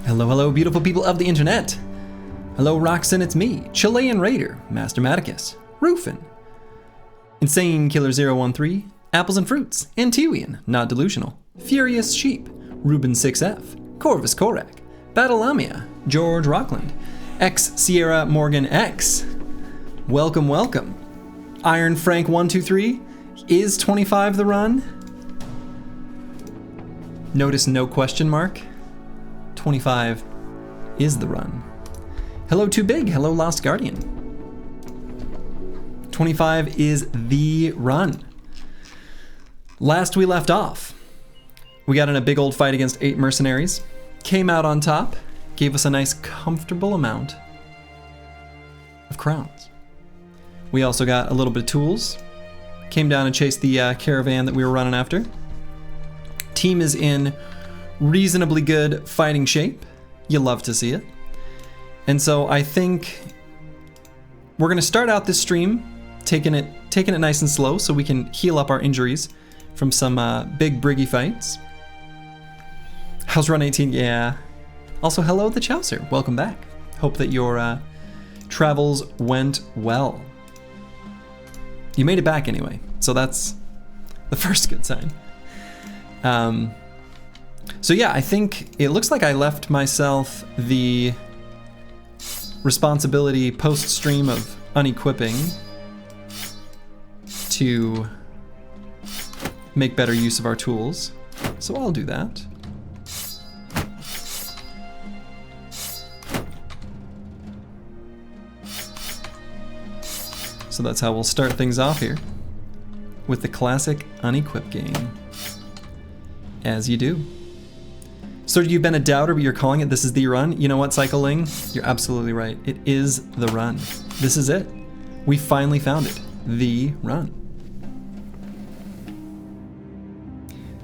Hello, hello, beautiful people of the internet. Hello, Roxanne, it's me, Chilean Raider, Master Maticus, Rufin, Insane Killer 013, Apples and Fruits, Antiwian, Not Delusional, Furious Sheep, Ruben 6F, Corvus Korak, Battle Lamia, George Rockland, X Sierra Morgan X. Welcome, welcome. Iron Frank 123, is 25 the run? Notice no question mark. 25 is the run. Hello Too Big, hello Lost Guardian. 25 is the run. Last we left off, we got in a big old fight against 8 mercenaries, came out on top, gave us a nice comfortable amount of crowns. We also got a little bit of tools, came down and chased the caravan that we were running after. Team is in reasonably good fighting shape. You love to see it. And so I think we're gonna start out this stream taking it nice and slow so we can heal up our injuries from some big briggy fights. How's run 18? Yeah. Also, hello the Chaucer. Welcome back. Hope that your travels went well. You made it back anyway, so that's the first good sign. So yeah, I think it looks like I left myself the responsibility post-stream of unequipping to make better use of our tools. So I'll do that. So that's how we'll start things off here with the classic unequip game. As you do. So you've been a doubter, but you're calling it this is the run? You know what, Cycling? You're absolutely right. It is the run. This is it. We finally found it. The run.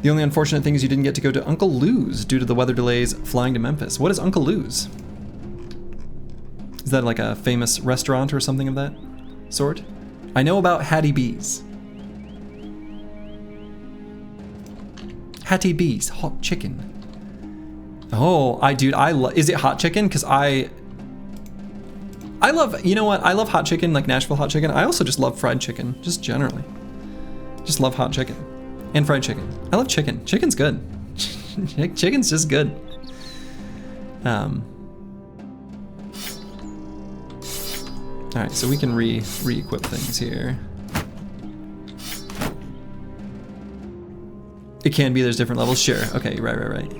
The only unfortunate thing is you didn't get to go to Uncle Lou's due to the weather delays flying to Memphis. What is Uncle Lou's? Is that like a famous restaurant or something of that sort? I know about Hattie B's. Hattie B's hot chicken. Oh, is it hot chicken? Because I love, you know what? I love hot chicken, like Nashville hot chicken. I also just love fried chicken, just generally. Just love hot chicken and fried chicken. I love chicken. Chicken's good. Chicken's just good. All right, so we can re-equip things here. It can be, there's different levels, sure. Okay, right.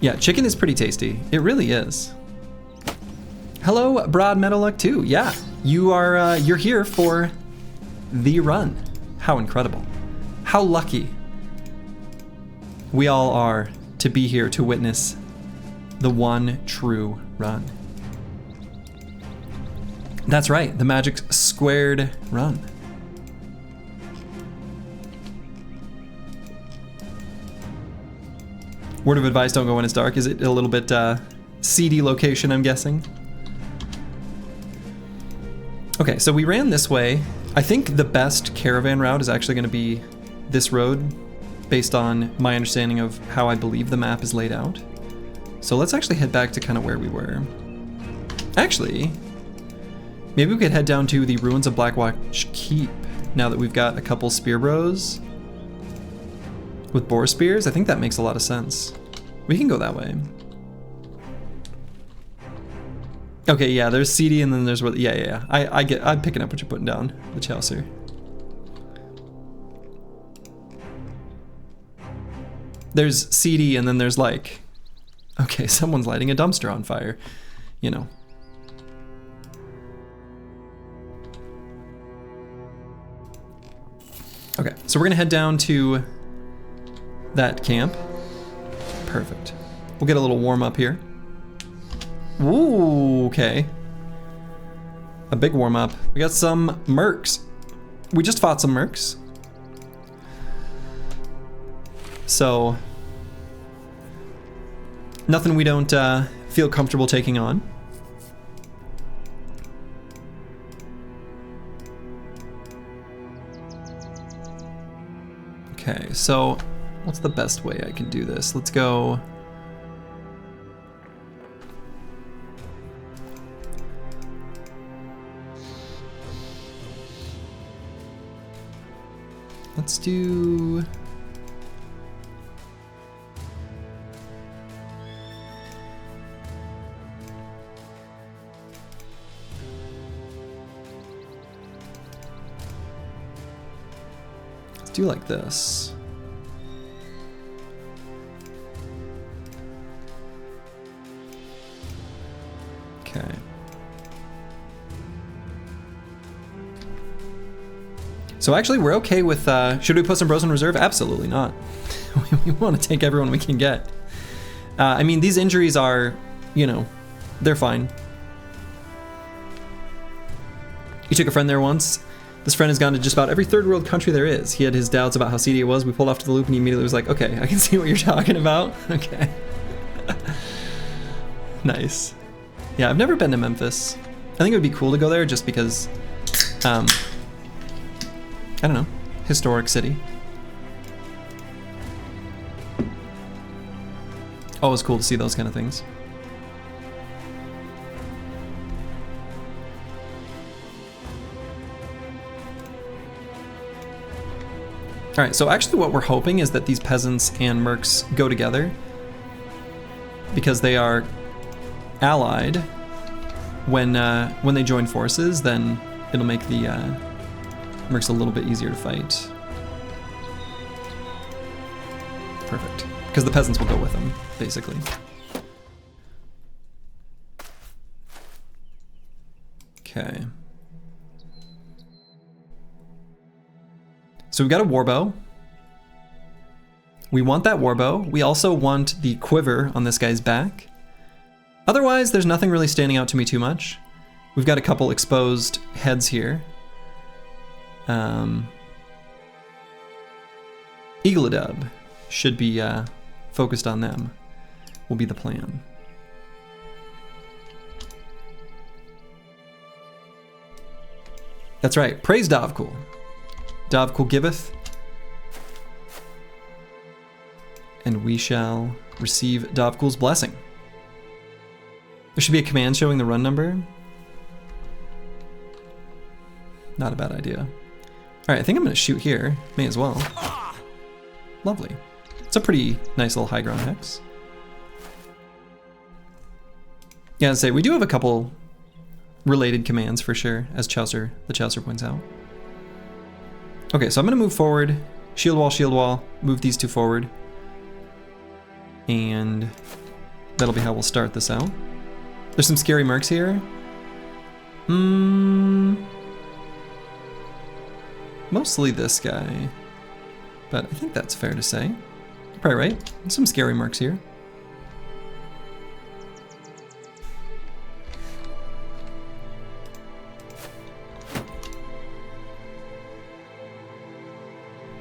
Yeah, chicken is pretty tasty. It really is. Hello, Broad Meadowluck 2. Yeah, you're here for the run. How incredible. How lucky we all are to be here to witness the one true run. That's right, the Magic Squared run. Word of advice, don't go when it's dark. Is it a little bit seedy location, I'm guessing? Okay, so we ran this way. I think the best caravan route is actually gonna be this road based on my understanding of how I believe the map is laid out. So let's actually head back to kind of where we were. Actually, maybe we could head down to the ruins of Blackwatch Keep now that we've got a couple spear bros with boar spears. I think that makes a lot of sense. We can go that way. Okay, yeah, there's CD and then there's where, yeah. I'm picking up what you're putting down, the Chaucer. There's CD and then there's like, okay, someone's lighting a dumpster on fire, you know. Okay, so we're gonna head down to that camp. Perfect. We'll get a little warm up here. Ooh, okay. A big warm up. We got some mercs. We just fought some mercs. So Nothing we don't feel comfortable taking on. Okay, so what's the best way I can do this? Let's go... Let's do... Let's do like this. Okay. So actually, we're okay with, should we put some bros in reserve? Absolutely not. We want to take everyone we can get. I mean, these injuries are, you know, they're fine. You took a friend there once. This friend has gone to just about every third world country there is. He had his doubts about how seedy it was. We pulled off to the loop and he immediately was like, okay, I can see what you're talking about. Okay. Nice. Yeah, I've never been to Memphis. I think it would be cool to go there just because, I don't know, historic city. Always cool to see those kind of things. All right, so actually what we're hoping is that these peasants and mercs go together because they are allied. When they join forces, then it'll make the mercs a little bit easier to fight. Perfect, because the peasants will go with them, basically. Okay. So we've got a warbow. We want that warbow. We also want the quiver on this guy's back. Otherwise, there's nothing really standing out to me too much. We've got a couple exposed heads here. EELI should be focused on them, will be the plan. That's right, praise Dovkul. Dovkul giveth, and we shall receive Dovkul's blessing. There should be a command showing the run number. Not a bad idea. All right, I think I'm gonna shoot here. May as well. Lovely. It's a pretty nice little high ground hex. Yeah, I'd say we do have a couple related commands for sure, as the Chaucer points out. Okay, so I'm gonna move forward, shield wall, move these two forward. And that'll be how we'll start this out. There's some scary mercs here. Mostly this guy, but I think that's fair to say. You're probably right, there's some scary mercs here.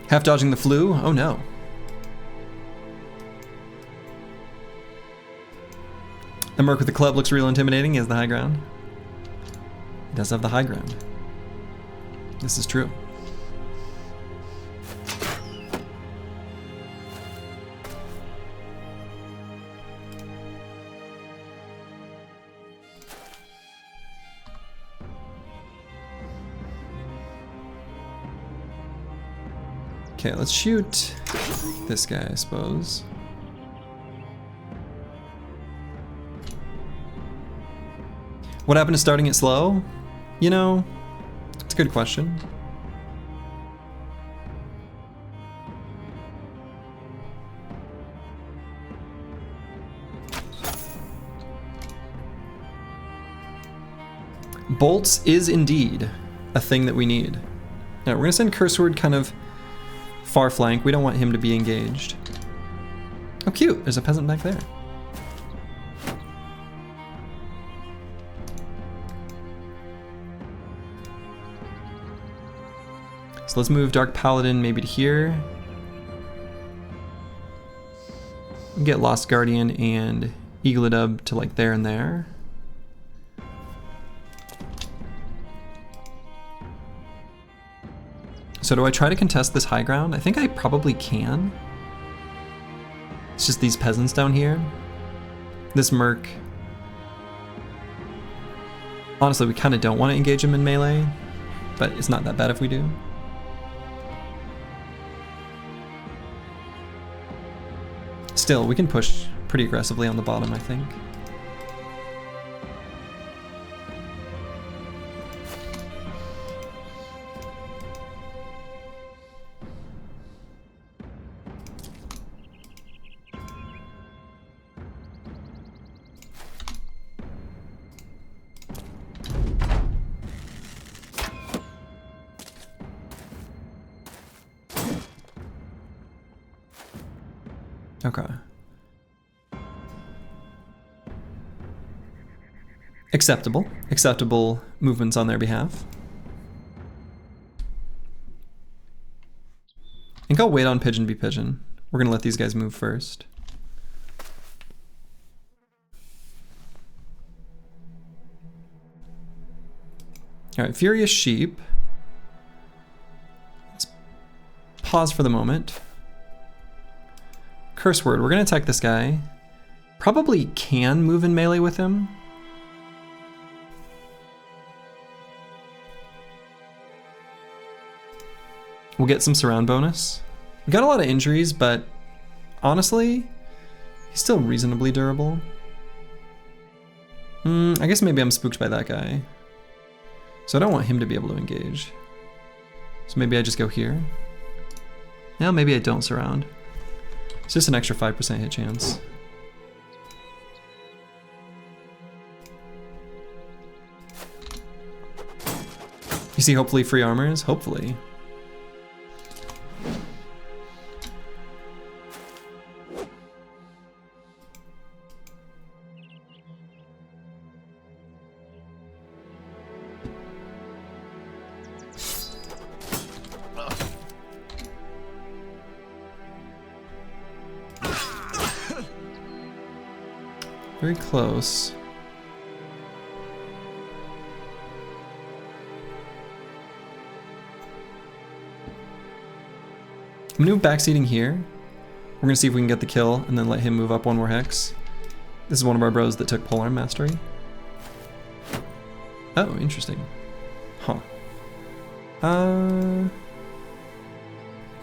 Half dodging the flu, oh no. The merc with the club looks real intimidating. He has the high ground. He does have the high ground. This is true. Okay, let's shoot this guy, I suppose. What happened to starting it slow? You know, it's a good question. Bolts is indeed a thing that we need. Now we're gonna send Curseword kind of far flank. We don't want him to be engaged. Oh cute, there's a peasant back there. So let's move Dark Paladin maybe to here. Get Lost Guardian and EELI to like there and there. So do I try to contest this high ground? I think I probably can. It's just these peasants down here. This merc. Honestly, we kind of don't want to engage him in melee, but it's not that bad if we do. Still, we can push pretty aggressively on the bottom, I think. Okay. Acceptable. Acceptable movements on their behalf. I think I'll wait on Pigeon be Pigeon. We're gonna let these guys move first. Alright, Furious Sheep. Let's pause for the moment. Curse Word, we're gonna attack this guy. Probably can move in melee with him. We'll get some surround bonus. We got a lot of injuries, but honestly, he's still reasonably durable. I guess maybe I'm spooked by that guy. So I don't want him to be able to engage. So maybe I just go here. Now maybe I don't surround. It's just an extra 5% hit chance. You see hopefully free armors? Hopefully. Very close. I'm gonna move backseating here. We're gonna see if we can get the kill and then let him move up one more hex. This is one of our bros that took Polearm Mastery. Oh, interesting. Huh.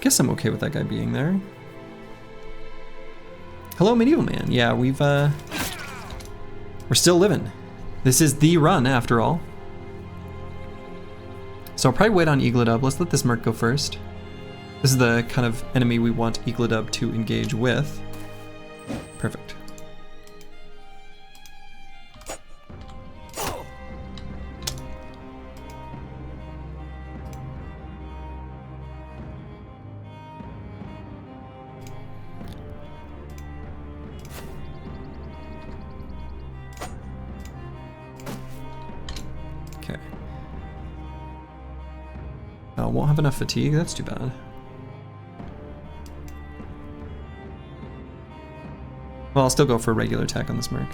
Guess I'm okay with that guy being there. Hello, Medieval Man. Yeah, we're still living. This is the run, after all. So I'll probably wait on EELI. Let's let this merc go first. This is the kind of enemy we want EELI to engage with. Perfect. Won't have enough fatigue, that's too bad. Well, I'll still go for a regular attack on this merc.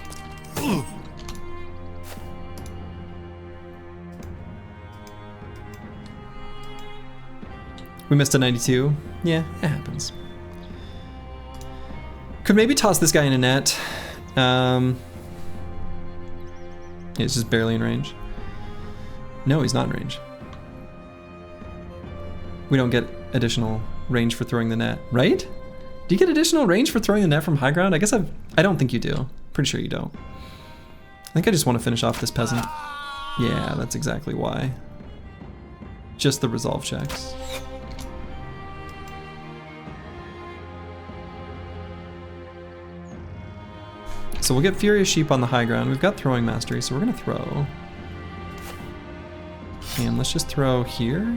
We missed a 92. Yeah, it happens. Could maybe toss this guy in a net. He's just barely in range. No, he's not in range. We don't get additional range for throwing the net, right? Do you get additional range for throwing the net from high ground? I guess I don't think you do. Pretty sure you don't. I think I just want to finish off this peasant. Yeah, that's exactly why. Just the resolve checks. So we'll get Furious Sheep on the high ground. We've got Throwing Mastery, so we're gonna throw. And let's just throw here.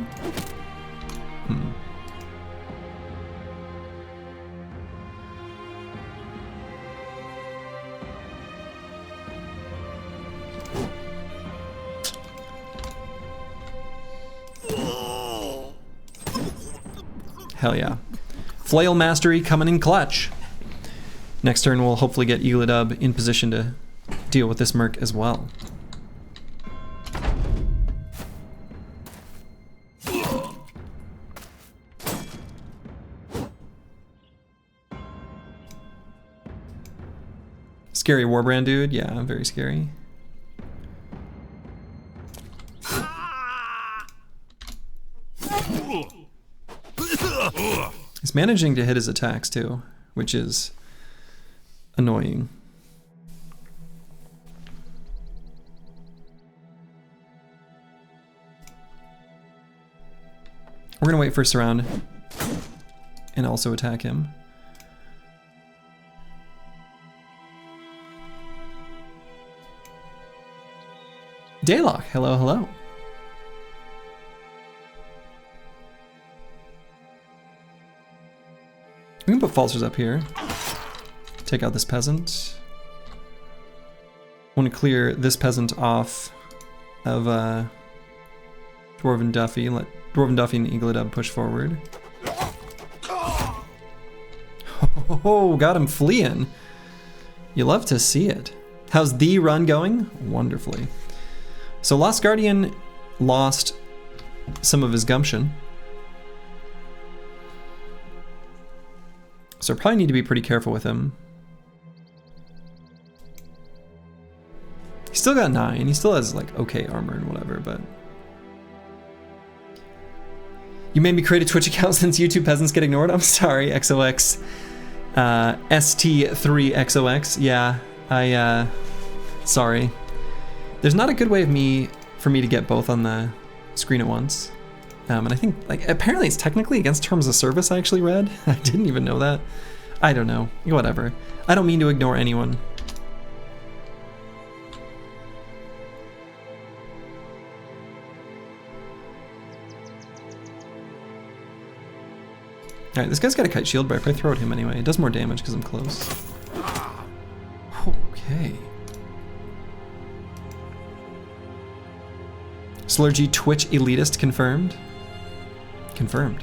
Hell yeah. Flail Mastery coming in clutch. Next turn we'll hopefully get EELI in position to deal with this merc as well. Scary Warbrand dude, yeah, very scary. He's managing to hit his attacks too, which is annoying. We're gonna wait first round and also attack him. Daylock, hello, hello. We can put falsers up here. Take out this peasant. Want to clear this peasant off of Dwarven Duffy. Let Dwarven Duffy and EELI push forward. Oh, got him fleeing. You love to see it. How's the run going? Wonderfully. So Lost Guardian lost some of his gumption. So I probably need to be pretty careful with him. He's still got 9. He still has like okay armor and whatever, but... You made me create a Twitch account since YouTube peasants get ignored? I'm sorry, XOX. ST3XOX. Yeah, sorry. There's not a good way for me to get both on the screen at once. And I think, like, apparently it's technically against terms of service, I actually read. I didn't even know that. I don't know. Whatever. I don't mean to ignore anyone. Alright, this guy's got a kite shield, but if I throw at him anyway, it does more damage because I'm close. Okay. Slurgy Twitch elitist confirmed. Confirmed.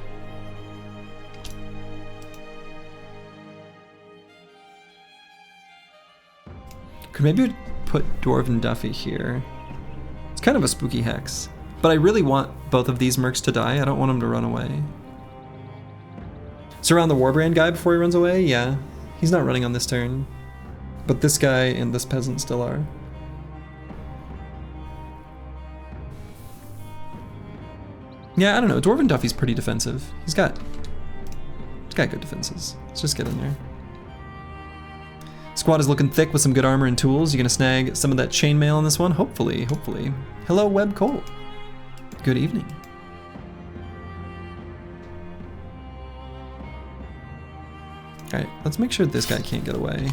Could maybe put Dwarven Duffy here. It's kind of a spooky hex. But I really want both of these mercs to die. I don't want them to run away. Surround the Warbrand guy before he runs away? Yeah. He's not running on this turn. But this guy and this peasant still are. Yeah, I don't know. Dwarven Duffy's pretty defensive. He's got good defenses. Let's just get in there. Squad is looking thick with some good armor and tools. You gonna snag some of that chainmail in this one? Hopefully, hopefully. Hello, Web Cole. Good evening. Alright, let's make sure this guy can't get away.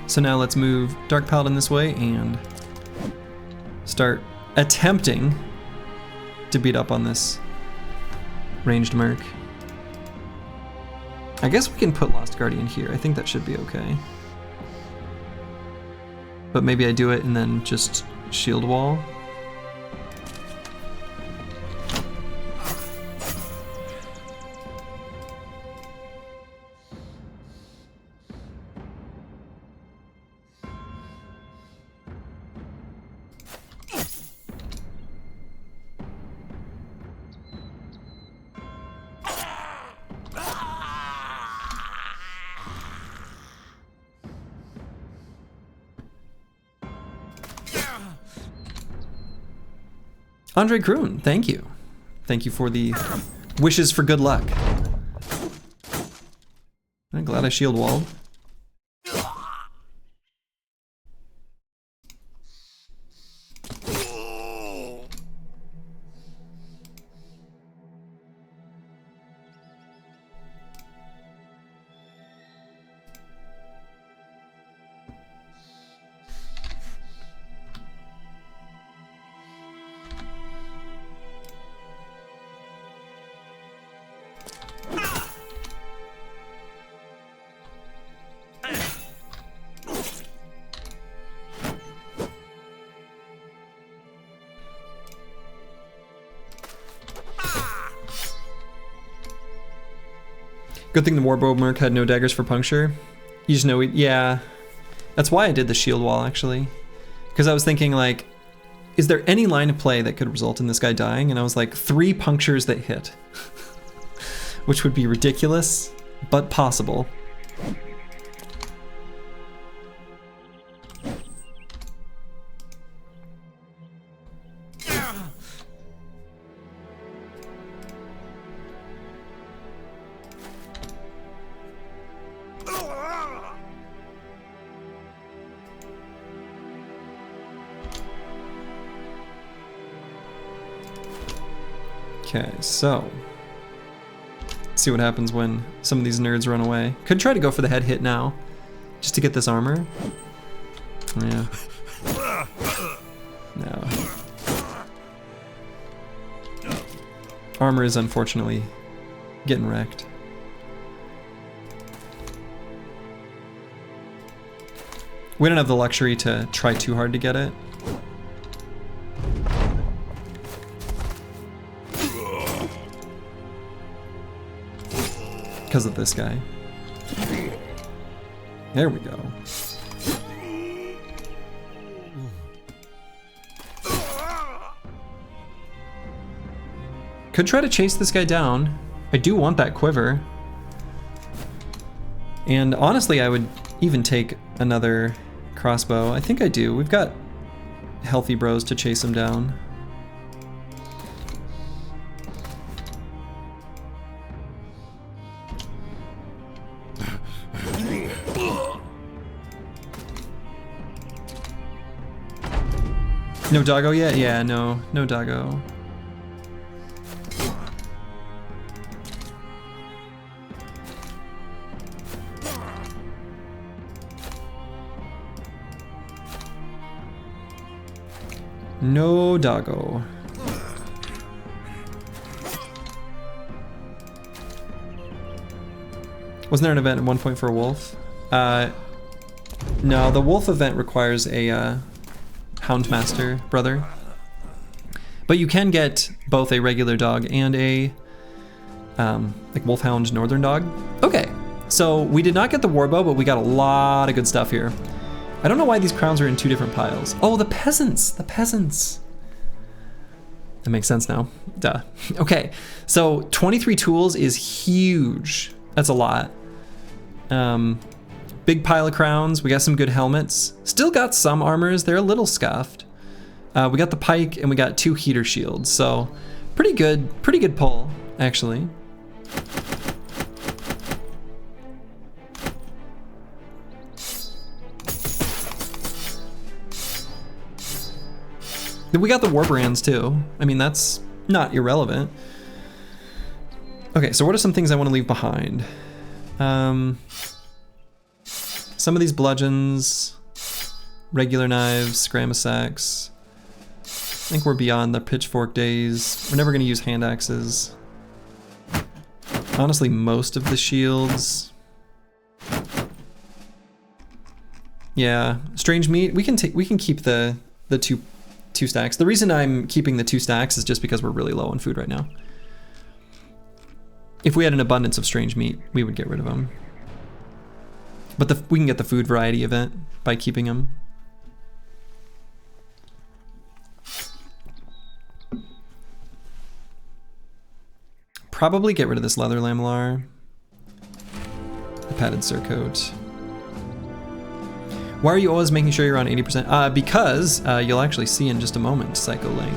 So now let's move Dark Paladin this way and start attempting to beat up on this ranged merc. I guess we can put Lost Guardian here. I think that should be okay. But maybe I do it and then just shield wall. Andre Kroon, thank you. Thank you for the wishes for good luck. I'm glad I shield walled. Good thing the Warbow Merc had no daggers for puncture. You just know, yeah. That's why I did the shield wall, actually. Because I was thinking, like, is there any line of play that could result in this guy dying? And I was like, 3 punctures that hit. Which would be ridiculous, but possible. Okay, so let's see what happens when some of these nerds run away. Could try to go for the head hit now, just to get this armor. Yeah. No. Armor is unfortunately getting wrecked. We don't have the luxury to try too hard to get it. Because of this guy. There we go. Could try to chase this guy down. I do want that quiver. And honestly, I would even take another crossbow. I think I do. We've got healthy bros to chase him down. No doggo yet? Yeah, no doggo. No doggo. Wasn't there an event at one point for a wolf? No, the wolf event requires a Houndmaster brother. But you can get both a regular dog and a like Wolfhound Northern dog. Okay, so we did not get the Warbow, but we got a lot of good stuff here. I don't know why these crowns are in 2 different piles. Oh, the peasants, the peasants. That makes sense now, duh. Okay, so 23 tools is huge. That's a lot. Big pile of crowns. We got some good helmets. Still got some armors. They're a little scuffed. We got the pike and we got 2 heater shields. So pretty good pull, actually. Then we got the war brands too. I mean, that's not irrelevant. Okay, so what are some things I want to leave behind? Some of these bludgeons, regular knives, gramasax. I think we're beyond the pitchfork days. We're never going to use hand axes. Honestly, most of the shields. Yeah, strange meat. We can keep the two stacks. The reason I'm keeping the 2 stacks is just because we're really low on food right now. If we had an abundance of strange meat, we would get rid of them. But we can get the food variety event by keeping them. Probably get rid of this leather lamellar. The padded surcoat. Why are you always making sure you're on 80%? Because you'll actually see in just a moment, Psycholing.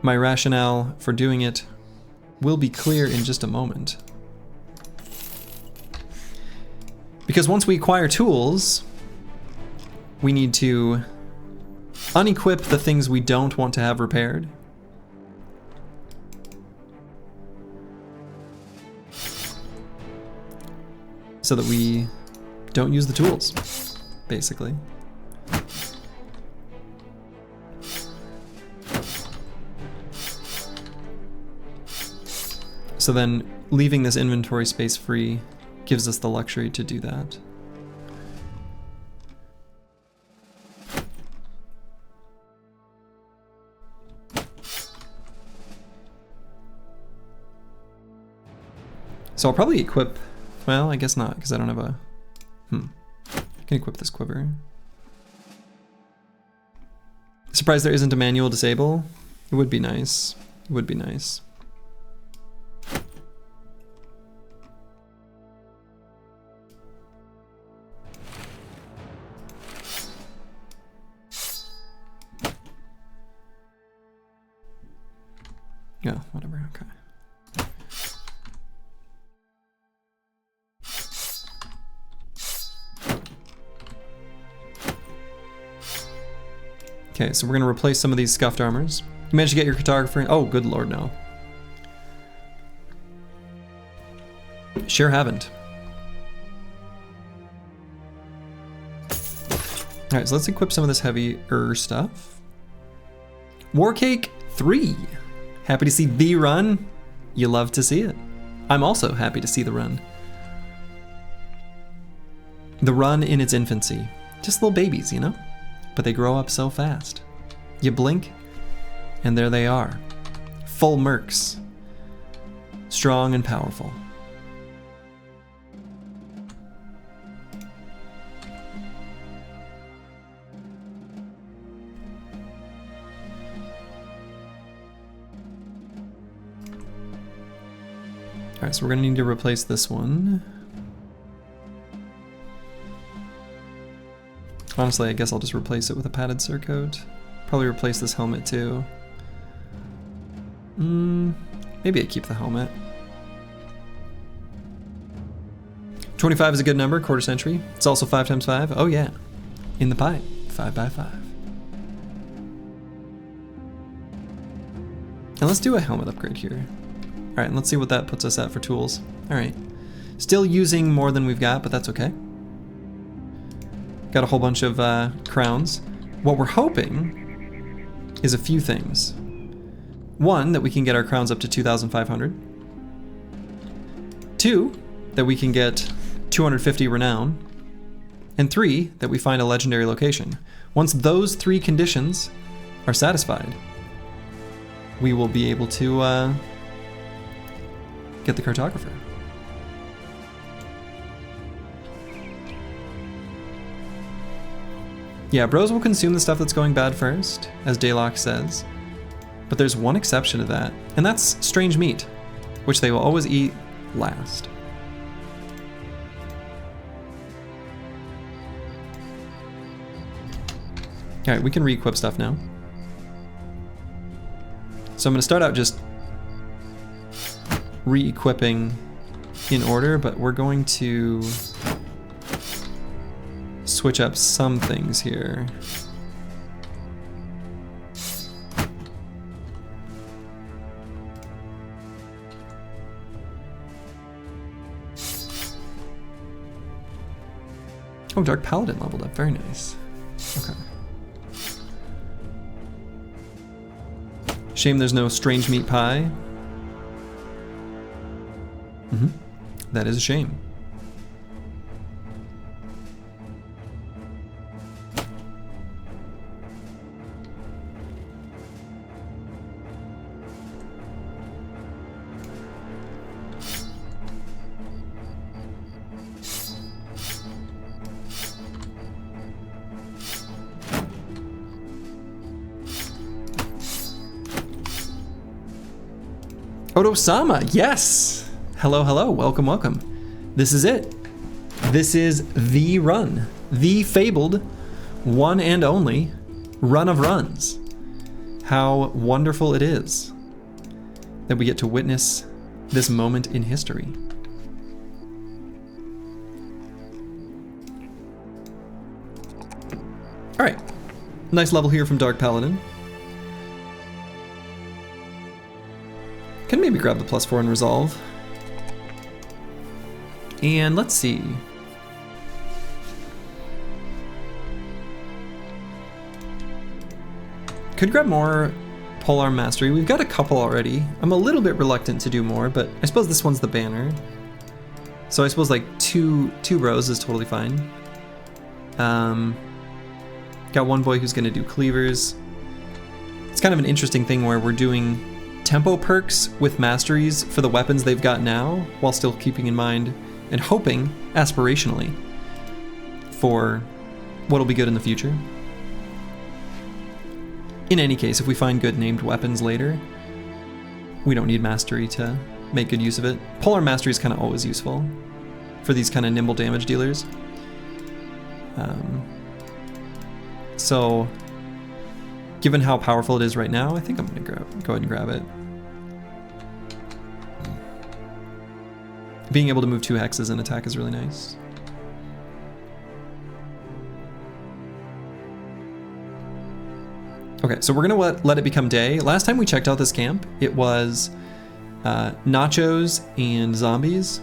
My rationale for doing it will be clear in just a moment. Because once we acquire tools, we need to unequip the things we don't want to have repaired. So that we don't use the tools, basically. So then leaving this inventory space free gives us the luxury to do that. So I'll probably equip, well, I guess not, because I don't have a, I can equip this quiver. Surprised there isn't a manual disable. It would be nice. It would be nice. Yeah, whatever, okay. Okay, so we're gonna replace some of these scuffed armors. You managed to get your cartographer? Oh, good lord, no. Sure haven't. Alright, so let's equip some of this heavier stuff. Warcake 3. Happy to see the run. You love to see it. I'm also happy to see the run. The run in its infancy. Just little babies, you know? But they grow up so fast. You blink, and there they are. Full mercs. Strong and powerful. Alright, so we're gonna need to replace this one. Honestly, I guess I'll just replace it with a padded surcoat. Probably replace this helmet too. Maybe I keep the helmet. 25 is a good number, quarter century. It's also 5 times 5. Oh yeah, in the pipe, 5 by 5. And let's do a helmet upgrade here. All right, and let's see what that puts us at for tools. All right, still using more than we've got, but that's okay. Got a whole bunch of crowns. What we're hoping is a few things. One, that we can get our crowns up to 2,500. Two, that we can get 250 renown. And three, that we find a legendary location. Once those three conditions are satisfied, we will be able to get the cartographer. Yeah, bros will consume the stuff that's going bad first, as Daylock says. But there's one exception to that, and that's strange meat, which they will always eat last. Alright, we can re-equip stuff now. So I'm going to start out just re-equipping in order, but we're going to switch up some things here. Oh, Dark Paladin leveled up, very nice. Okay. Shame there's no strange meat pie. That is a shame. Odo-sama, yes! Hello, hello, welcome, welcome. This is it. This is the run. The fabled, one and only, run of runs. How wonderful it is that we get to witness this moment in history. All right, nice level here from Dark Paladin. Can maybe grab the +4 and resolve. And let's see. Could grab more Polearm Mastery. We've got a couple already. I'm a little bit reluctant to do more, but I suppose this one's the banner. So I suppose like two rows is totally fine. Got one boy who's gonna do cleavers. It's kind of an interesting thing where we're doing tempo perks with masteries for the weapons they've got now, while still keeping in mind and hoping aspirationally for what'll be good in the future. In any case, if we find good named weapons later, we don't need mastery to make good use of it. Polearm mastery is kind of always useful for these kind of nimble damage dealers. So, given how powerful it is right now, I think I'm gonna go ahead and grab it. Being able to move 2 hexes in attack is really nice. Okay, so we're gonna let it become day. Last time we checked out this camp, it was nachos and zombies.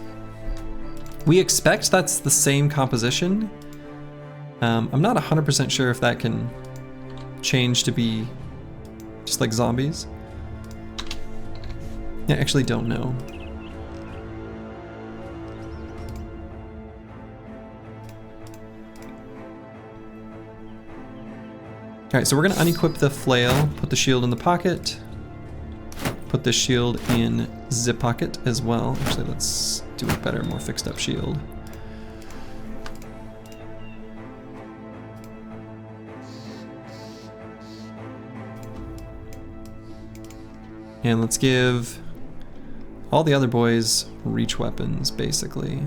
We expect that's the same composition. I'm not 100% sure if that can change to be just like zombies. I actually don't know. Alright, so we're gonna unequip the flail, put the shield in the pocket, put the shield in zip pocket as well. Actually, let's do a better, more fixed up shield. And let's give all the other boys reach weapons, basically.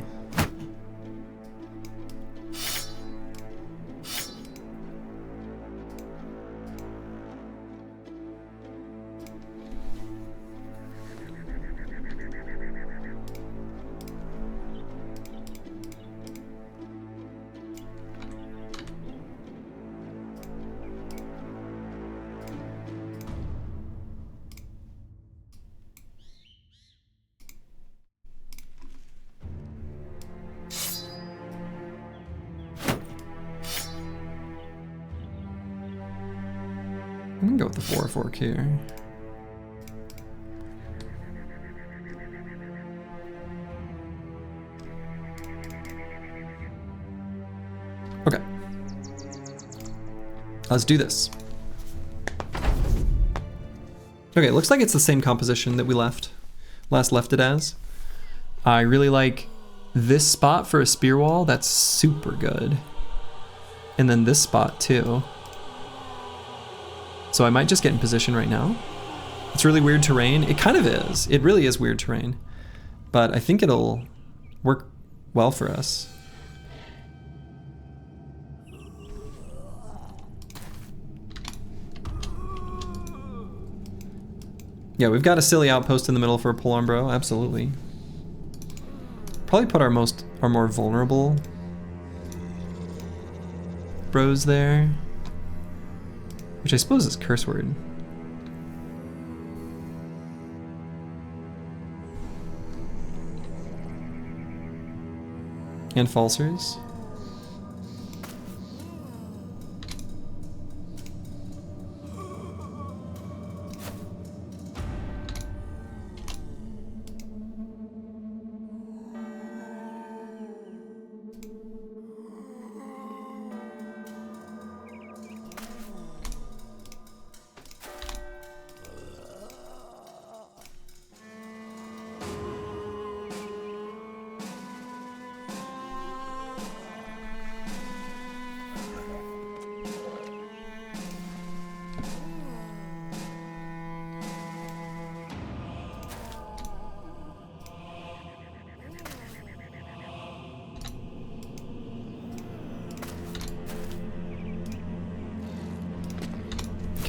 I'm gonna go with the 4-4 here. Okay. Let's do this. Okay, it looks like it's the same composition that we last left it as. I really like this spot for a spear wall. That's super good. And then this spot too. So I might just get in position right now. It's really weird terrain. It kind of is. It really is weird terrain. But I think it'll work well for us. Yeah, we've got a silly outpost in the middle for a polearm bro, absolutely. Probably put our more vulnerable bros there. Which I suppose is curse word. And falsers.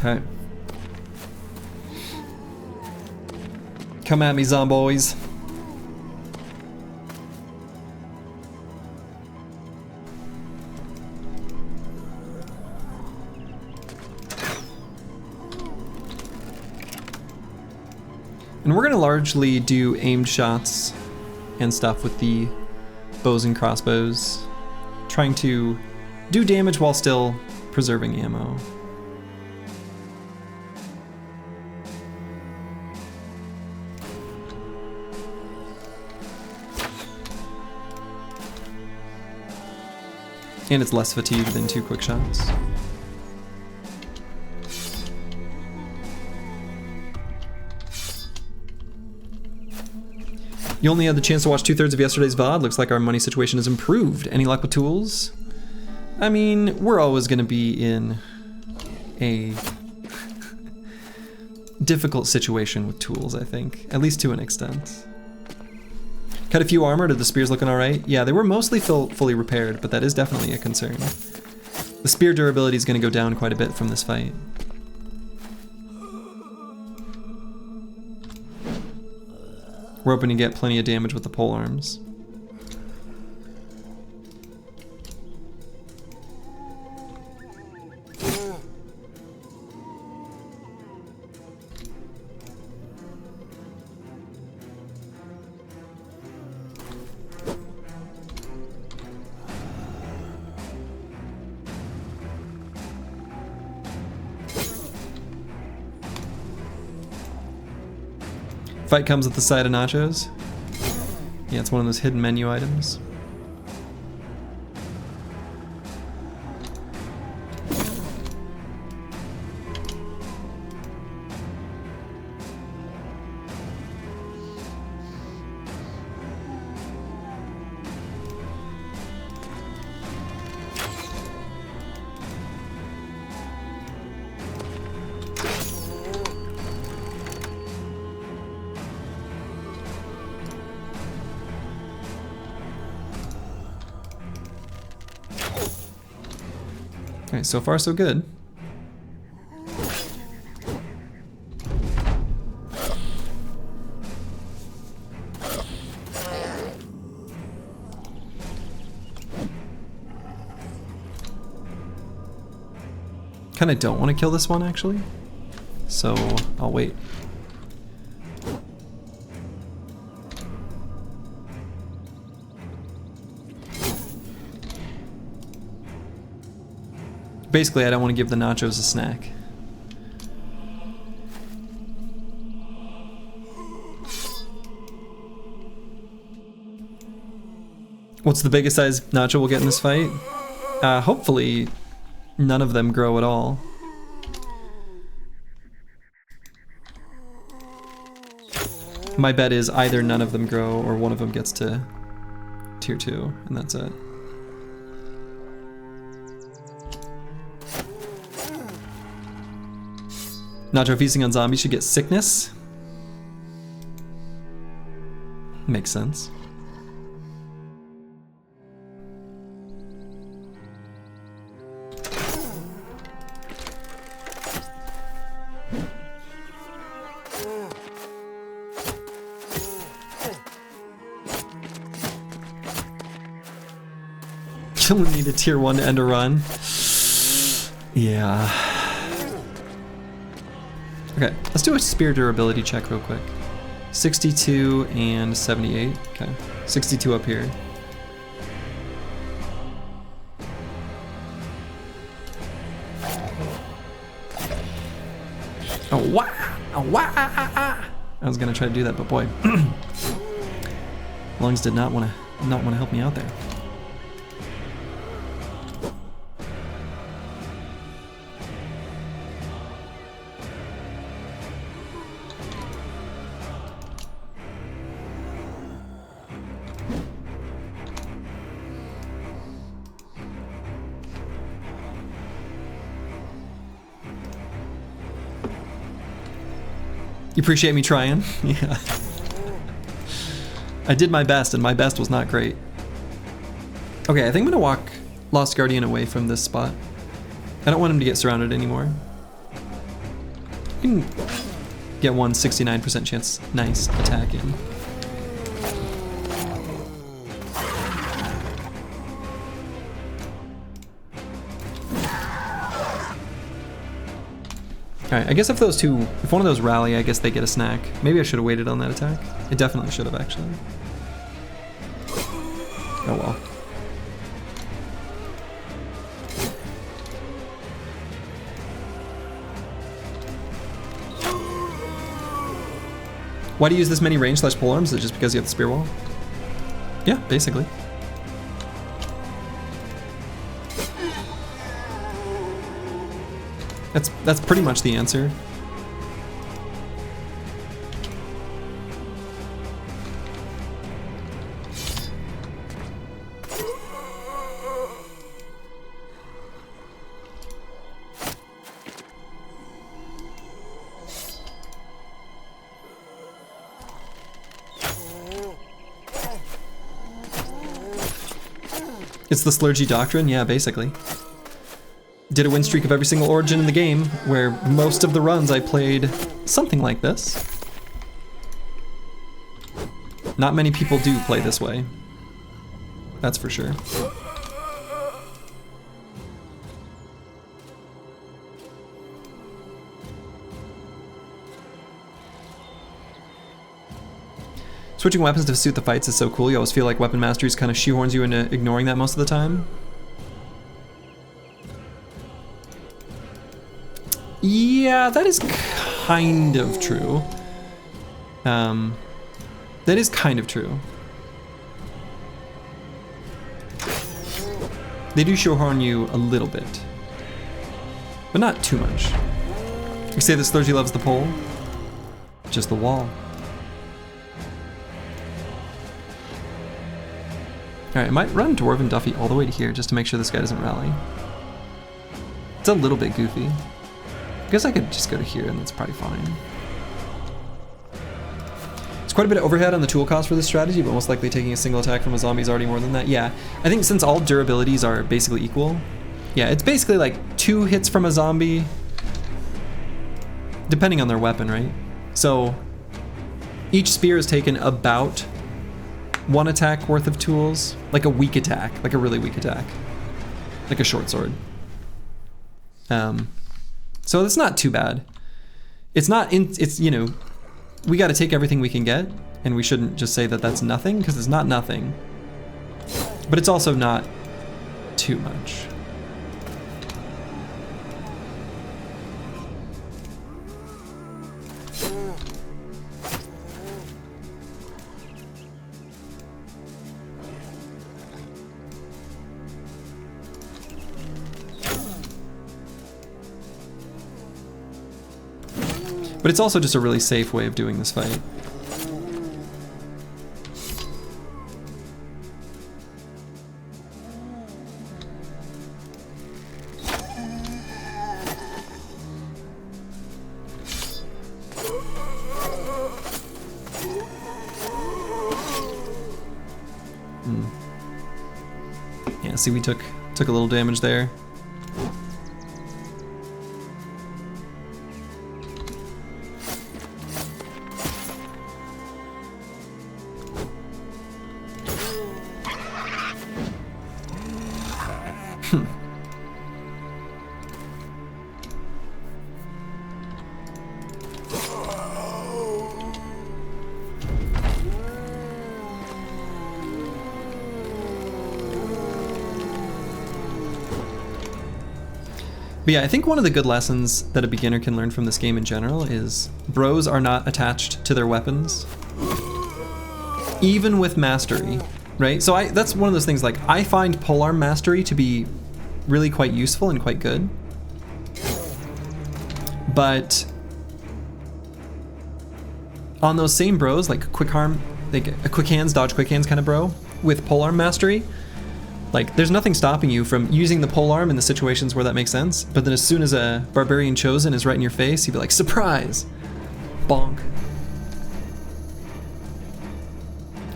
Okay. Come at me, zomboys. And we're gonna largely do aimed shots and stuff with the bows and crossbows, trying to do damage while still preserving ammo. And it's less fatigue than 2 quick shots. You only had the chance to watch 2/3 of yesterday's VOD. Looks like our money situation has improved. Any luck with tools? I mean, we're always going to be in a difficult situation with tools, I think. At least to an extent. Cut a few armor. Did the spears looking alright? Yeah, they were mostly fully repaired, but that is definitely a concern. The spear durability is going to go down quite a bit from this fight. We're hoping to get plenty of damage with the pole arms. Fight comes with the side of nachos. Yeah, it's one of those hidden menu items. Okay, so far so good. Kinda don't want to kill this one actually, so I'll wait. Basically, I don't want to give the nachos a snack. What's the biggest size nacho we'll get in this fight? Hopefully, none of them grow at all. My bet is either none of them grow or one of them gets to tier 2, and that's it. Nacho feasting on zombies should get sickness. Makes sense. You'll need a tier 1 to end a run. Yeah. Okay, let's do a spear durability check real quick. 62 and 78. Okay, 62 up here. Oh, wah! Oh, wah! I was gonna try to do that, but boy, lungs did not want to help me out there. You appreciate me trying? Yeah. I did my best, and my best was not great. Okay, I think I'm gonna walk Lost Guardian away from this spot. I don't want him to get surrounded anymore. You can get one 69% chance. Nice attack in. Alright, I guess if one of those rally, I guess they get a snack. Maybe I should have waited on that attack. It definitely should have, actually. Oh well. Why do you use this many range / polearms? Is it just because you have the spear wall? Yeah, basically. That's pretty much the answer. It's the Slurgy Doctrine, yeah, basically. Did a win streak of every single origin in the game, where most of the runs I played something like this. Not many people do play this way. That's for sure. Switching weapons to suit the fights is so cool. You always feel like Weapon Masteries kind of shoehorns you into ignoring that most of the time. Yeah, that is kind of true. That is kind of true. They do shoehorn you a little bit, but not too much. You say that Slurgy loves the pole, just the wall. Alright, I might run Dwarven Duffy all the way to here just to make sure this guy doesn't rally. It's a little bit goofy. I guess I could just go to here and that's probably fine. It's quite a bit of overhead on the tool cost for this strategy, but most likely taking a single attack from a zombie is already more than that. Yeah, I think since all durabilities are basically equal, yeah, it's basically like 2 hits from a zombie, depending on their weapon, right? So each spear is taken about 1 attack worth of tools, like a weak attack, like a really weak attack, like a short sword. So it's not too bad. It's not, it's, you know, we got to take everything we can get, and we shouldn't just say that that's nothing, because it's not nothing. But it's also not too much. But it's also just a really safe way of doing this fight. Yeah, see, we took a little damage there. But yeah, I think one of the good lessons that a beginner can learn from this game in general is bros are not attached to their weapons, even with mastery, right? So that's one of those things, like, I find polearm mastery to be really quite useful and quite good. But on those same bros, like quick harm, like a quick hands, dodge quick hands kind of bro, with polearm mastery, like, there's nothing stopping you from using the polearm in the situations where that makes sense, but then as soon as a barbarian chosen is right in your face, you'd be like, surprise! Bonk.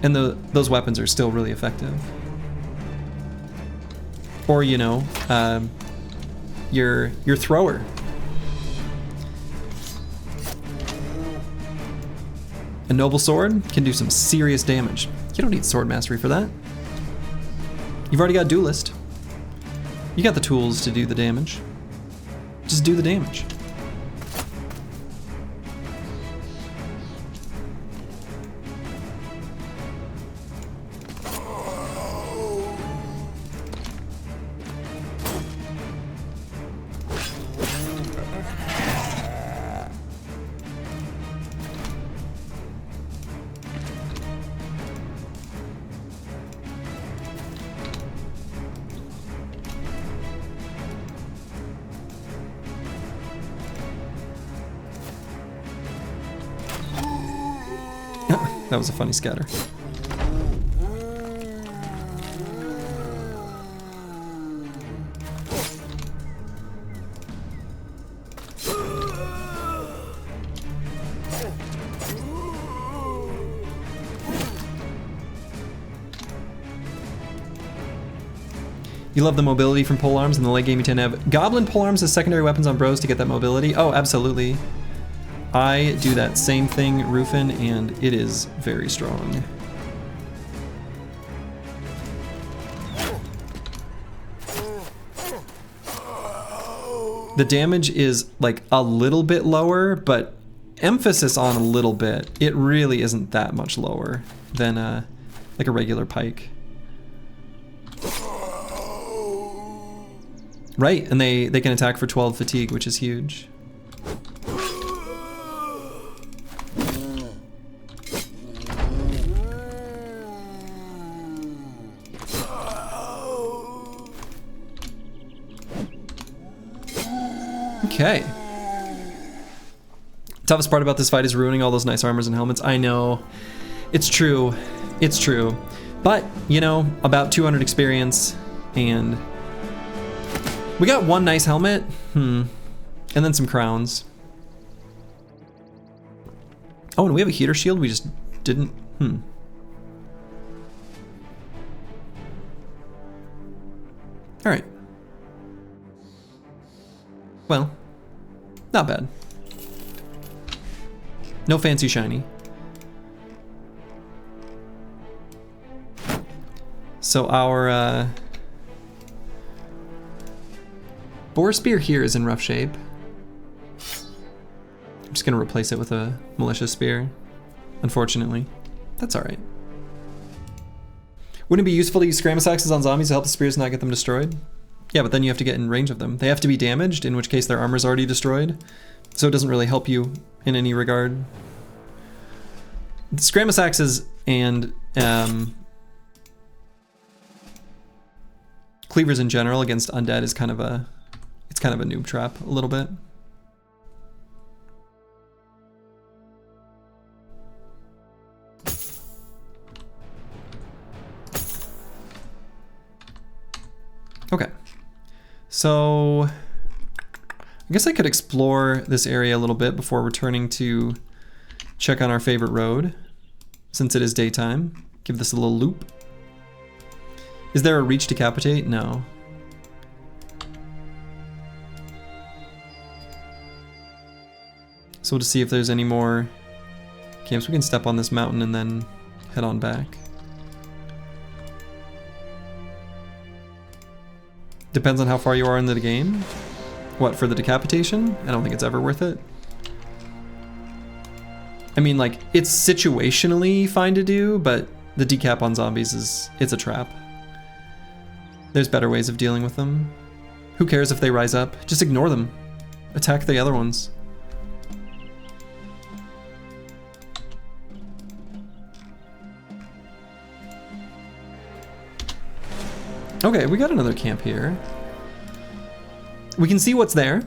And those weapons are still really effective. Or, you know, your thrower. A noble sword can do some serious damage. You don't need sword mastery for that. You've already got Duelist. You got the tools to do the damage. Just do the damage. That was a funny scatter. You love the mobility from polearms. In the late game you tend to have goblin polearms as secondary weapons on bros to get that mobility. Oh, absolutely. I do that same thing, Rufin, and it is very strong. The damage is like a little bit lower, but emphasis on a little bit. It really isn't that much lower than like a regular pike. Right, and they can attack for 12 fatigue, which is huge. Okay. Toughest part about this fight is ruining all those nice armors and helmets. I know. It's true. It's true. But, you know, about 200 experience, and we got one nice helmet. And then some crowns. Oh, and we have a heater shield. We just didn't. All right. Well, not bad. No fancy shiny. So our boar spear here is in rough shape. I'm just gonna replace it with a militia spear, unfortunately. That's all right. Wouldn't it be useful to use skirmish axes on zombies to help the spears not get them destroyed? Yeah, but then you have to get in range of them. They have to be damaged, in which case their armor's already destroyed. So it doesn't really help you in any regard. The skirmish axes and cleavers in general against undead is kind of a noob trap a little bit. Okay. So I guess I could explore this area a little bit before returning to check on our favorite road, since it is daytime. Give this a little loop. Is there a reach decapitate? No. So we'll just see if there's any more camps. We can step on this mountain and then head on back. Depends on how far you are into the game. What, for the decapitation? I don't think it's ever worth it. I mean, like, it's situationally fine to do, but the decap on zombies it's a trap. There's better ways of dealing with them. Who cares if they rise up? Just ignore them. Attack the other ones. Okay, we got another camp here. We can see what's there.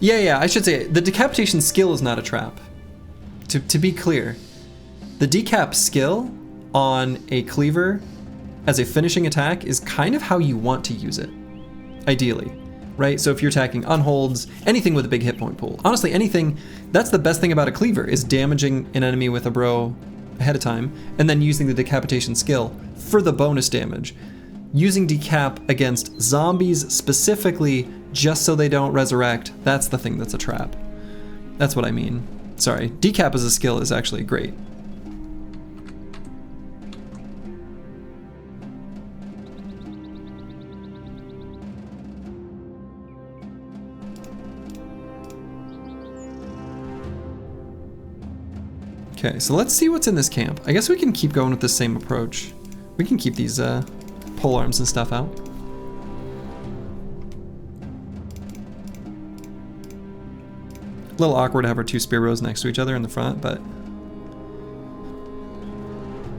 Yeah, I should say, the decapitation skill is not a trap. To be clear. The decap skill on a cleaver as a finishing attack is kind of how you want to use it, ideally, right? So if you're attacking unholds, anything with a big hit point pool, honestly, anything, that's the best thing about a cleaver, is damaging an enemy with a bro ahead of time, and then using the decapitation skill for the bonus damage. Using decap against zombies specifically, just so they don't resurrect, that's the thing that's a trap. That's what I mean. Sorry, decap as a skill is actually great. Okay, so let's see what's in this camp. I guess we can keep going with the same approach. We can keep these pole arms and stuff out. A little awkward to have our two spear rows next to each other in the front, but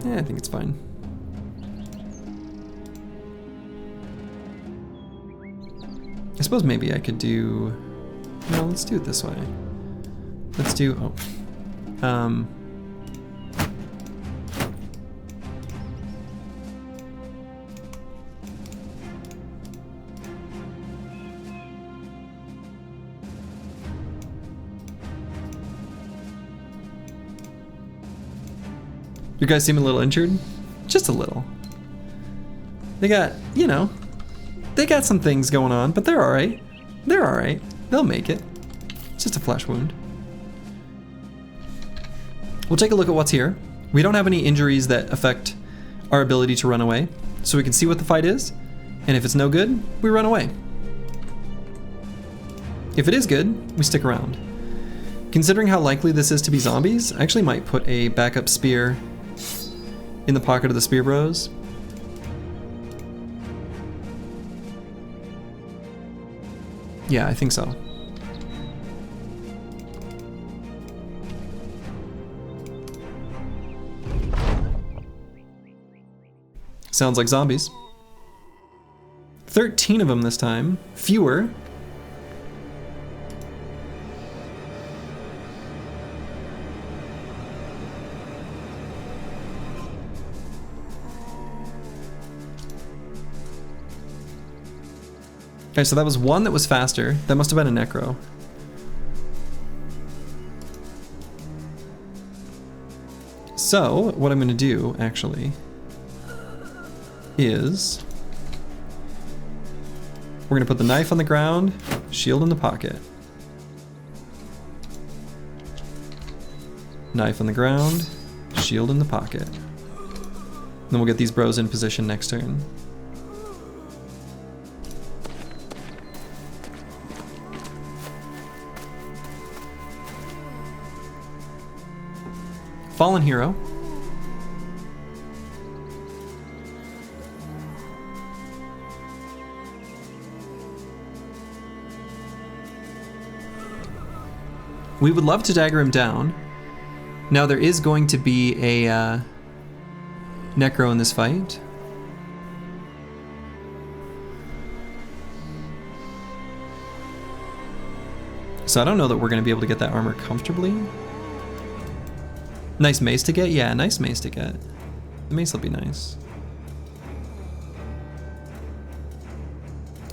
yeah, I think it's fine. I suppose maybe I could do, no, let's do it this way. Let's do, You guys seem a little injured? Just a little. They got, you know, they got some things going on, but they're alright. They're alright. They'll make it. It's just a flesh wound. We'll take a look at what's here. We don't have any injuries that affect our ability to run away, so we can see what the fight is, and if it's no good, we run away. If it is good, we stick around. Considering how likely this is to be zombies, I actually might put a backup spear in the pocket of the spear bros. Yeah, I think so. Sounds like zombies. 13 of them this time. Fewer. Okay, so that was one that was faster. That must have been a necro. So, what I'm gonna do, actually, is we're gonna put the knife on the ground, shield in the pocket. Knife on the ground, shield in the pocket. Then we'll get these bros in position next turn. Fallen hero. We would love to dagger him down. Now there is going to be a necro in this fight. So I don't know that we're going to be able to get that armor comfortably. Nice mace to get? Yeah, nice mace to get. The mace will be nice.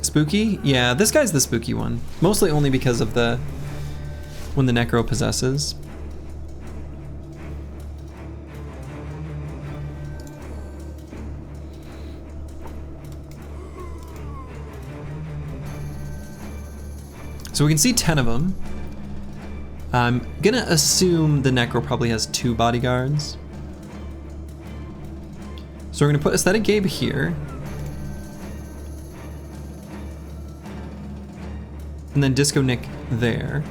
Spooky? Yeah, this guy's the spooky one. Mostly only because of the when the necro possesses. So we can see 10 of them. I'm gonna assume the necro probably has 2 bodyguards. So we're gonna put Aesthetic Gabe here. And then Disco Nick there.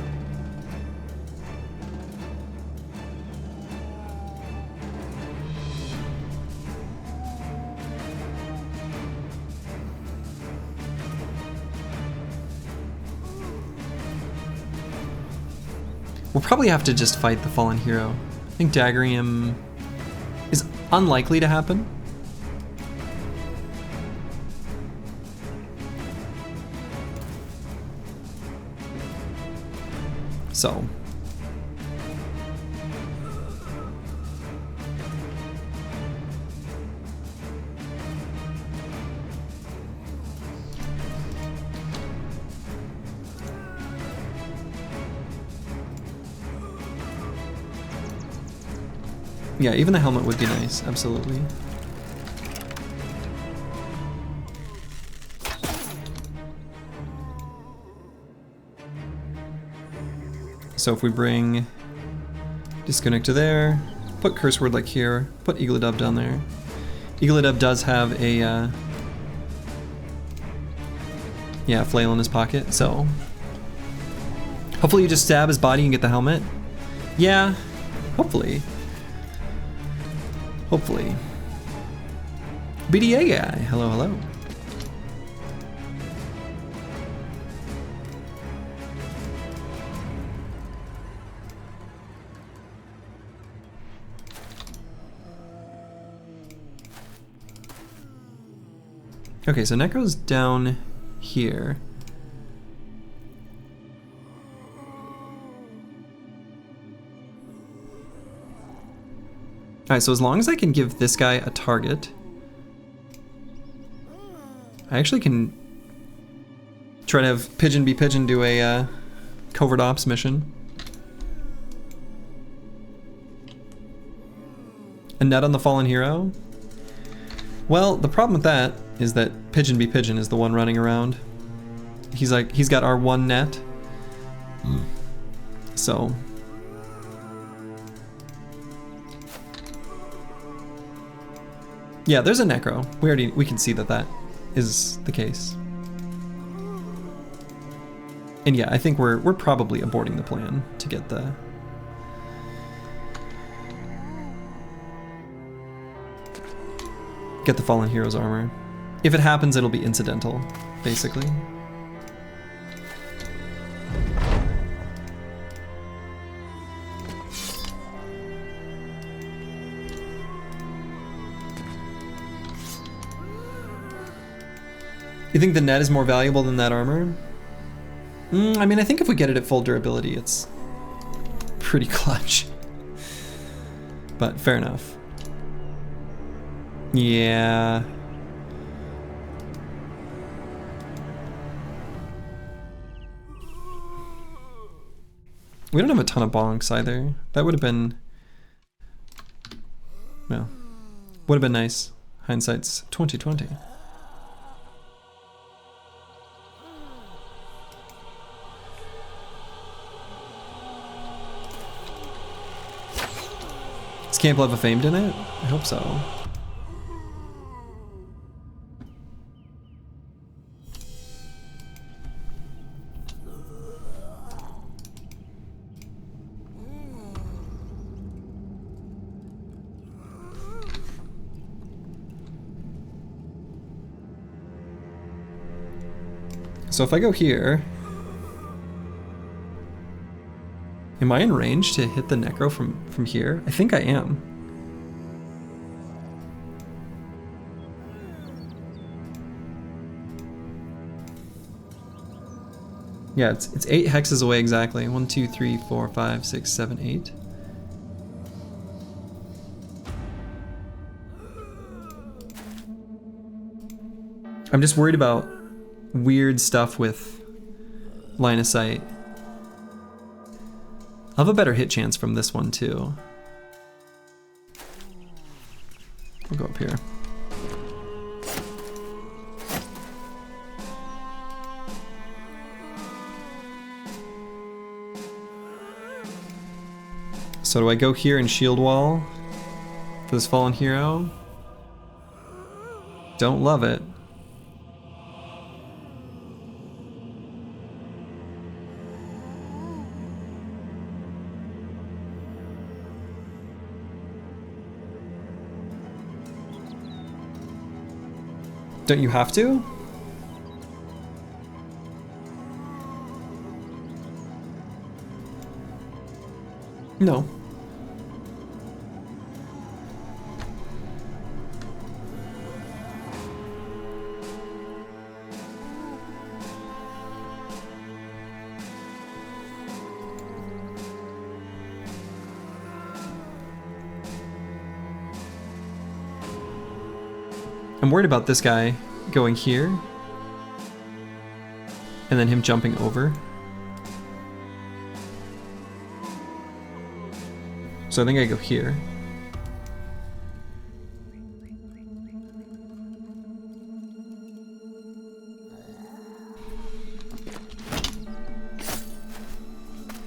We'll probably have to just fight the fallen hero. I think daggering him is unlikely to happen. So. Yeah, even the helmet would be nice, absolutely. So if we bring Disconnect to there, put Curse Word like here, put Eagledub down there. Eagledub does have a yeah, flail in his pocket, so hopefully you just stab his body and get the helmet. Yeah, hopefully. Hopefully. BDA guy, hello, hello. Okay, so Necro's down here. Alright, so as long as I can give this guy a target, I actually can try to have Pigeon be Pigeon do a covert ops mission. A net on the fallen hero? Well, the problem with that is that Pigeon Be Pigeon is the one running around. He's got our one net. So. Yeah, there's a necro. We can see that that is the case. And yeah, I think we're probably aborting the plan to get the fallen hero's armor. If it happens, it'll be incidental, basically. You think the net is more valuable than that armor? I mean, I think if we get it at full durability, it's pretty clutch. But fair enough. Yeah. We don't have a ton of bonks either. That would have been, well, would have been nice. Hindsight's 2020. Does Camp Love a Famed in it? I hope so. So if I go here, am I in range to hit the necro from here? I think I am. Yeah, it's 8 hexes away exactly. 1, 2, 3, 4, 5, 6, 7, 8. I'm just worried about weird stuff with line of sight. I'll have a better hit chance from this one too. We'll go up here. So do I go here and shield wall for this fallen hero? Don't love it. Don't you have to? No. I'm worried about this guy going here and then him jumping over. So I think I go here.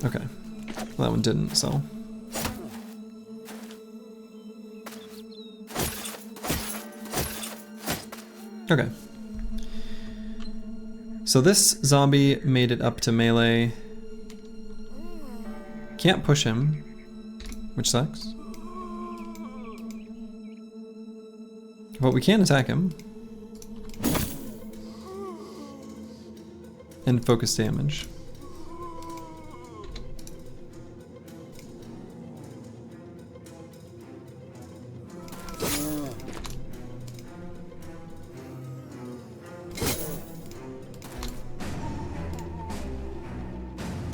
Okay. Well, that one didn't, so. Okay. So this zombie made it up to melee. Can't push him, which sucks. But we can attack him. And focus damage.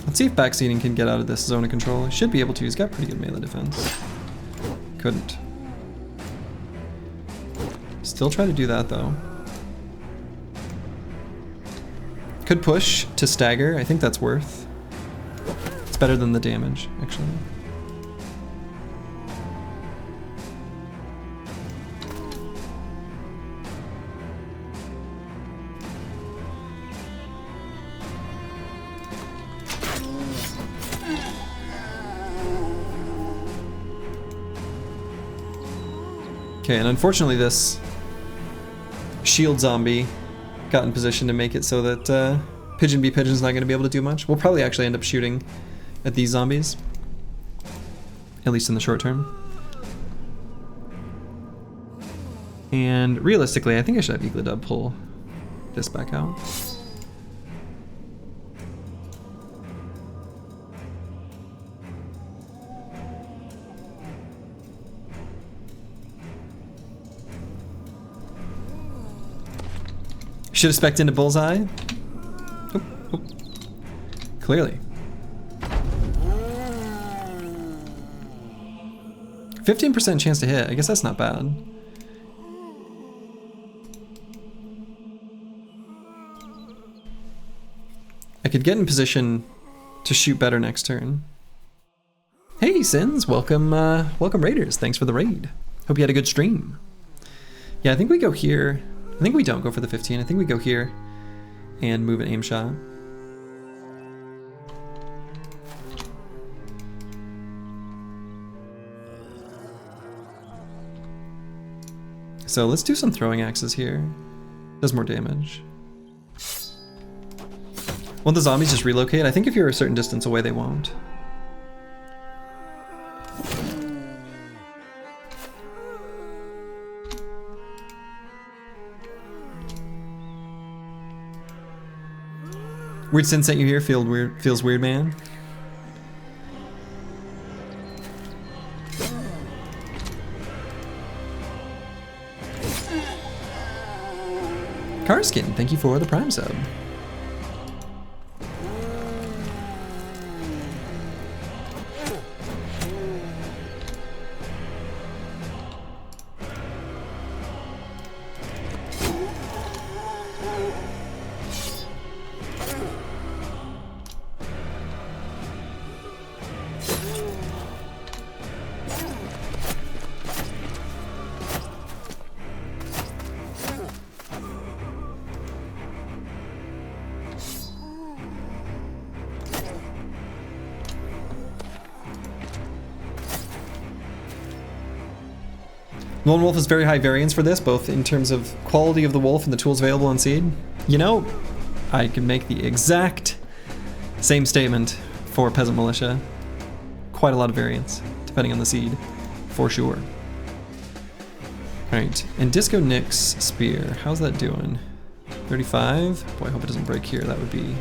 Let's see if backseating can get out of this zone of control. He should be able to. He's got pretty good melee defense. Couldn't. Still try to do that though. Could push to stagger. I think that's worth. It's better than the damage, actually. Okay, and unfortunately this shield zombie got in position to make it so that Pigeon v. Pigeon's not going to be able to do much. We'll probably actually end up shooting at these zombies, at least in the short term. And realistically, I think I should have EELI pull this back out. Should have spec'd into Bullseye. Oop, oop. Clearly. 15% chance to hit. I guess that's not bad. I could get in position to shoot better next turn. Hey Sins, welcome welcome Raiders. Thanks for the raid. Hope you had a good stream. Yeah, I think we go here. I think we don't go for the 15. I think we go here and move an aim shot. So let's do some throwing axes here. Does more damage. Won't the zombies just relocate? I think if you're a certain distance away, they won't. Weird Sin sent you here. Feels weird, man. Carskin, thank you for the Prime sub. Lone Wolf is very high variance for this, both in terms of quality of the wolf and the tools available on seed. You know, I can make the exact same statement for Peasant Militia. Quite a lot of variance, depending on the seed, for sure. Alright, and Disco Nick's Spear, how's that doing? 35? Boy, I hope it doesn't break here, that would be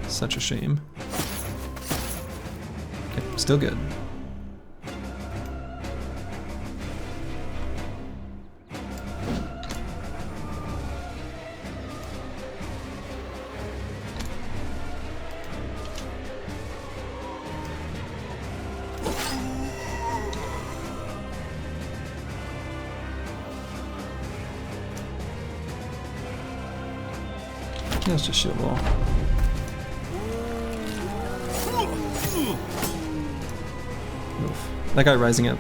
such a shame. Okay, still good. Let's just shield wall. Oof. That guy rising up,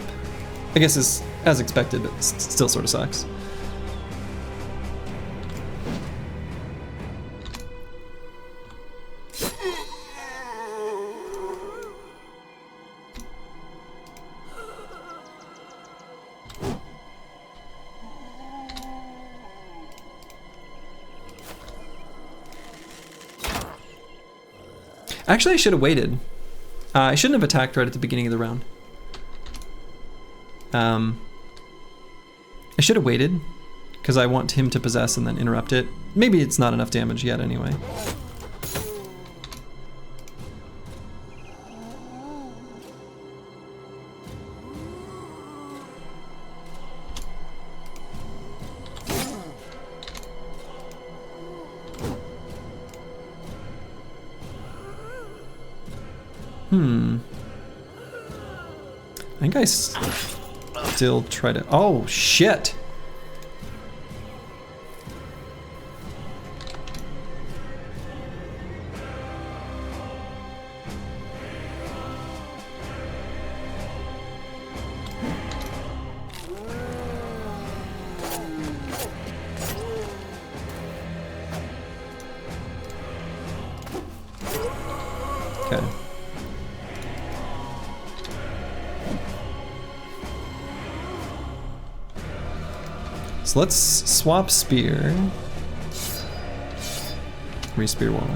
I guess, is as expected, but still sort of sucks. Actually, I should have waited. I shouldn't have attacked right at the beginning of the round. I should have waited, because I want him to possess and then interrupt it. Maybe it's not enough damage yet anyway. I think I still try to... Oh, shit! Okay. So let's swap spear. Re-spear wall.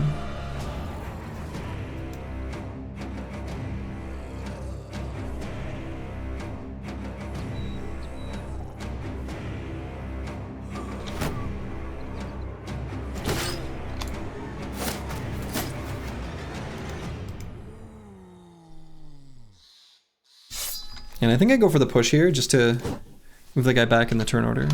And I think I go for the push here just to move the guy back in the turn order.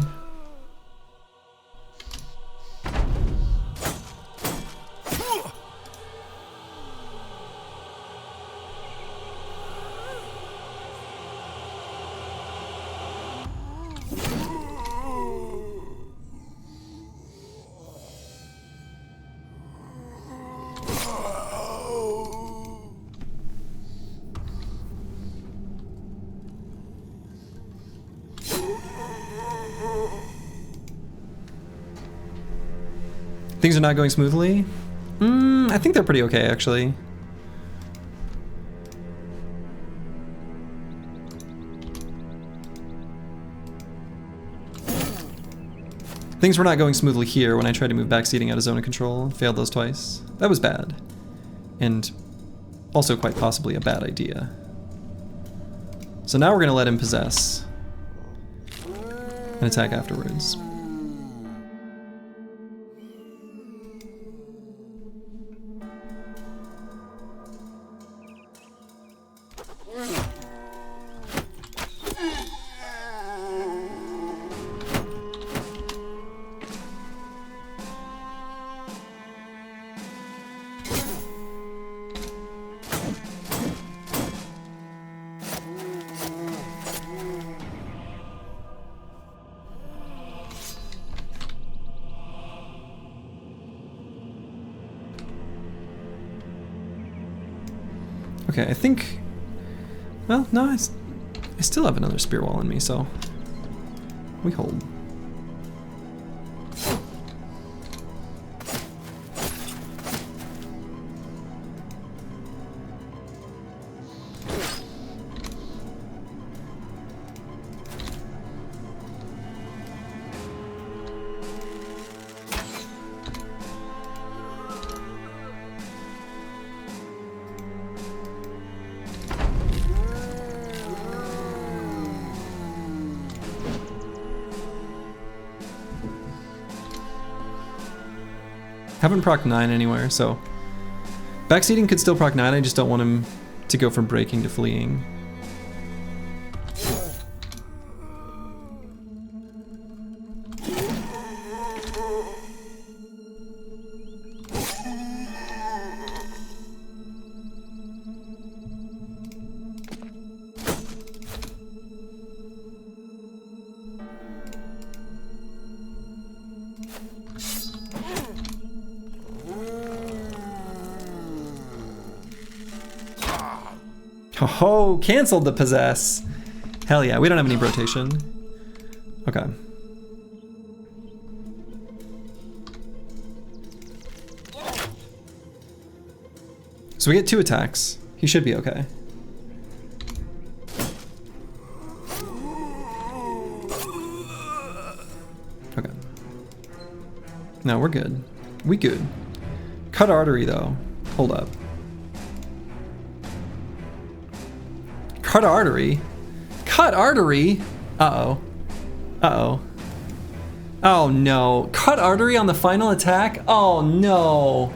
Things are not going smoothly? I think they're pretty okay, actually. Things were not going smoothly here when I tried to move backseating out of zone of control. Failed those twice. That was bad. And also quite possibly a bad idea. So now we're gonna let him possess. And attack afterwards. Okay, I think, well, no, I still have another spear wall in me, so we hold. Haven't proc 9 anywhere, so backseating could still proc 9, I just don't want him to go from breaking to fleeing. Oh, canceled the possess. Hell yeah, we don't have any rotation. Okay. So we get 2 attacks. He should be okay. Okay. No, we're good. We good. Cut artery though. Hold up. Cut artery? Cut artery? Uh-oh. Uh-oh. Oh no. Cut artery on the final attack? Oh no.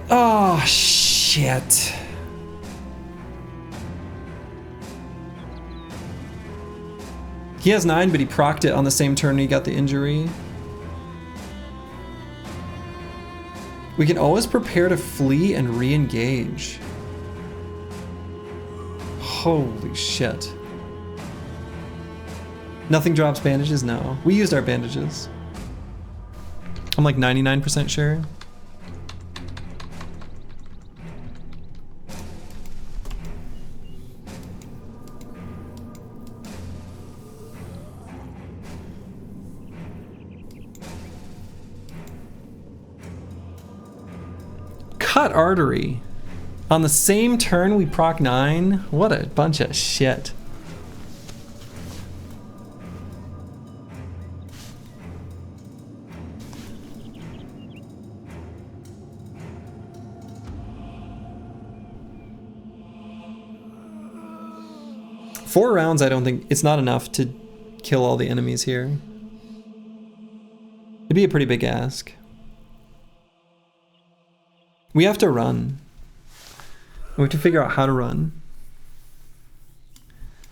Oh shit. He has 9, but he procced it on the same turn he got the injury. We can always prepare to flee and re-engage. Holy shit. Nothing drops bandages? No. We used our bandages. I'm like 99% sure. Cut artery. On the same turn we proc 9? What a bunch of shit. 4 rounds, I don't think it's not enough to kill all the enemies here. It'd be a pretty big ask. We have to run. We have to figure out how to run.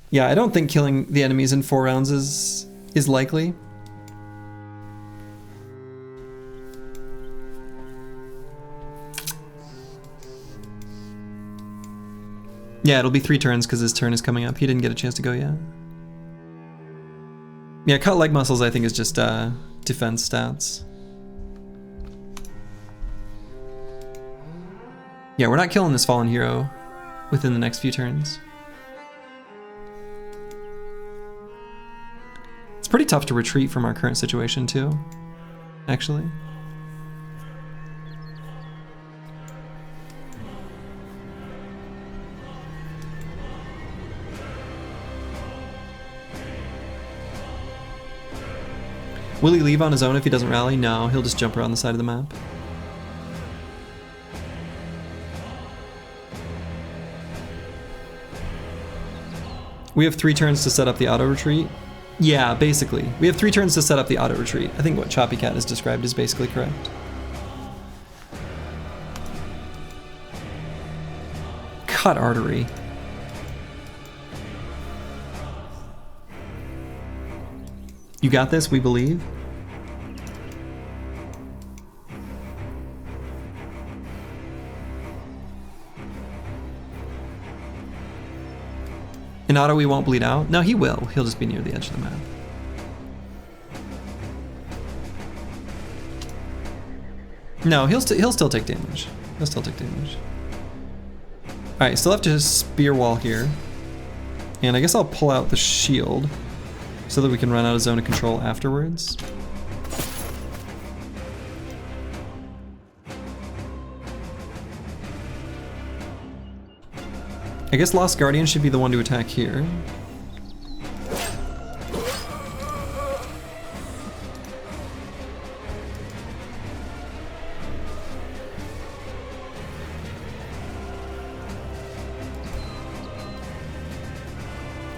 Yeah, I don't think killing the enemies in 4 rounds is likely. Yeah, it'll be 3 turns because his turn is coming up. He didn't get a chance to go yet. Yeah, cut leg muscles I think is just defense stats. Yeah, we're not killing this fallen hero within the next few turns. It's pretty tough to retreat from our current situation too, actually. Will he leave on his own if he doesn't rally? No, he'll just jump around the side of the map. We have 3 turns to set up the auto retreat. Yeah, basically. We have 3 turns to set up the auto retreat. I think what Choppy Cat has described is basically correct. Cut artery. You got this, we believe. In auto, we won't bleed out. No, he will. He'll just be near the edge of the map. No, he'll still take damage. He'll still take damage. All right, still have to spear wall here, and I guess I'll pull out the shield so that we can run out of zone of control afterwards. I guess Lost Guardian should be the one to attack here.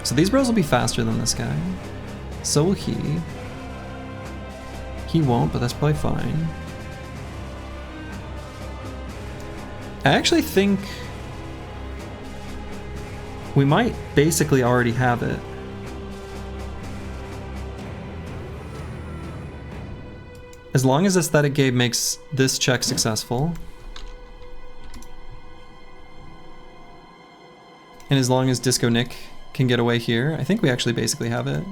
So these bros will be faster than this guy. So will he. He won't, but that's probably fine. I actually think we might basically already have it. As long as Aesthetic Gabe makes this check successful, and as long as Disco Nick can get away here, I think we actually basically have it.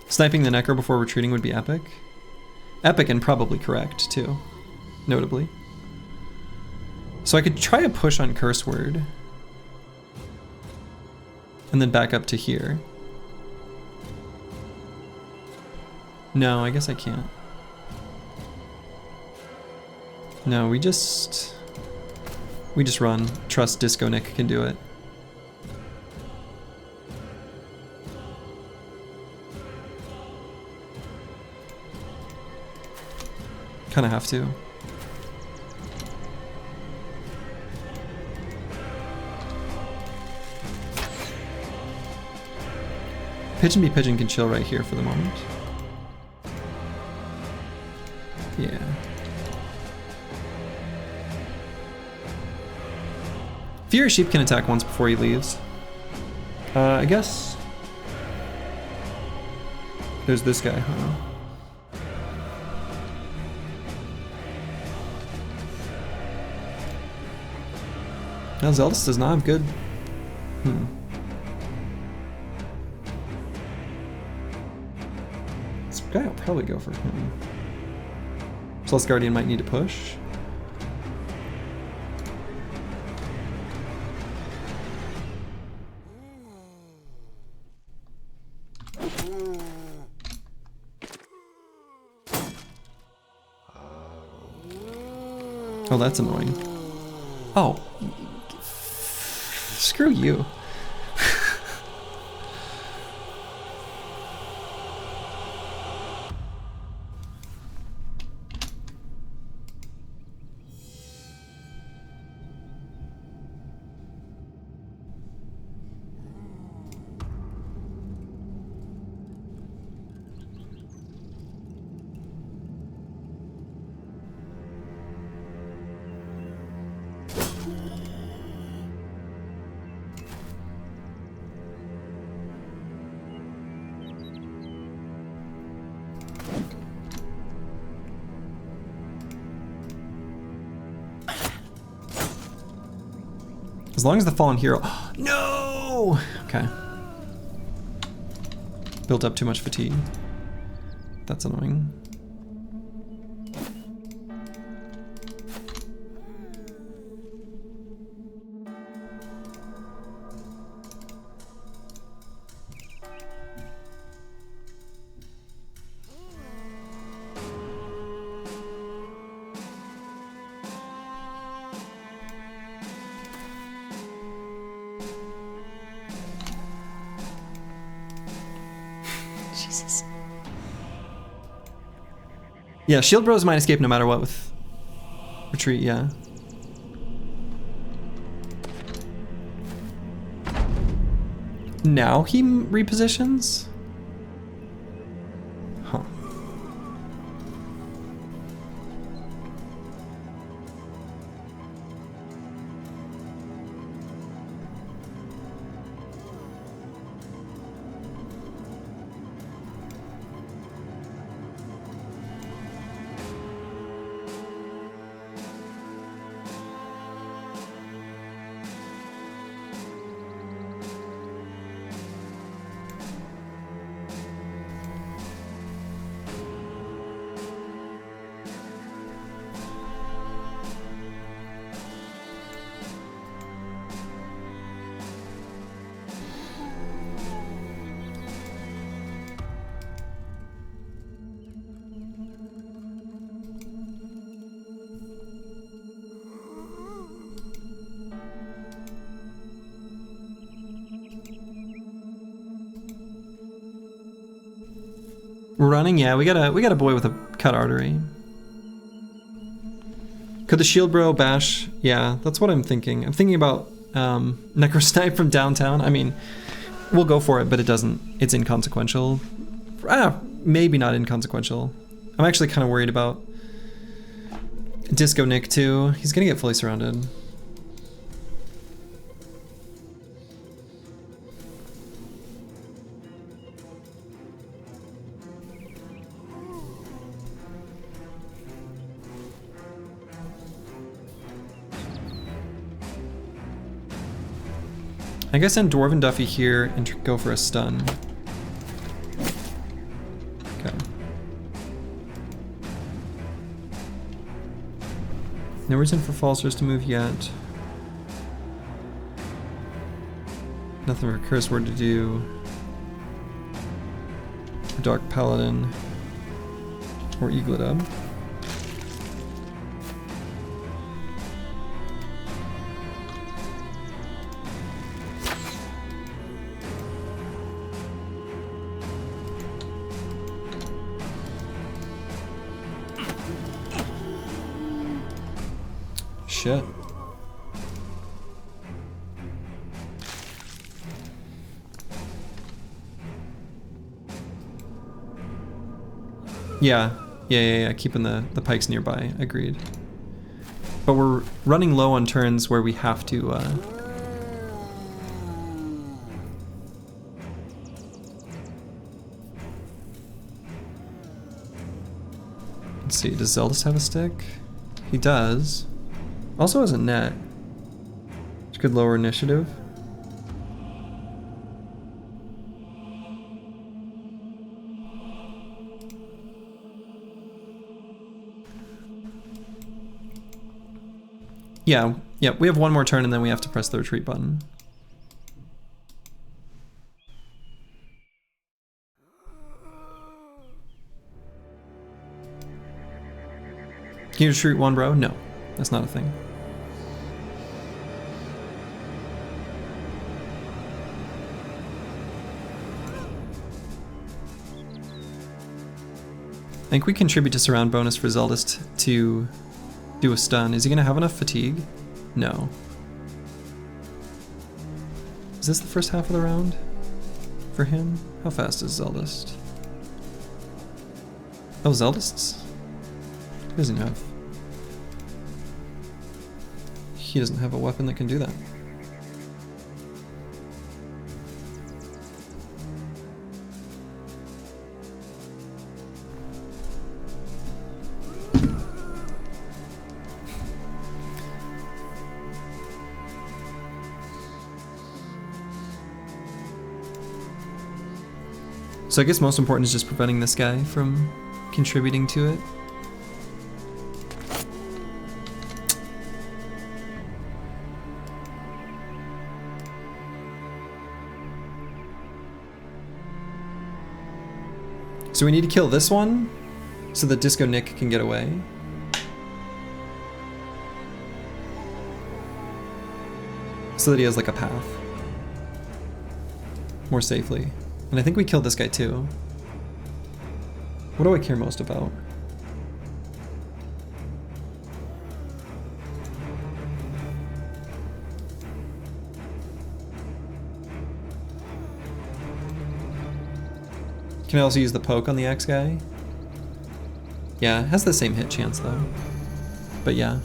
Sniping the Necro before retreating would be epic. Epic and probably correct, too, notably. So I could try a push on Curse Word, and then back up to here. No, I guess I can't. No, we just run. Trust Disco Nick can do it. Kind of have to. Pigeon be Pigeon can chill right here for the moment. Yeah. Fury Sheep can attack once before he leaves. I guess there's this guy, huh? Now Zeldis does not have good. This guy will probably go for him. Celeste Guardian might need to push. Oh, that's annoying. Oh. Screw you. As long as the fallen hero... No! Okay. Built up too much fatigue. That's annoying. Jesus. Yeah, shield bros might escape no matter what with retreat, yeah. Now he repositions? Huh. We're running, yeah, we got a boy with a cut artery. Could the shield bro bash? Yeah, that's what I'm thinking. I'm thinking about Necro Snipe from downtown. I mean, we'll go for it, but it's inconsequential. Maybe not inconsequential. I'm actually kind of worried about Disco Nick too. He's gonna get fully surrounded. I guess send Dwarven Duffy here and go for a stun. Okay. No reason for Falsers to move yet. Nothing for Curse Word to do. Dark Paladin. Or Eagledub. Shit. Yeah, keeping the pikes nearby, agreed. But we're running low on turns where we have to, let's see, does Zeldust have a stick? He does. Also has a net, which could lower initiative. Yeah, we have one more turn and then we have to press the retreat button. Can you retreat one, bro? No, that's not a thing. I think we contribute to surround bonus for Zeldust to do a stun. Is he gonna have enough fatigue? No. Is this the first half of the round for him? How fast is Zeldust? Oh, Zeldust's? He doesn't have a weapon that can do that. So I guess most important is just preventing this guy from contributing to it. So we need to kill this one so that Disco Nick can get away. So that he has like a path more safely. And I think we killed this guy too. What do I care most about? Can I also use the poke on the X guy? Yeah, it has the same hit chance though. But yeah.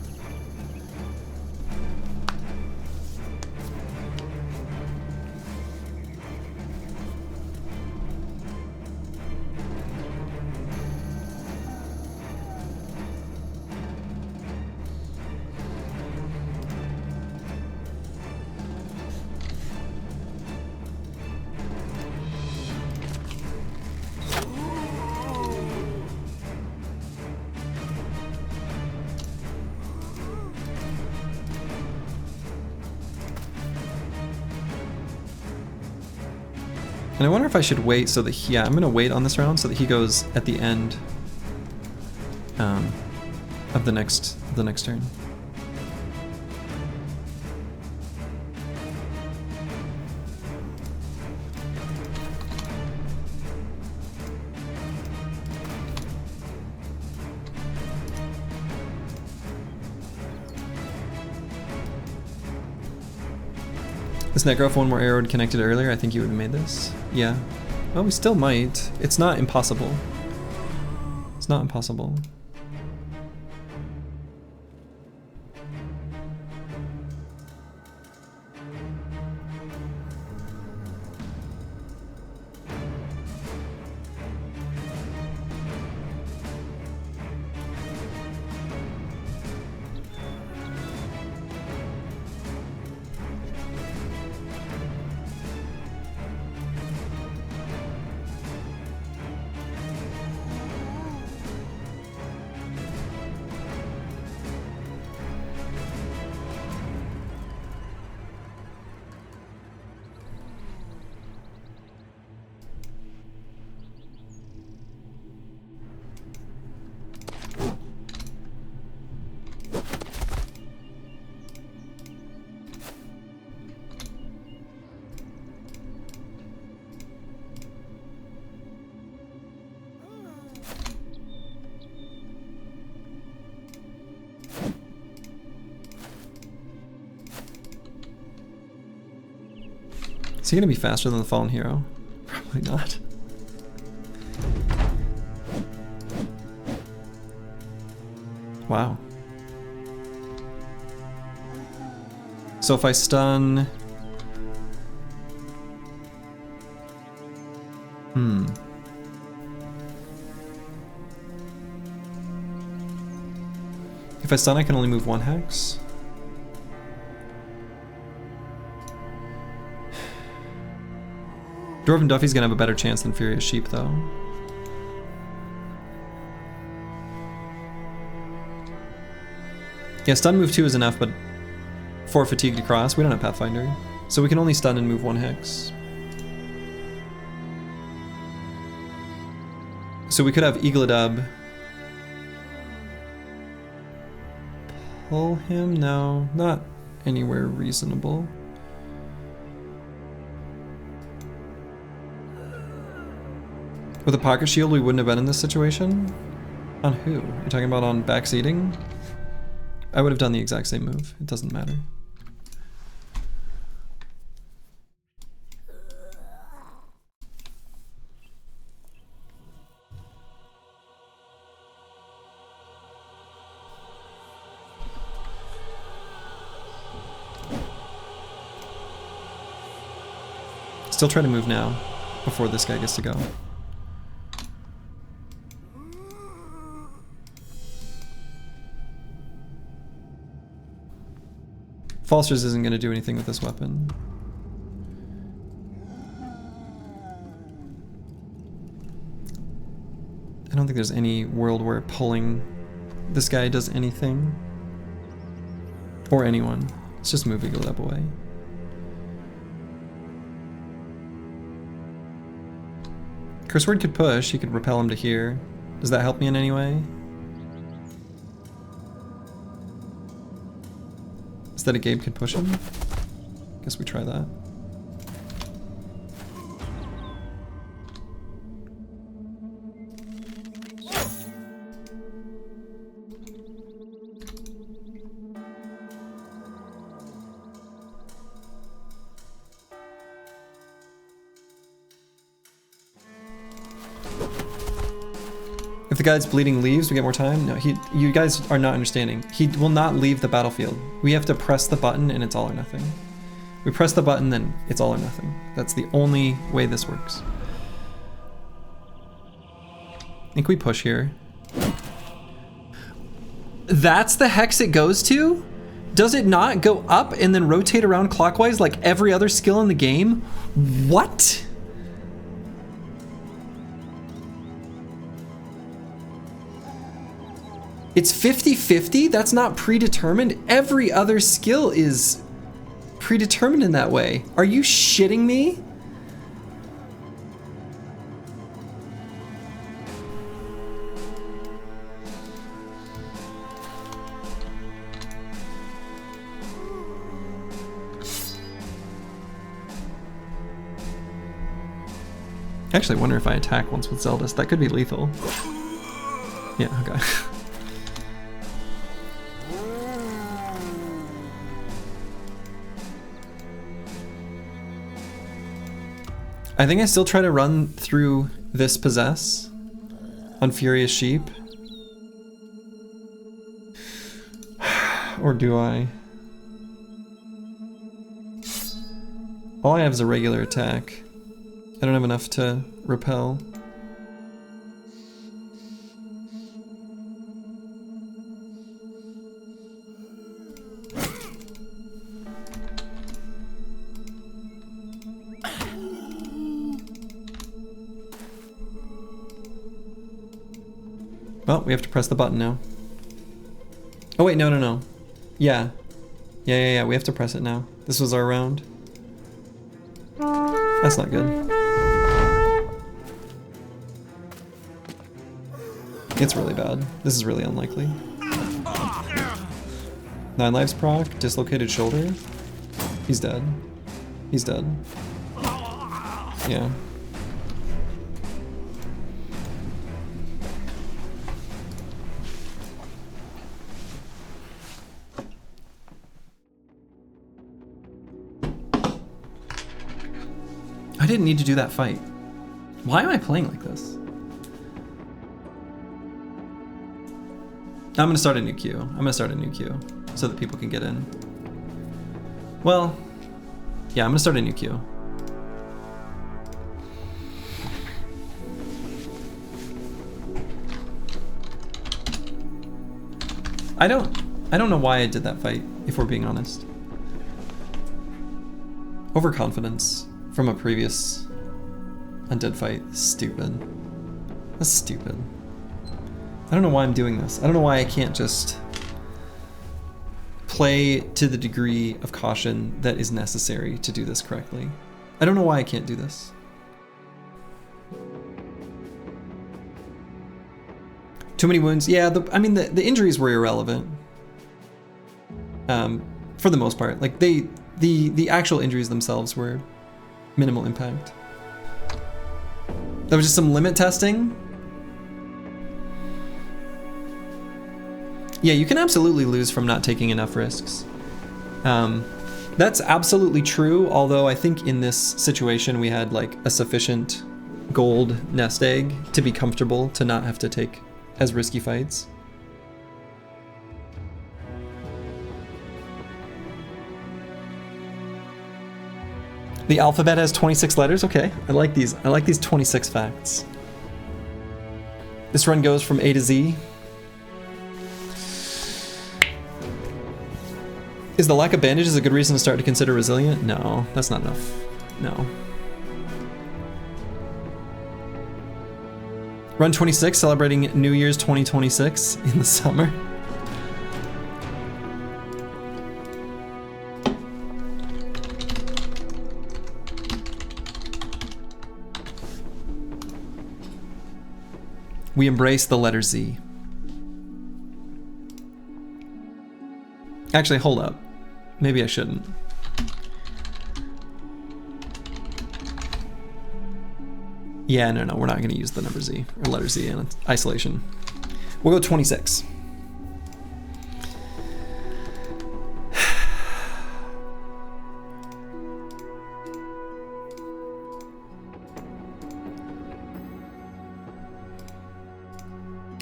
And I wonder if I should wait so that yeah, I'm gonna wait on this round so that he goes at the end of the next turn. This Necro, if one more arrow had connected earlier, I think you would have made this. Yeah. Well, we still might. It's not impossible. It's not impossible. Is he gonna be faster than the Fallen Hero? Probably not. Wow. So if I stun... If I stun, I can only move one hex. Dwarven Duffy's gonna have a better chance than Furious Sheep, though. Yeah, stun move 2 is enough, but 4 fatigue to cross. We don't have Pathfinder, so we can only stun and move 1 hex. So we could have Eagledub. Pull him? No, not anywhere reasonable. With a pocket shield, we wouldn't have been in this situation? On who? You're talking about on backseating? I would have done the exact same move. It doesn't matter. Still try to move now, before this guy gets to go. Falsters isn't going to do anything with this weapon. I don't think there's any world where pulling this guy does anything. Or anyone. Let's just move Eagle away. Curse Word could push, he could repel him to here. Does that help me in any way? Is that a Gabe could push him? Guess we try that. If the guy's bleeding leaves, we get more time? No, you guys are not understanding. He will not leave the battlefield. We have to press the button and it's all or nothing. We press the button, then it's all or nothing. That's the only way this works. I think we push here. That's the hex it goes to? Does it not go up and then rotate around clockwise like every other skill in the game? What? It's 50-50? That's not predetermined? Every other skill is predetermined in that way. Are you shitting me? I actually wonder if I attack once with Zeldis. That could be lethal. Yeah, okay. I think I still try to run through this possess on Furious Sheep. Or do I? All I have is a regular attack. I don't have enough to repel. Well, we have to press the button now. Oh wait, no. Yeah. Yeah, we have to press it now. This was our round. That's not good. It's really bad. This is really unlikely. 9 lives proc, dislocated shoulder. He's dead. He's dead. Yeah. I didn't need to do that fight. Why am I playing like this? I'm gonna start a new queue. I'm gonna start a new queue so that people can get in. Well, yeah, I'm gonna start a new queue. I don't know why I did that fight, if we're being honest. Overconfidence from a previous undead fight. Stupid. That's stupid. I don't know why I'm doing this. I don't know why I can't just play to the degree of caution that is necessary to do this correctly. I don't know why I can't do this. Too many wounds. Yeah, I mean the injuries were irrelevant. For the most part. Like the actual injuries themselves were minimal impact. That was just some limit testing. Yeah, you can absolutely lose from not taking enough risks. That's absolutely true, although I think in this situation we had like a sufficient gold nest egg to be comfortable to not have to take as risky fights. The alphabet has 26 letters. Okay, I like these 26 facts. This run goes from A to Z. Is the lack of bandages a good reason to start to consider resilient? No, that's not enough. No. Run 26, celebrating New Year's 2026 in the summer. We embrace the letter Z. Actually, hold up. Maybe I shouldn't. Yeah, no, we're not going to use the number Z or letter Z in isolation. We'll go 26.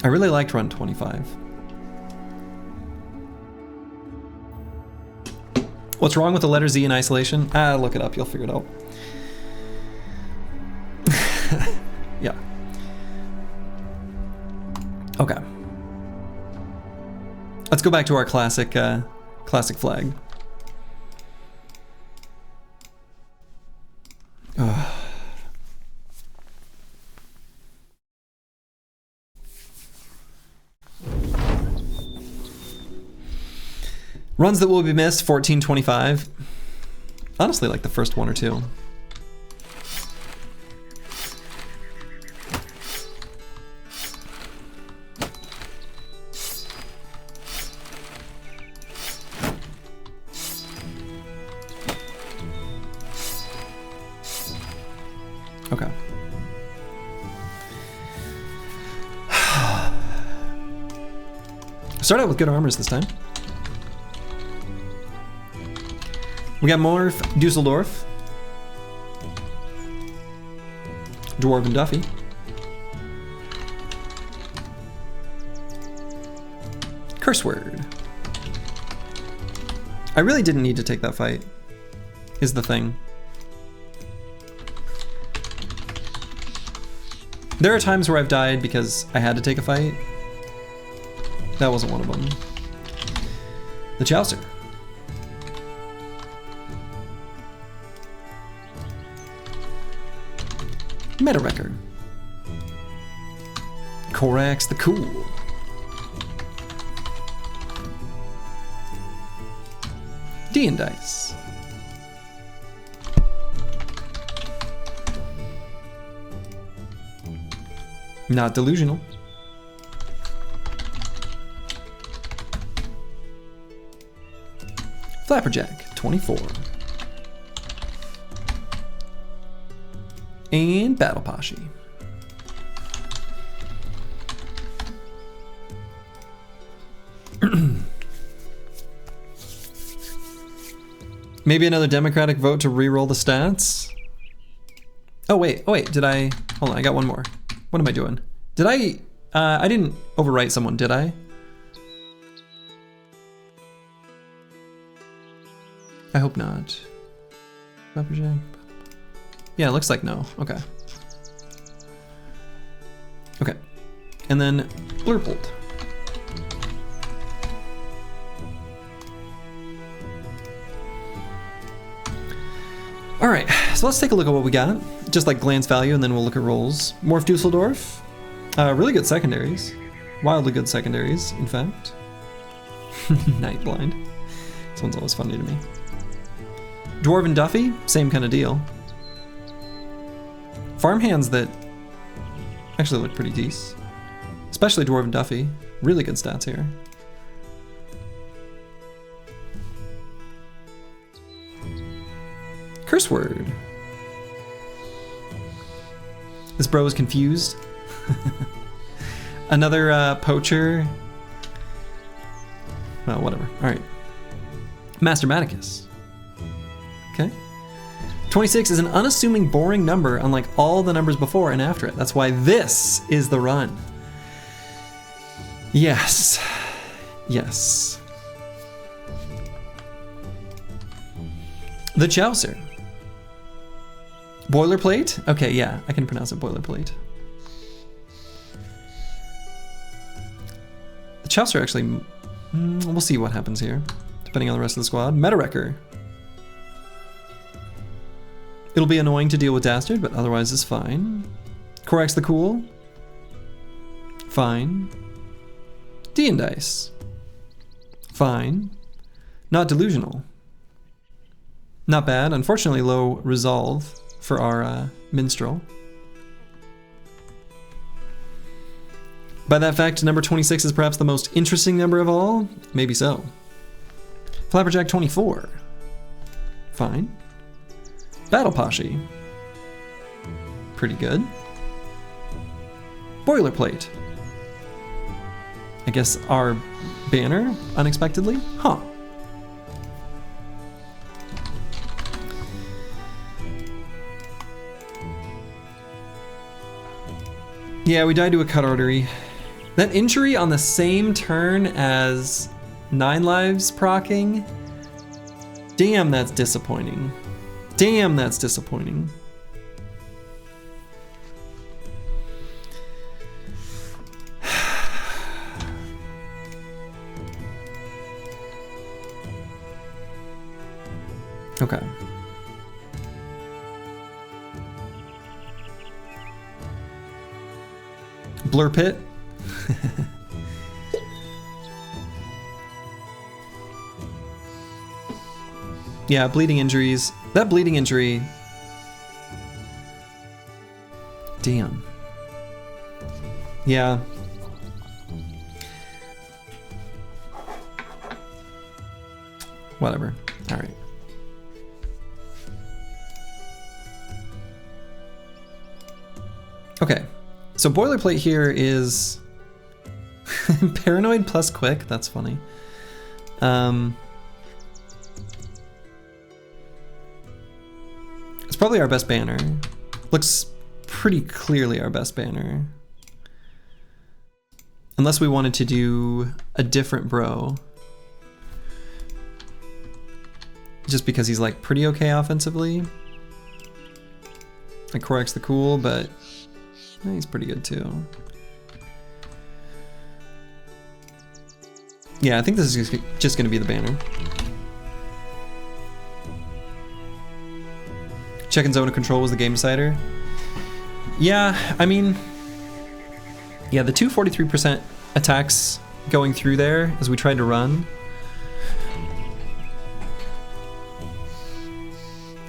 I really liked run 25. What's wrong with the letter Z in isolation? Look it up, you'll figure it out. Yeah. Okay. Let's go back to our classic flag. Runs that will be missed, 1425. Honestly, like the first one or two. Okay. Start out with good armors this time. We got Morph, Dusseldorf, Dwarven Duffy, Curse Word. I really didn't need to take that fight, is the thing. There are times where I've died because I had to take a fight. That wasn't one of them. The Chaucer. Meta Wrecker. Corax the Cool. D and Dice. Not Delusional. Flapperjack, 24. And Battle Poshy. Maybe another Democratic vote to re-roll the stats? Oh wait, did I? Hold on, I got one more. What am I doing? Did I didn't overwrite someone, did I? I hope not. Flapperjack. Yeah, it looks like no. Okay. Okay. And then Blurpled. All right, so let's take a look at what we got. Just like glance value, and then we'll look at rolls. Morph Dusseldorf. Really good secondaries. Wildly good secondaries, in fact. Night Blind. This one's always funny to me. Dwarven Duffy, same kind of deal. Farmhands that actually look pretty decent. Especially Dwarven Duffy. Really good stats here. Curse Word. This bro is confused. Another poacher. Well, whatever. All right. Master Maticus. Okay. 26 is an unassuming, boring number, unlike all the numbers before and after it. That's why this is the run. Yes. Yes. The Chaucer. Boilerplate? Okay, yeah, I can pronounce it boilerplate. The Chaucer actually, we'll see what happens here, depending on the rest of the squad. Meta Wrecker. It'll be annoying to deal with Dastard, but otherwise it's fine. Corax the Cool. Fine. D and dice. Fine. Not delusional. Not bad. Unfortunately, low resolve for our minstrel. By that fact, number 26 is perhaps the most interesting number of all? Maybe so. Flapperjack 24. Fine. Battle Poshi. Pretty good. Boilerplate. I guess our banner, unexpectedly? Huh. Yeah, we died to a cut artery. That injury on the same turn as 9 lives proccing? Damn, that's disappointing. Damn, that's disappointing. Okay. Blur pit. Yeah, bleeding injuries. That bleeding injury. Damn. Yeah. Whatever. All right. Okay. So boilerplate here is paranoid plus quick. That's funny. It's probably our best banner. Looks pretty clearly our best banner. Unless we wanted to do a different bro. Just because he's like pretty okay offensively. Like Korrak's the cool, but he's pretty good too. Yeah, I think this is just gonna be the banner. Checking zone of control was the game decider. Yeah, I mean, yeah, the 243% attacks going through there as we tried to run.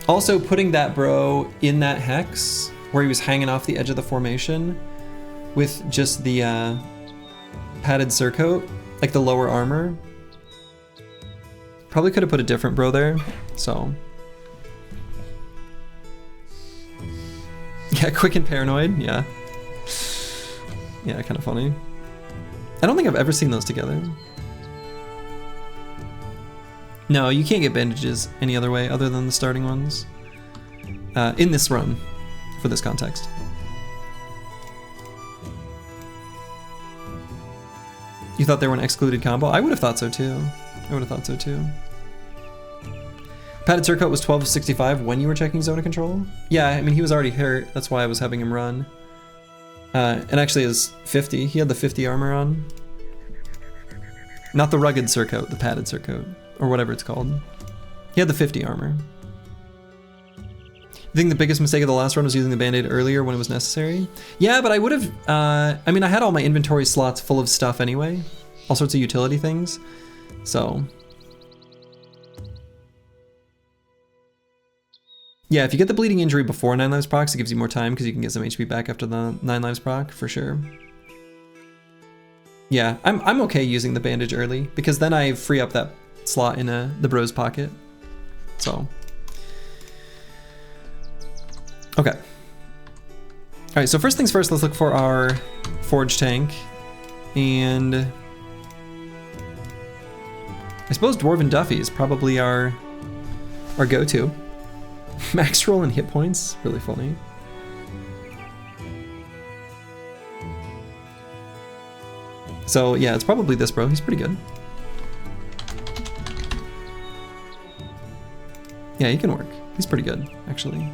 Also putting that bro in that hex where he was hanging off the edge of the formation with just the padded surcoat, like the lower armor. Probably could have put a different bro there, so. Yeah, quick and paranoid, yeah. Yeah, kind of funny. I don't think I've ever seen those together. No, you can't get bandages any other way other than the starting ones. In this run, for this context. You thought they were an excluded combo? I would have thought so too. I would have thought so too. Padded surcoat was 12 of 65 when you were checking zone of control? Yeah, I mean, he was already hurt. That's why I was having him run. And actually it was 50. He had the 50 armor on. Not the rugged surcoat, the padded surcoat. Or whatever it's called. He had the 50 armor. I think the biggest mistake of the last run was using the band-aid earlier when it was necessary. Yeah, but I would have, I mean, I had all my inventory slots full of stuff anyway. All sorts of utility things. So. Yeah, if you get the bleeding injury before 9 lives procs, it gives you more time because you can get some HP back after the 9 lives proc, for sure. Yeah, I'm okay using the bandage early because then I free up that slot in the bro's pocket. So. Okay. All right, so first things first, let's look for our forge tank. And I suppose Dwarven Duffy is probably our go-to. Max roll and hit points, really funny. So yeah, it's probably this bro, he's pretty good. Yeah, he can work. He's pretty good, actually.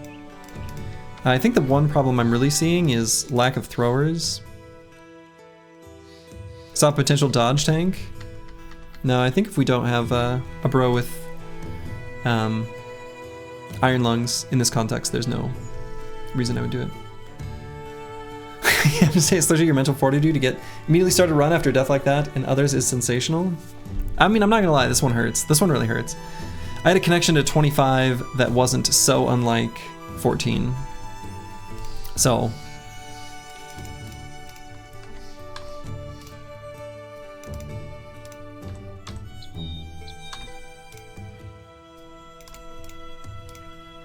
I think the one problem I'm really seeing is lack of throwers. Saw potential dodge tank. No, I think if we don't have a bro with Iron Lungs in this context, there's no reason I would do it. have to say, especially your mental fortitude to get immediately start a run after death like that, and others is sensational. I mean, I'm not gonna lie, this one hurts. This one really hurts. I had a connection to 25 that wasn't so unlike 14. So.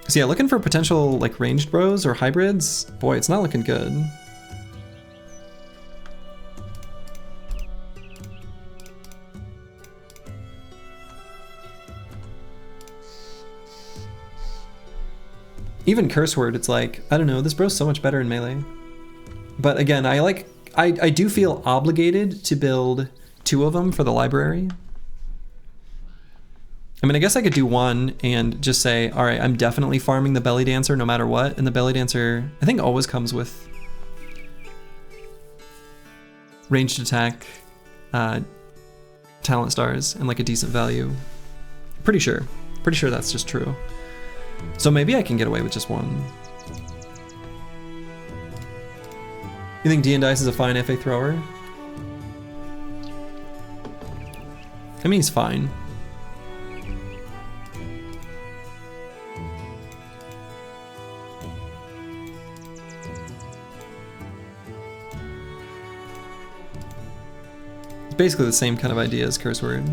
So yeah, looking for potential like ranged bros or hybrids. Boy, it's not looking good. Even curse word, it's like, I don't know, this bro's so much better in melee. But again, I do feel obligated to build 2 of them for the library. I mean, I guess I could do 1 and just say, all right, I'm definitely farming the belly dancer no matter what. And the belly dancer, I think, always comes with ranged attack, talent stars, and like a decent value. Pretty sure that's just true. So maybe I can get away with just 1. You think D and Dice is a fine FA thrower? I mean, he's fine. Basically the same kind of idea as curse word.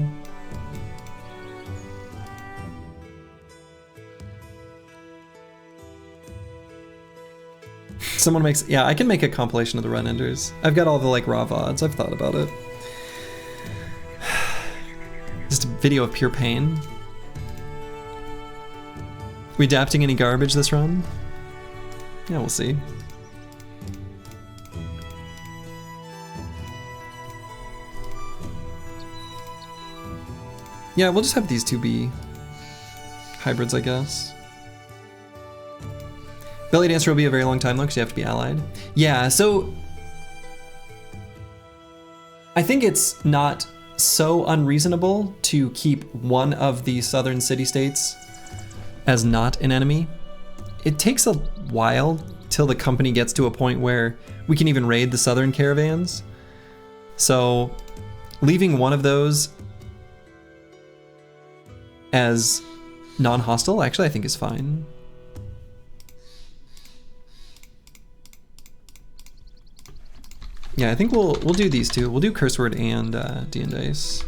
Someone makes, yeah, I can make a compilation of the run enders. I've got all the like raw VODs, I've thought about it. Just a video of pure pain. We adapting any garbage this run? Yeah, we'll see. Yeah, we'll just have these 2 be hybrids, I guess. Belly Dancer will be a very long time though, because you have to be allied. Yeah, so I think it's not so unreasonable to keep one of the southern city-states as not an enemy. It takes a while till the company gets to a point where we can even raid the southern caravans. So leaving one of those as non-hostile, actually I think is fine. Yeah, I think we'll do these 2. We'll do curse word and D and Dice.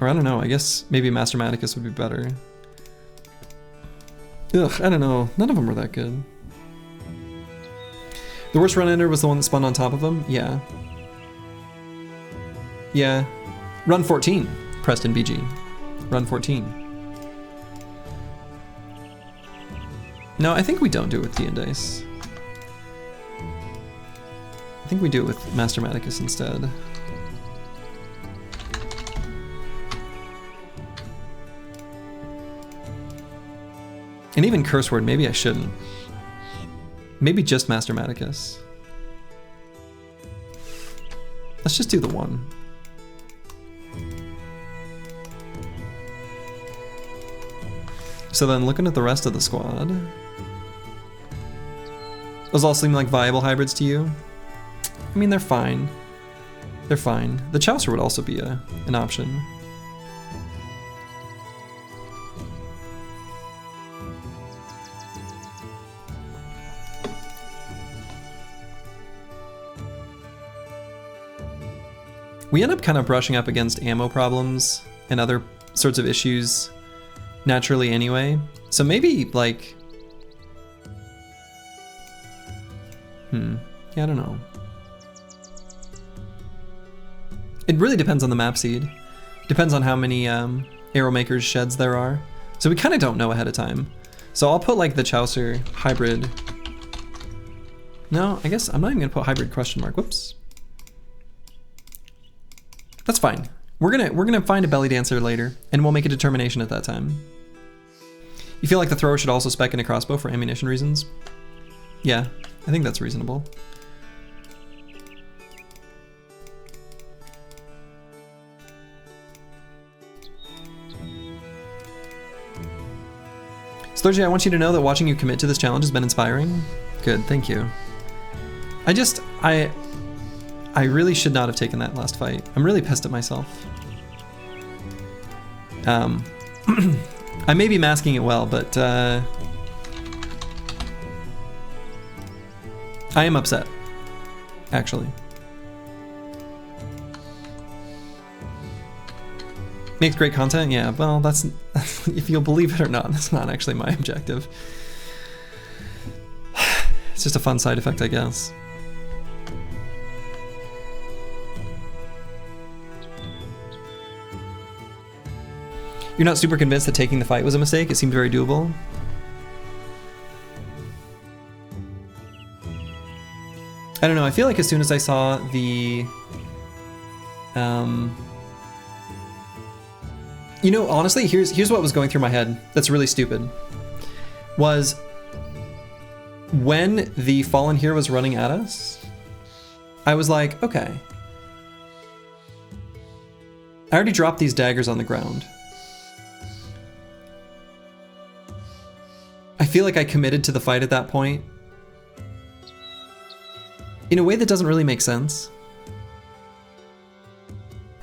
Or I don't know, I guess maybe Mastermaticus would be better. Ugh, I don't know, none of them were that good. The worst run ender was the one that spawned on top of them? Yeah. Yeah. Run 14, Preston BG. Run 14. No, I think we don't do it with D and Dice. I think we do it with Mastermaticus instead. And even curse word, maybe I shouldn't. Maybe just Mastermaticus. Let's just do the 1. So then looking at the rest of the squad. Those all seem like viable hybrids to you? I mean, they're fine. They're fine. The Chaucer would also be an option. We end up kind of brushing up against ammo problems and other sorts of issues naturally anyway. So maybe like, yeah, I don't know. It really depends on the map seed. Depends on how many arrow makers sheds there are. So we kind of don't know ahead of time. So I'll put like the Chaucer hybrid. No, I guess I'm not even gonna put hybrid question mark. Whoops. That's fine. We're gonna find a belly dancer later, and we'll make a determination at that time. You feel like the thrower should also spec in a crossbow for ammunition reasons? Yeah, I think that's reasonable. So Splurgy, I want you to know that watching you commit to this challenge has been inspiring. Good, thank you. I really should not have taken that last fight. I'm really pissed at myself. I may be masking it well, but I am upset, actually. Makes great content? Yeah, well, that's if you'll believe it or not, that's not actually my objective. It's just a fun side effect, I guess. You're not super convinced that taking the fight was a mistake? It seemed very doable. I don't know, I feel like as soon as I saw the... You know, honestly, here's what was going through my head that's really stupid. Was when the Fallen here was running at us, I was like, okay. I already dropped these daggers on the ground. I feel like I committed to the fight at that point in a way that doesn't really make sense.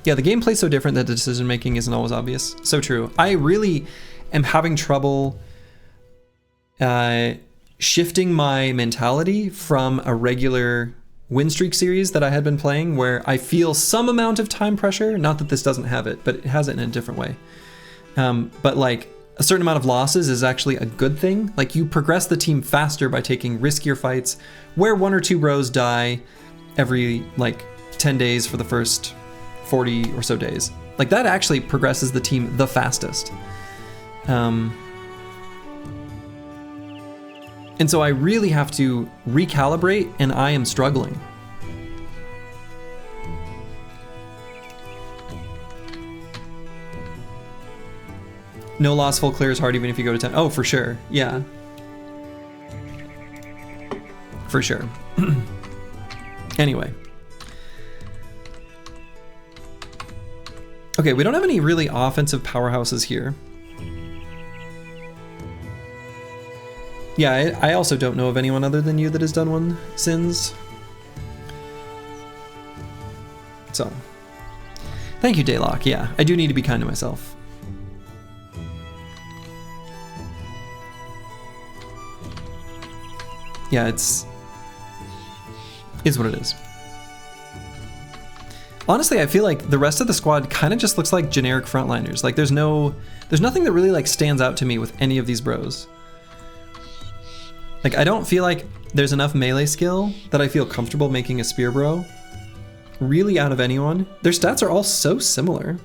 Yeah, the gameplay's so different that the decision making isn't always obvious. So true. I really am having trouble shifting my mentality from a regular win streak series that I had been playing where I feel some amount of time pressure. Not that this doesn't have it, but it has it in a different way. But like a certain amount of losses is actually a good thing. Like you progress the team faster by taking riskier fights where 1 or 2 bros die every like 10 days for the first 40 or so days. Like that actually progresses the team the fastest. And so I really have to recalibrate, and I am struggling. No loss, full clear is hard even if you go to 10. Oh, for sure. Yeah. For sure. Anyway. Okay, we don't have any really offensive powerhouses here. Yeah, I also don't know of anyone other than you that has done one since. So, thank you, Daylock. Yeah, I do need to be kind to myself. Yeah, is what it is. Honestly, I feel like the rest of the squad kind of just looks like generic frontliners. Like there's nothing that really like stands out to me with any of these bros. Like I don't feel like there's enough melee skill that I feel comfortable making a spear bro. Really out of anyone. Their stats are all so similar.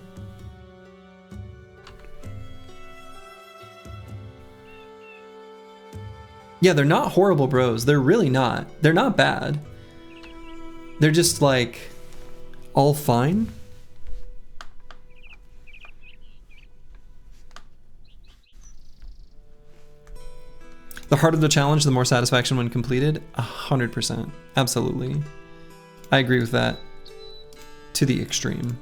Yeah, they're not horrible bros. They're really not. They're not bad. They're just like all fine. The harder the challenge, the more satisfaction when completed. 100%. Absolutely. I agree with that to the extreme.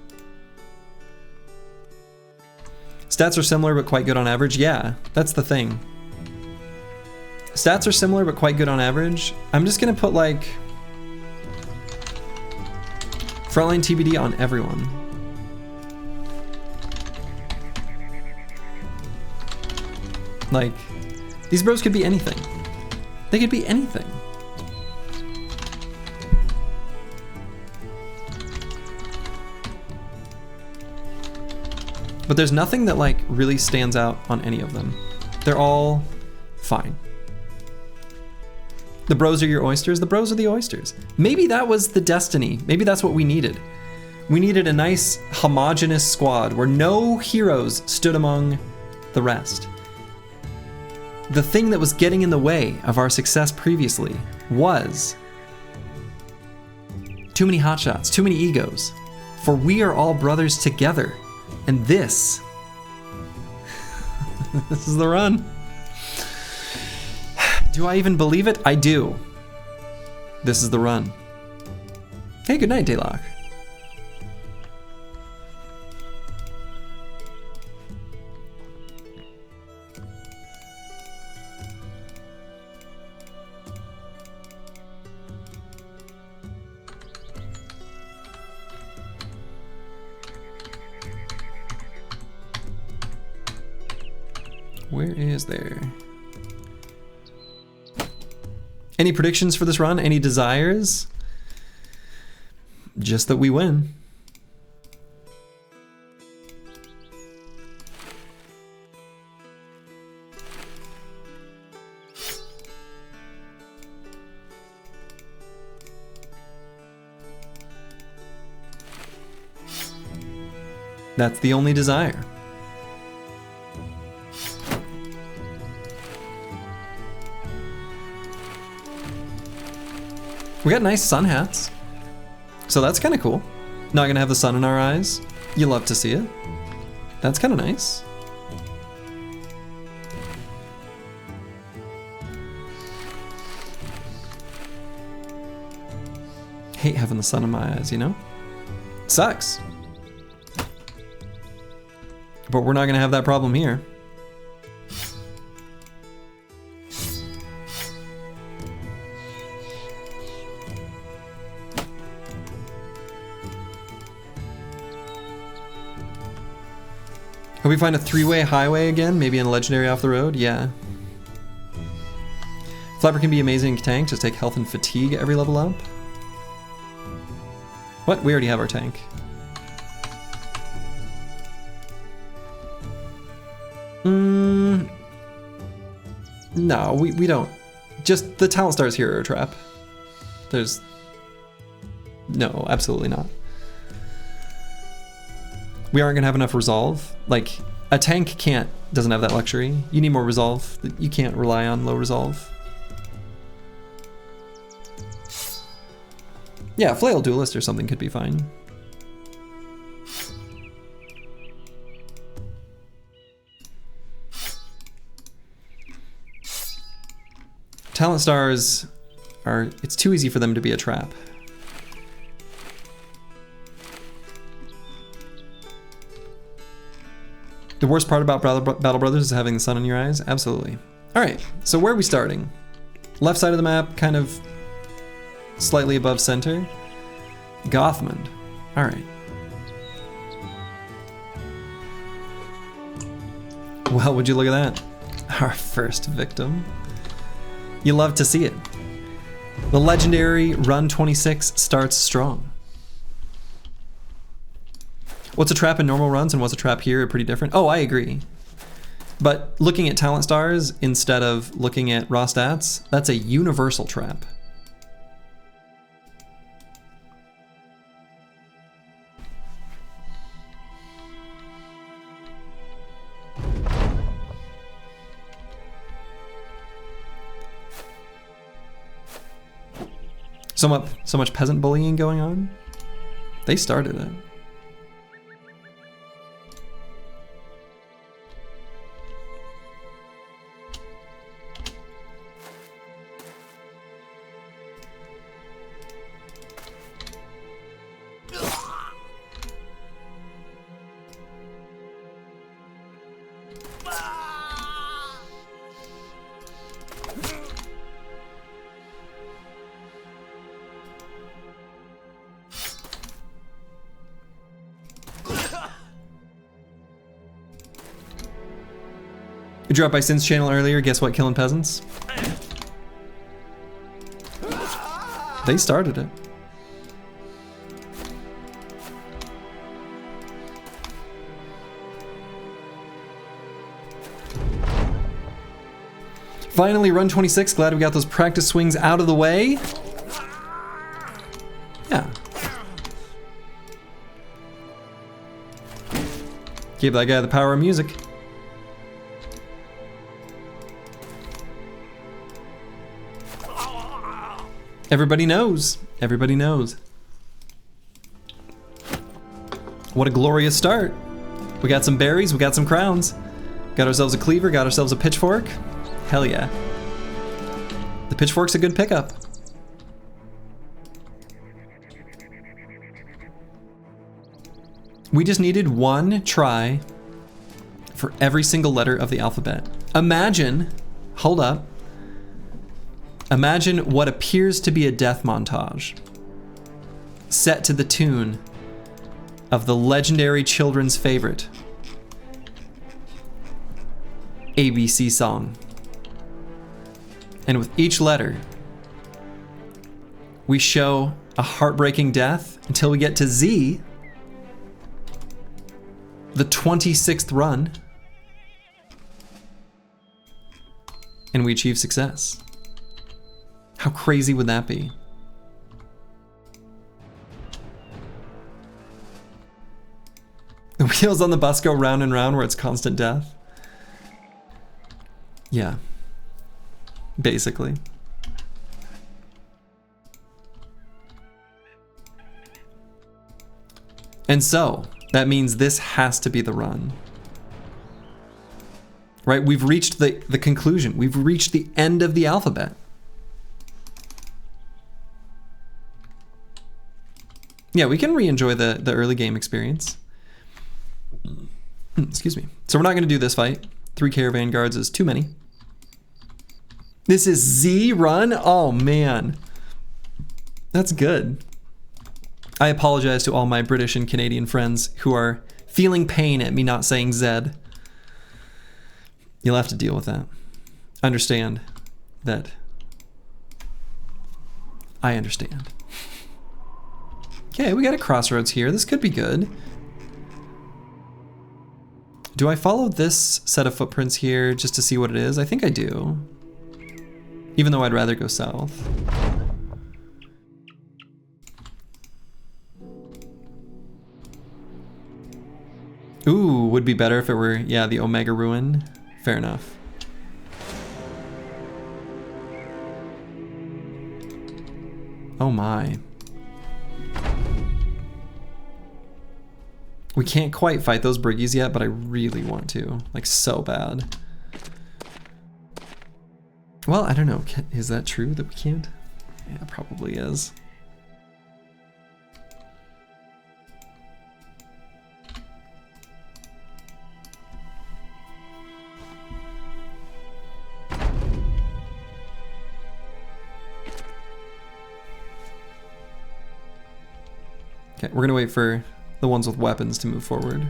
Stats are similar but quite good on average. Yeah, that's the thing. Stats are similar but quite good on average. I'm just gonna put like frontline TBD on everyone. Like, these bros could be anything. They could be anything. But there's nothing that like really stands out on any of them. They're all fine. The bros are your oysters. The bros are the oysters. Maybe that was the destiny. Maybe that's what we needed. We needed a nice homogenous squad where no heroes stood among the rest. The thing that was getting in the way of our success previously was too many hotshots, too many egos. For we are all brothers together. And this is the run. Do I even believe it? I do. This is the run. Hey, good night, Daylock. Where is there? Any predictions for this run? Any desires? Just that we win. That's the only desire. We got nice sun hats. So that's kind of cool. Not gonna have the sun in our eyes. You love to see it. That's kind of nice. Hate having the sun in my eyes, you know? Sucks. But we're not gonna have that problem here. Can we find a three-way highway again? Maybe in a legendary off the road? Yeah. Flapper can be amazing tank, just take health and fatigue every level up. What? We already have our tank. No, we don't. Just the talent stars here are a trap. There's... No, absolutely not. We aren't gonna have enough resolve. Like, a tank doesn't have that luxury. You need more resolve. You can't rely on low resolve. Yeah, flail duelist or something could be fine. Talent stars are, it's too easy for them to be a trap. The worst part about Battle Brothers is having the sun in your eyes? Absolutely. All right, so where are we starting? Left side of the map, kind of slightly above center. Gothmund. All right. Well, would you look at that? Our first victim. You love to see it. The legendary run 26 starts strong. What's a trap in normal runs and what's a trap here are pretty different. Oh, I agree. But looking at talent stars instead of looking at raw stats, that's a universal trap. So much peasant bullying going on. They started it. You dropped by Sin's channel earlier, guess what, killing peasants? They started it. Finally, run 26, glad we got those practice swings out of the way. Yeah. Give that guy the power of music. Everybody knows. Everybody knows. What a glorious start. We got some berries, we got some crowns. Got ourselves a cleaver, got ourselves a pitchfork. Hell yeah. The pitchfork's a good pickup. We just needed one try for every single letter of the alphabet. Imagine, hold up. Imagine what appears to be a death montage set to the tune of the legendary children's favorite, ABC song. And with each letter, we show a heartbreaking death until we get to Z, the 26th run, and we achieve success. How crazy would that be? The wheels on the bus go round and round where it's constant death. Yeah. Basically. And so, that means this has to be the run. Right? We've reached the conclusion. We've reached the end of the alphabet. Yeah, we can re-enjoy the early game experience. Excuse me. So we're not going to do this fight. 3 caravan guards is too many. This is Z run? Oh man. That's good. I apologize to all my British and Canadian friends who are feeling pain at me not saying Z. You'll have to deal with that. Understand that I understand. Okay, we got a crossroads here. This could be good. Do I follow this set of footprints here just to see what it is? I think I do. Even though I'd rather go south. Ooh, would be better if it were, yeah, the Omega Ruin. Fair enough. Oh my. We can't quite fight those Briggies yet, but I really want to. Like, so bad. Well, I don't know. Is that true that we can't? Yeah, it probably is. Okay, we're gonna wait for the ones with weapons to move forward.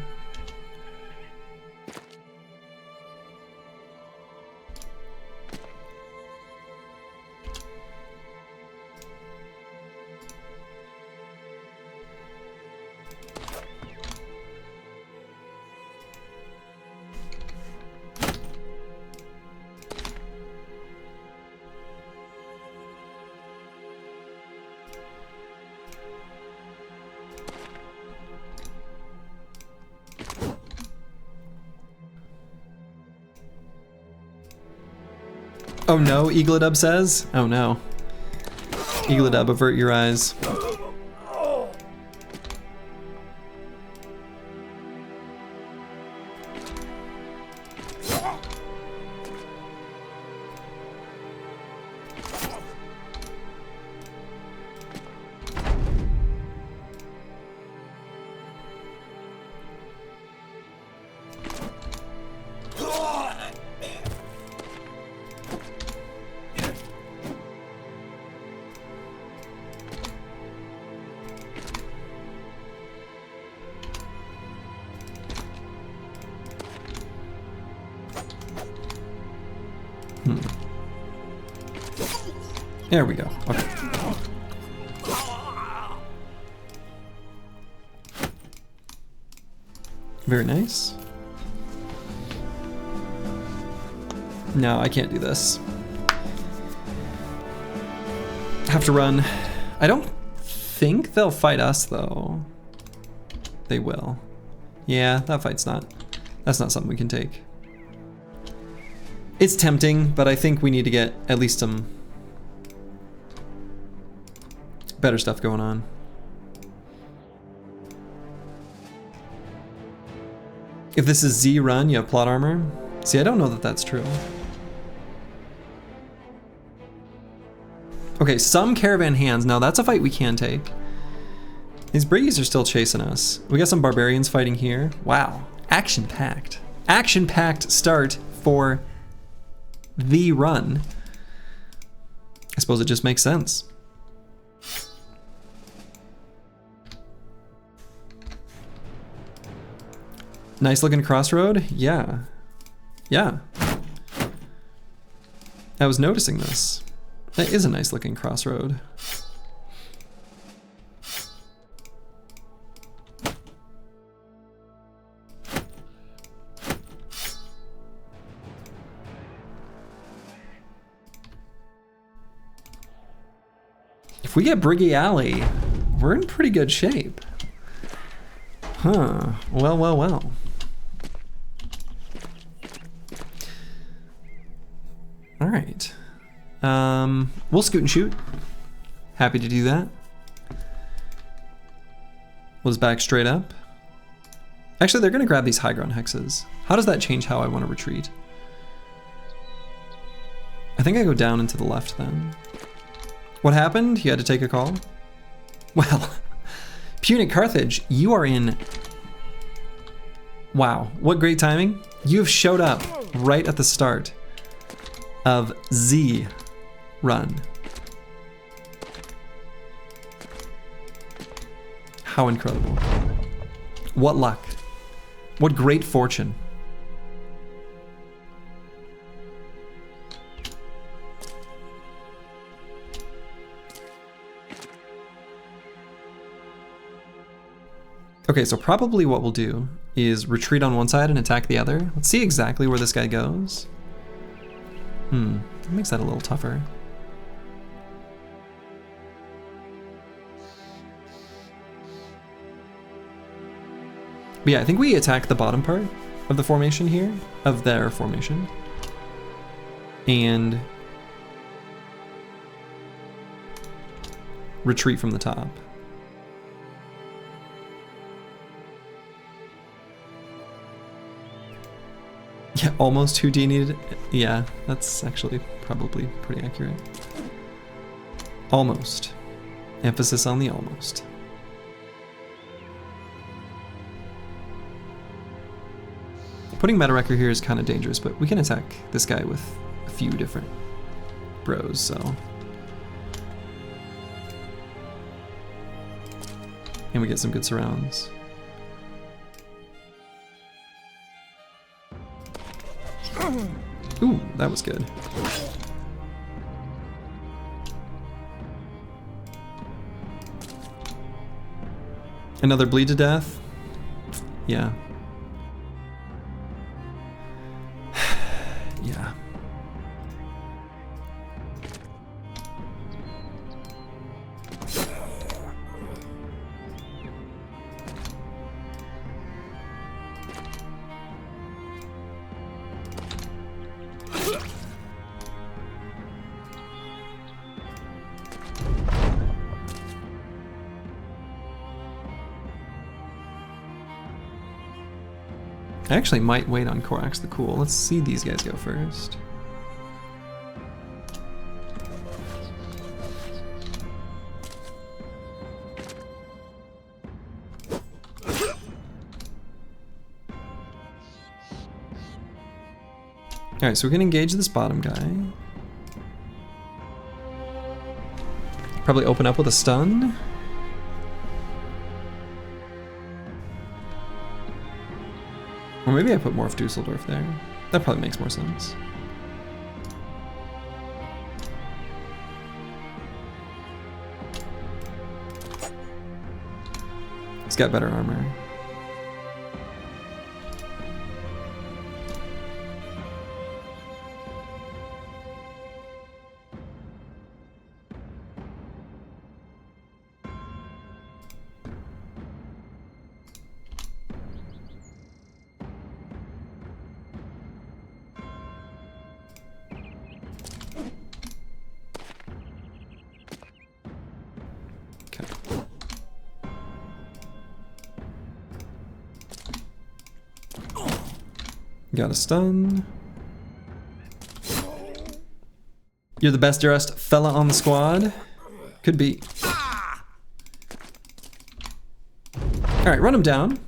Oh no, Eagledub says? Oh no. Eagledub, avert your eyes. There we go. Okay. Very nice. No, I can't do this. Have to run. I don't think they'll fight us though. They will. Yeah, that fight's that's not something we can take. It's tempting, but I think we need to get at least some better stuff going on. If this is Z run, you have plot armor? See, I don't know that that's true. Okay, some caravan hands. Now that's a fight we can take. These Briggies are still chasing us. We got some barbarians fighting here. Wow, action-packed. Action-packed start for the run. I suppose it just makes sense. Nice looking crossroad. Yeah. Yeah. I was noticing this. That is a nice looking crossroad. If we get EELI, we're in pretty good shape. Huh. Well, well, well. All right. We'll scoot and shoot. Happy to do that. Was back straight up. Actually, they're gonna grab these high ground hexes. How does that change how I want to retreat? I think I go down and to the left then. What happened? You had to take a call? Well, Punic Carthage, you are in... Wow, what great timing. You have showed up right at the start of Z run. How incredible. What luck. What great fortune. Okay, so probably what we'll do is retreat on one side and attack the other. Let's see exactly where this guy goes. That makes that a little tougher. But yeah, I think we attack the bottom part of the formation here, of their formation. And retreat from the top. Yeah, almost who needed. Yeah, that's actually probably pretty accurate. Almost. Emphasis on the almost. Putting Meta Wrecker here is kind of dangerous, but we can attack this guy with a few different bros, so. And we get some good surrounds. Ooh, that was good. Another bleed to death? Yeah. Yeah. I actually might wait on Korax the Cool. Let's see these guys go first. Alright, so we can engage this bottom guy. Probably open up with a stun. Or maybe I put more of Dusseldorf there. That probably makes more sense. He's got better armor. Got a stun. You're the best dressed fella on the squad. Could be. Alright, run him down.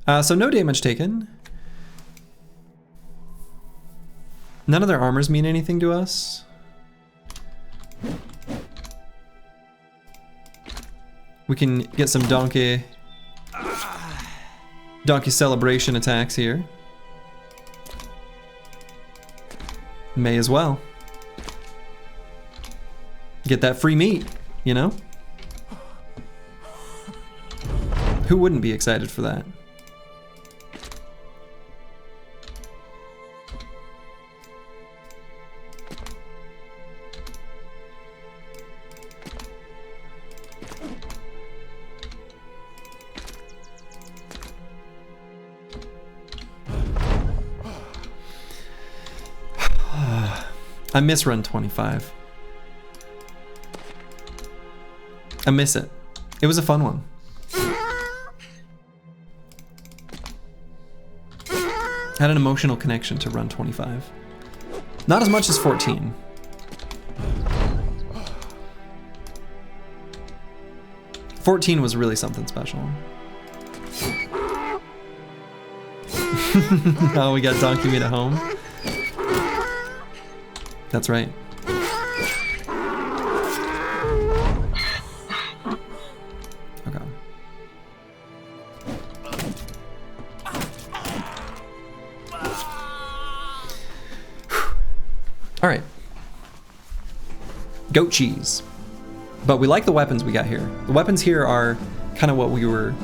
So no damage taken. None of their armors mean anything to us. We can get some donkey celebration attacks here. May as well. Get that free meat, you know? Who wouldn't be excited for that? I miss run 25. I miss it. It was a fun one. Had an emotional connection to run 25. Not as much as 14. '14 was really something special. Oh, we got Donkey Meat at home. That's right. Okay. All right. Goat cheese. But we like the weapons we got here. The weapons here are kind of what we were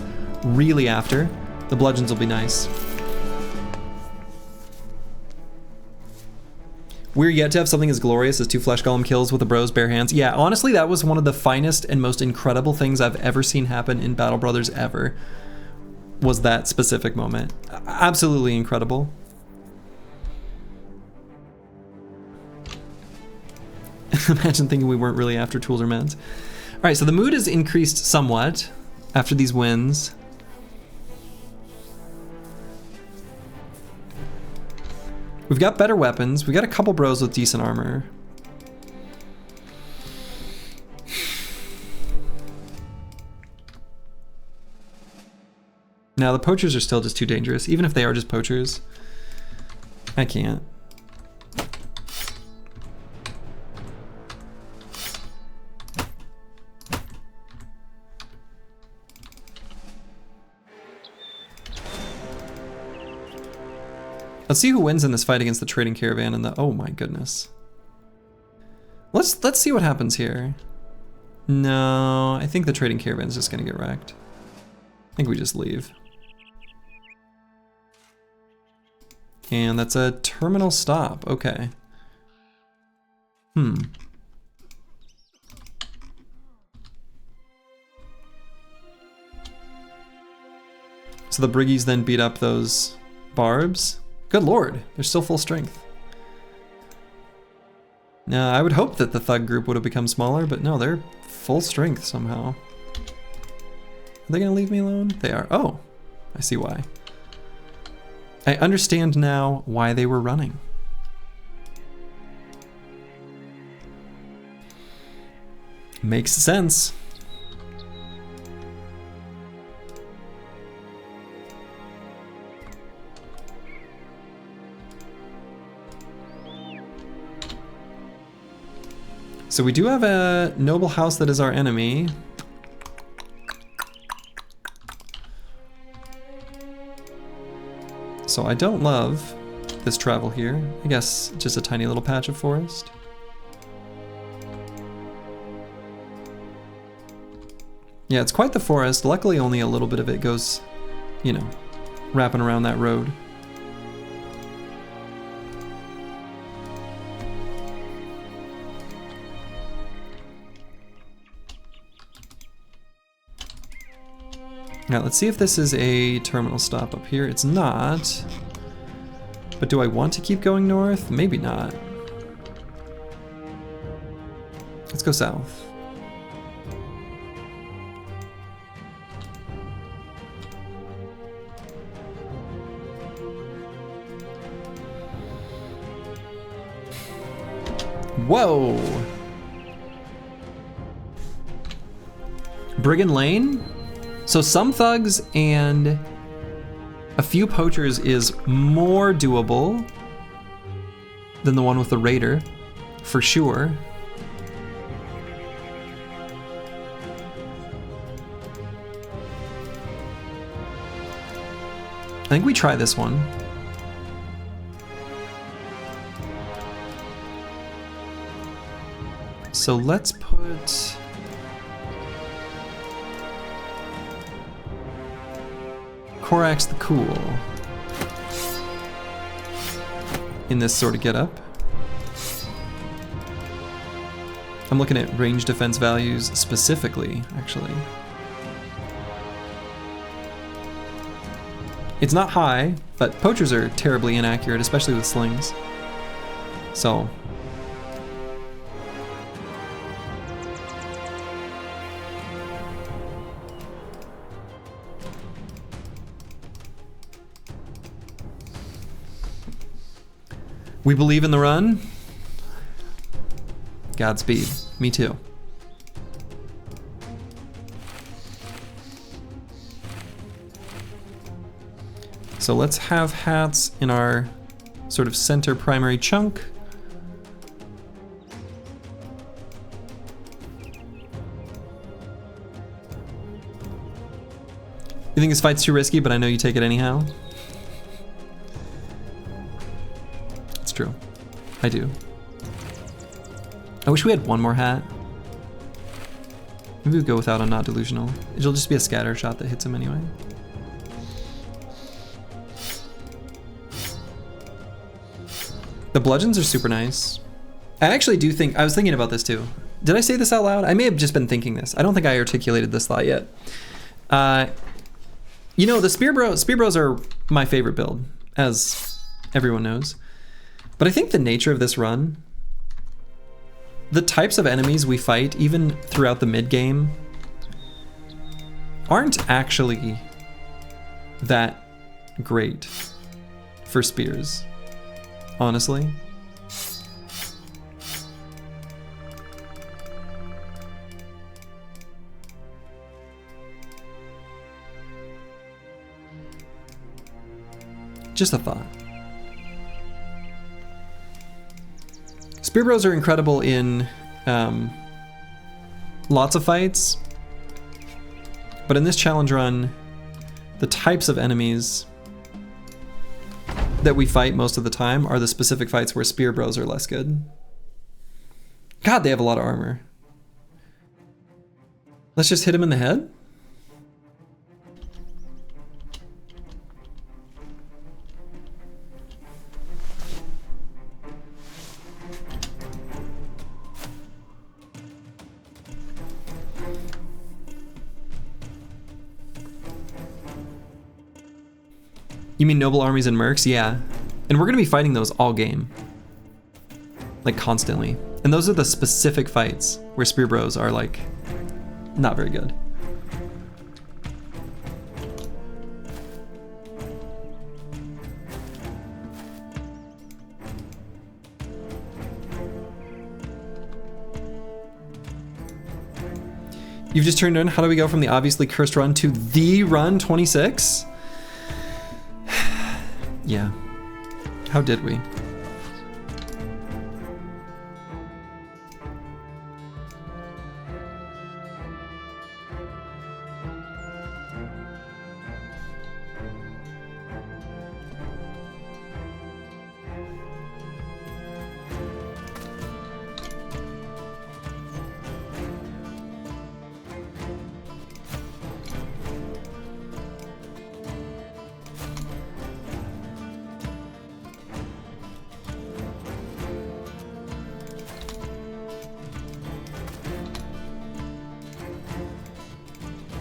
really after. The bludgeons will be nice. We're yet to have something as glorious as 2 flesh golem kills with the bros bare hands. Yeah, honestly, that was one of the finest and most incredible things I've ever seen happen in Battle Brothers ever. Was that specific moment. Absolutely incredible. Imagine thinking we weren't really after tools or meds. All right, so the mood has increased somewhat after these wins. We've got better weapons. We got a couple bros with decent armor. Now the poachers are still just too dangerous. Even if they are just poachers, I can't. Let's see who wins in this fight against the trading caravan and the, oh my goodness. Let's see what happens here. No, I think the trading caravan is just gonna get wrecked. I think we just leave. And that's a terminal stop, okay. So the Briggies then beat up those barbs. Good lord, they're still full strength. Now, I would hope that the thug group would have become smaller, but no, they're full strength somehow. Are they gonna leave me alone? They are. Oh, I see why. I understand now why they were running. Makes sense. So we do have a noble house that is our enemy. So I don't love this travel here. I guess just a tiny little patch of forest. Yeah, it's quite the forest. Luckily only a little bit of it goes, you know, wrapping around that road. Now let's see if this is a terminal stop up here. It's not. But do I want to keep going north? Maybe not. Let's go south. Whoa! Brigand Lane? So some thugs and a few poachers is more doable than the one with the raider, for sure. I think we try this one. So let's put... Korax the Cool in this sort of getup. I'm looking at range defense values specifically, actually. It's not high, but poachers are terribly inaccurate, especially with slings. So... we believe in the run. Godspeed. Me too. So let's have hats in our sort of center primary chunk. You think this fight's too risky, but I know you take it anyhow? It's true. I do. I wish we had one more hat. Maybe we'll go without on Not Delusional. It'll just be a scatter shot that hits him anyway. The bludgeons are super nice. I actually do think, I was thinking about this too. Did I say this out loud? I may have just been thinking this. I don't think I articulated this thought yet. You know, the Spear Bros are my favorite build, as everyone knows. But I think the nature of this run, the types of enemies we fight, even throughout the mid-game, aren't actually that great for spears, honestly. Just a thought. Spear Bros are incredible in lots of fights, but in this challenge run, the types of enemies that we fight most of the time are the specific fights where Spear Bros are less good. God, they have a lot of armor. Let's just hit him in the head? You mean noble armies and mercs? Yeah. And we're gonna be fighting those all game. Like constantly. And those are the specific fights where Spear Bros are like, not very good. You've just turned in, how do we go from the obviously cursed run to the run 26? Yeah. How did we?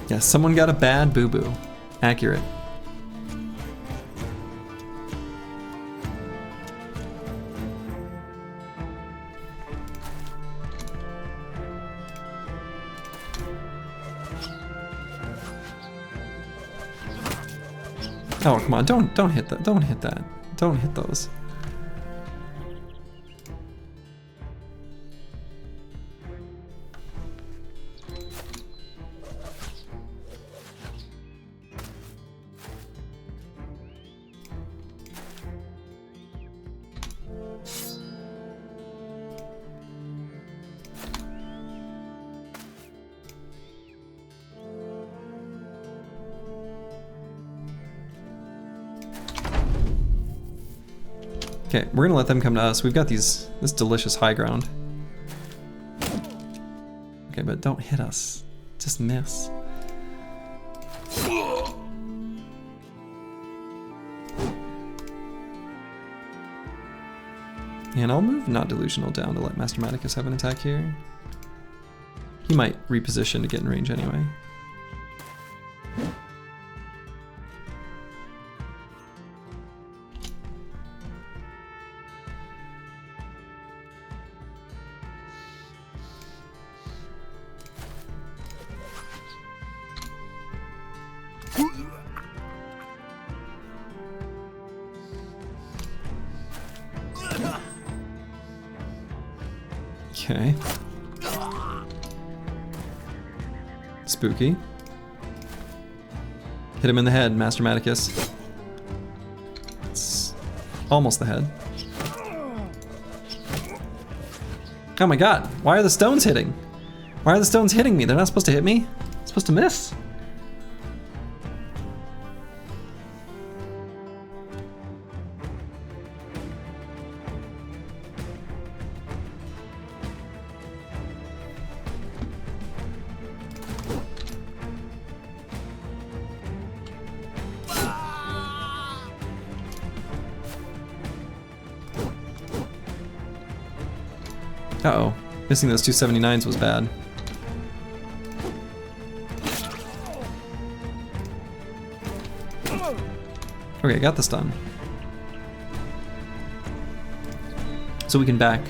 Yes, someone got a bad boo-boo. Accurate. Oh, come on, don't hit that. Don't hit that. Don't hit those. Okay, we're gonna let them come to us. We've got this delicious high ground. Okay, but don't hit us. Just miss. And I'll move Not Delusional down to let Master Maticus have an attack here. He might reposition to get in range anyway. Okay. Spooky. Hit him in the head, Master Maticus. It's almost the head. Oh my god, why are the stones hitting? Why are the stones hitting me? They're not supposed to hit me? I'm supposed to miss. Uh-oh. Missing those 279s was bad. Okay, got this done. So we can back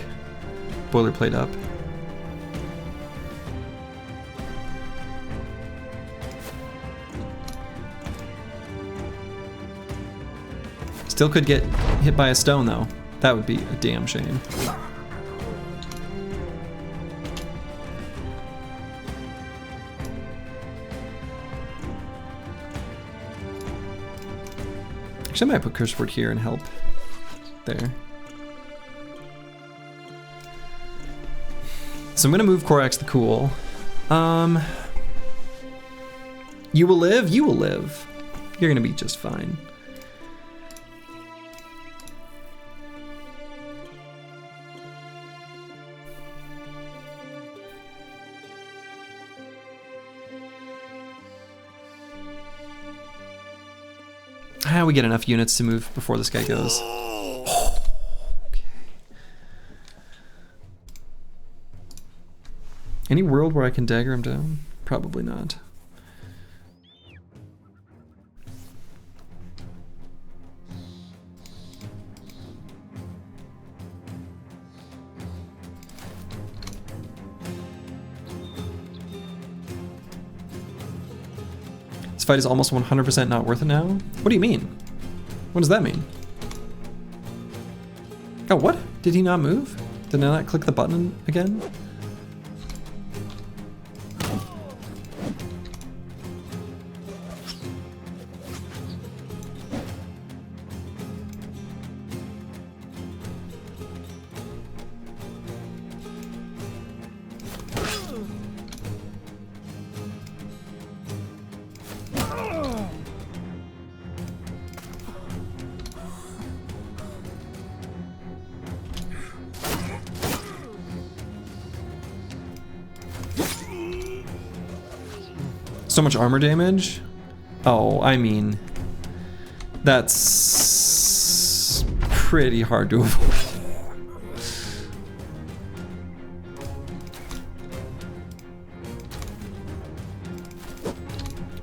boilerplate up. Still could get hit by a stone though. That would be a damn shame. Actually, I might put Curse Word here and help there. So I'm gonna move Korax the Cool. You will live, you will live. You're gonna be just fine. We get enough units to move before this guy goes. Okay. Any world where I can dagger him down? Probably not. This fight is almost 100% not worth it now? What do you mean? What does that mean? Oh, what? Did he not move? Did I not click the button again? So much armor damage? Oh, I mean, that's pretty hard to avoid.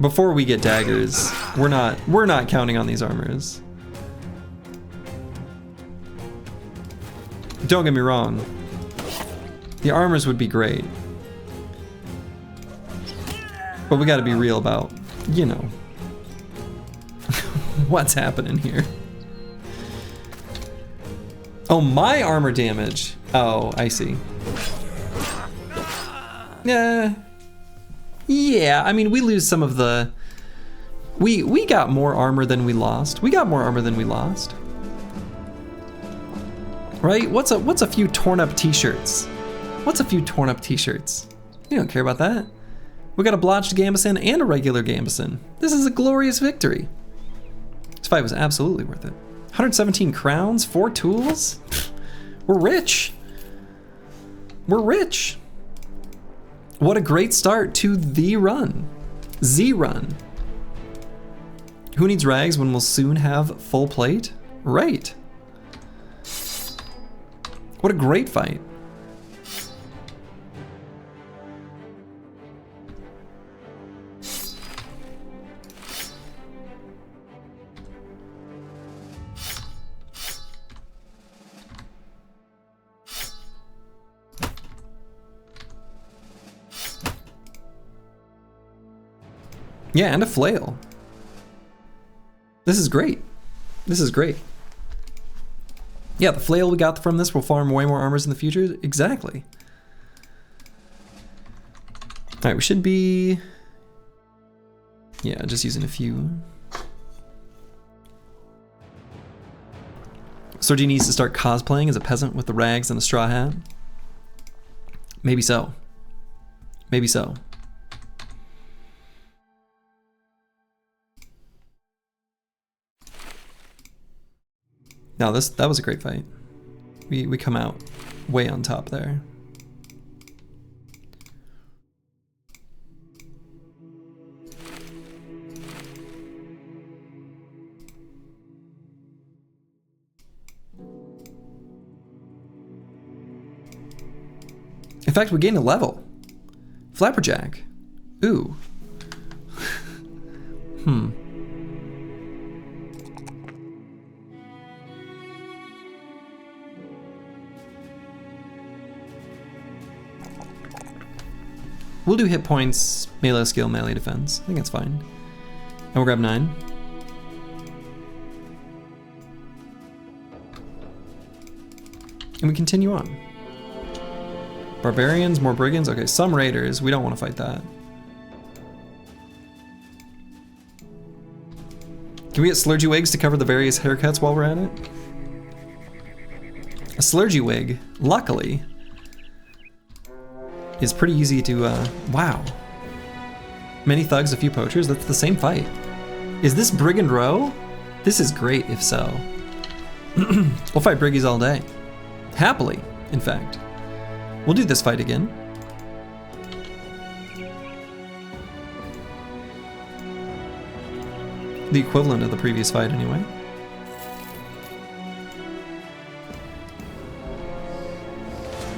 Before we get daggers, we're not counting on these armors. Don't get me wrong. The armors would be great. But we gotta be real about, you know, what's happening here. Oh, my armor damage. Oh, I see. Yeah. Yeah, I mean, we lose some of the... We got more armor than we lost. We got more armor than we lost. Right? What's a few torn up t-shirts? What's a few torn up t-shirts? We don't care about that. We got a blotched Gambeson and a regular Gambeson. This is a glorious victory. This fight was absolutely worth it. 117 crowns, 4 tools. We're rich. We're rich. What a great start to the run. Z-run. Who needs rags when we'll soon have full plate? Right. What a great fight. Yeah, and a flail. This is great. This is great. Yeah, the flail we got from this will farm way more armors in the future. Exactly. All right, we should be... Yeah, just using a few. Sergi needs to start cosplaying as a peasant with the rags and a straw hat. Maybe so. Maybe so. No, that was a great fight. We come out way on top there. In fact, we gained a level. Flapperjack. Ooh. We'll do hit points, melee skill, melee defense. I think that's fine. And we'll grab 9. And we continue on. Barbarians, more brigands. Okay, some raiders. We don't want to fight that. Can we get slurgy wigs to cover the various haircuts while we're at it? A slurgy wig, luckily, is pretty easy to, wow. Many thugs, a few poachers, that's the same fight. Is this Brigand Row? This is great if so. We'll fight Briggies all day. Happily, in fact. We'll do this fight again. The equivalent of the previous fight anyway.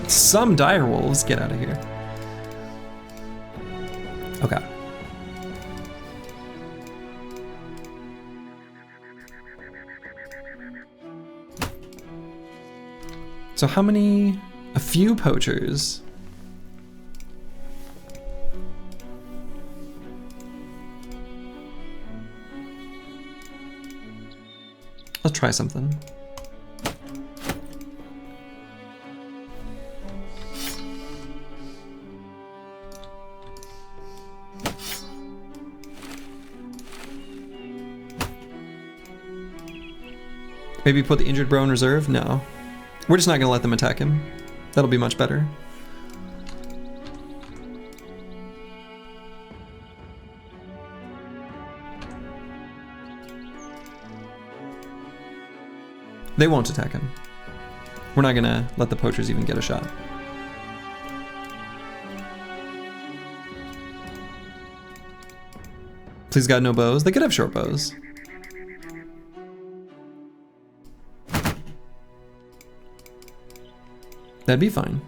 Some dire wolves, get out of here. Okay. So how many? A few poachers. Let's try something. Maybe put the injured bro in reserve? No. We're just not gonna let them attack him. That'll be much better. They won't attack him. We're not gonna let the poachers even get a shot. Please God, no bows. They could have short bows. That'd be fine.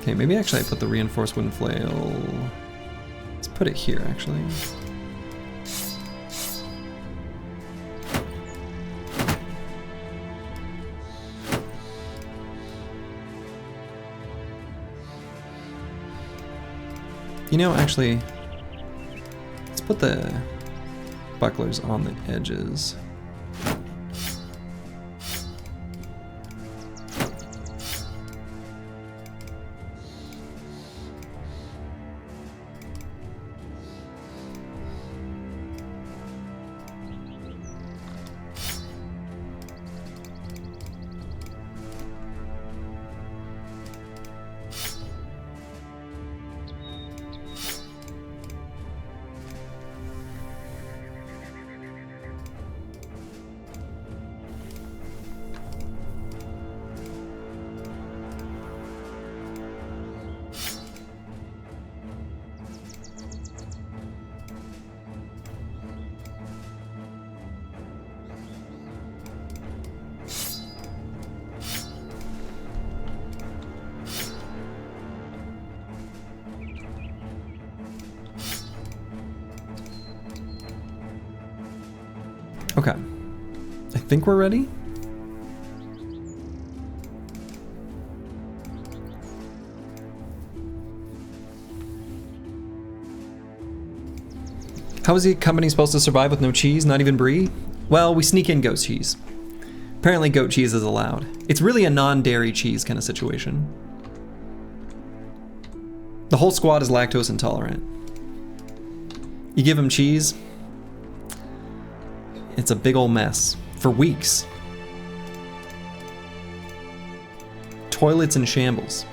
Okay, maybe actually I put the reinforced wooden flail. Let's put it here actually. You know, actually, let's put the bucklers on the edges. Okay. I think we're ready. How is the company supposed to survive with no cheese, not even brie? Well, we sneak in goat cheese. Apparently goat cheese is allowed. It's really a non-dairy cheese kind of situation. The whole squad is lactose intolerant. You give them cheese, it's a big old mess for weeks. Toilets in shambles.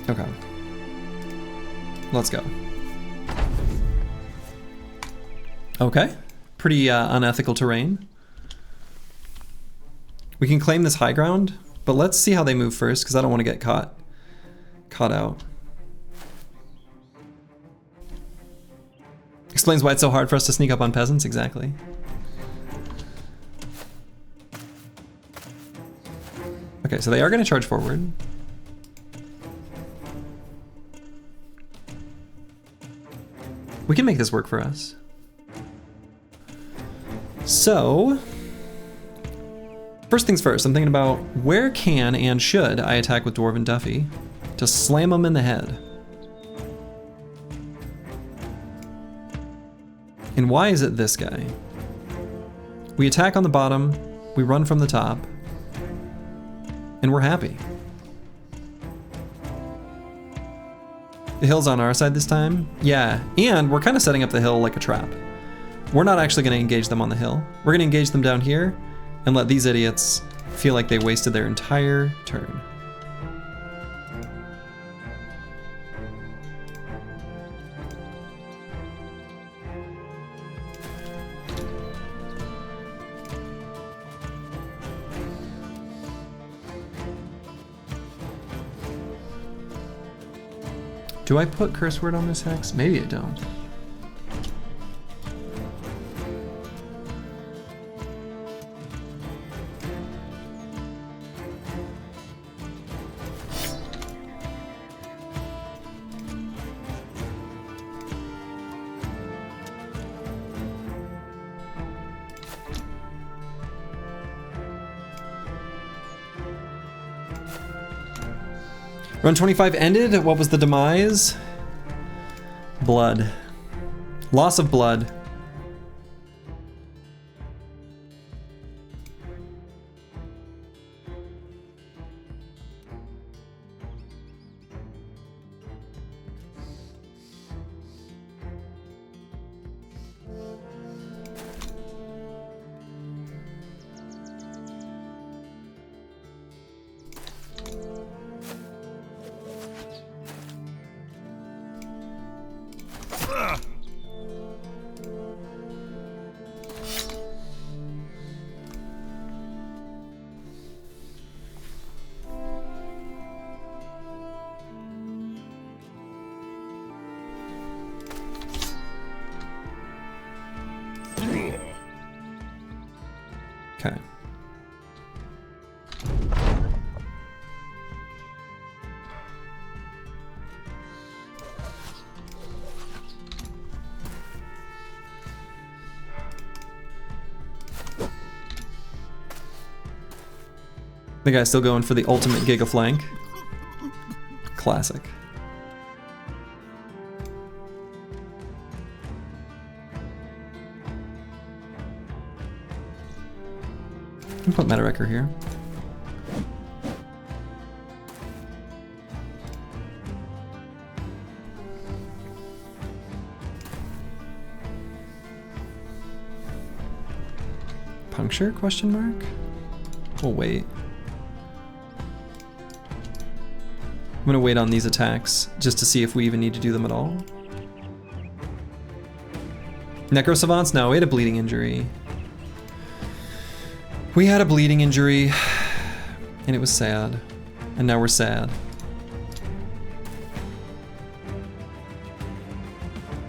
Okay. Let's go. Okay. Pretty unethical terrain. We can claim this high ground, but let's see how they move first, because I don't want to get caught out. Explains why it's so hard for us to sneak up on peasants, exactly. Okay, so they are going to charge forward. We can make this work for us. So, first things first, I'm thinking about where can and should I attack with Dwarven Duffy to slam him in the head? And why is it this guy? We attack on the bottom, we run from the top, and we're happy. The hill's on our side this time? Yeah, and we're kind of setting up the hill like a trap. We're not actually going to engage them on the hill. We're going to engage them down here and let these idiots feel like they wasted their entire turn. Do I put curse word on this hex? Maybe I don't. Run 25 ended. What was the demise? Blood. Loss of blood. Okay. The guy's still going for the ultimate Giga Flank. Classic. I'll put Meta Wrecker here. Puncture? Question mark? We'll wait. I'm gonna wait on these attacks just to see if we even need to do them at all. Necro Savants? No, we had a bleeding injury. We had a bleeding injury, and it was sad. And now we're sad.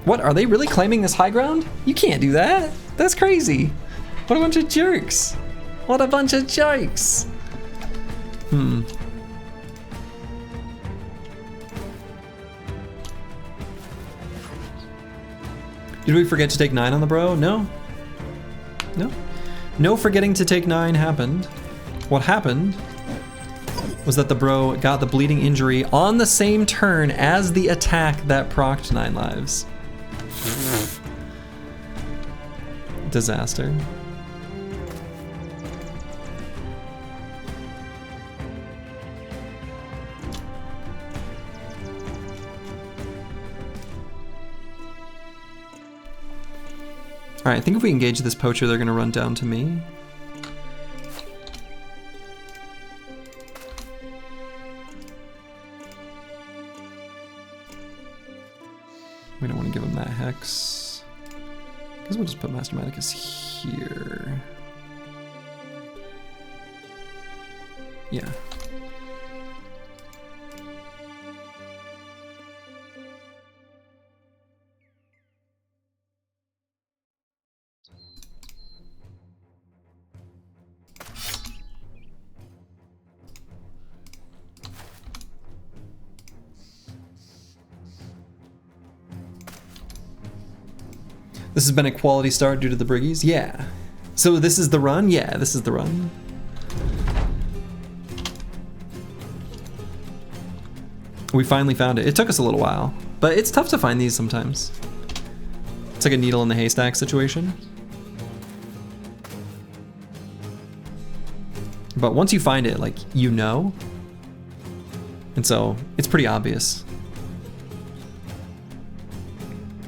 What, are they really claiming this high ground? You can't do that. That's crazy. What a bunch of jerks. What a bunch of jerks. Did we forget to take 9 on the bro? No. No. No forgetting to take 9 happened. What happened was that the bro got the bleeding injury on the same turn as the attack that procced 9 lives. Disaster. Alright, I think if we engage this poacher, they're gonna run down to me. We don't want to give him that hex. I guess we'll just put Master Medicus here. Yeah. This has been a quality start due to the Briggies? Yeah. So this is the run? Yeah, this is the run. We finally found it. It took us a little while, but it's tough to find these sometimes. It's like a needle in the haystack situation. But once you find it, like, you know. And so it's pretty obvious.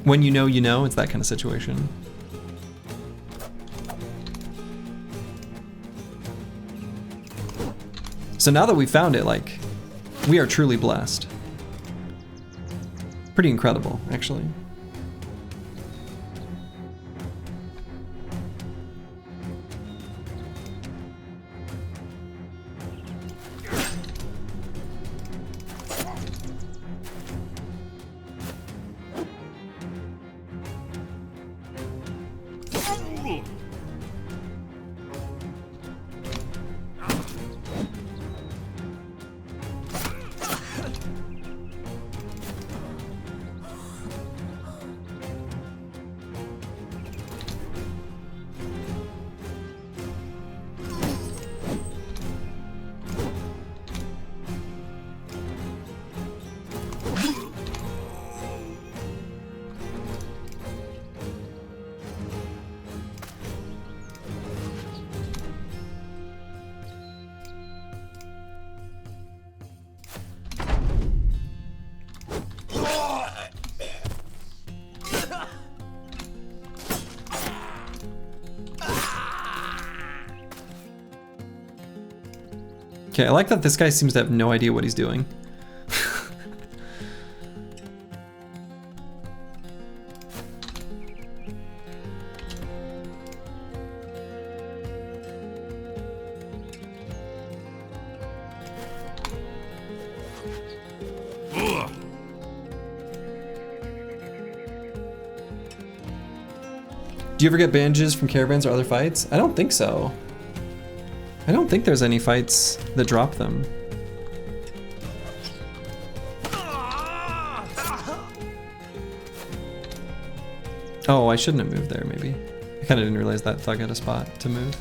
When you know, it's that kind of situation. So now that we found it, like, we are truly blessed. Pretty incredible, actually. Okay, I like that this guy seems to have no idea what he's doing. Do you ever get bandages from caravans or other fights? I don't think so. I don't think there's any fights that drop them. Oh, I shouldn't have moved there, maybe. I kind of didn't realize that thug had a spot to move.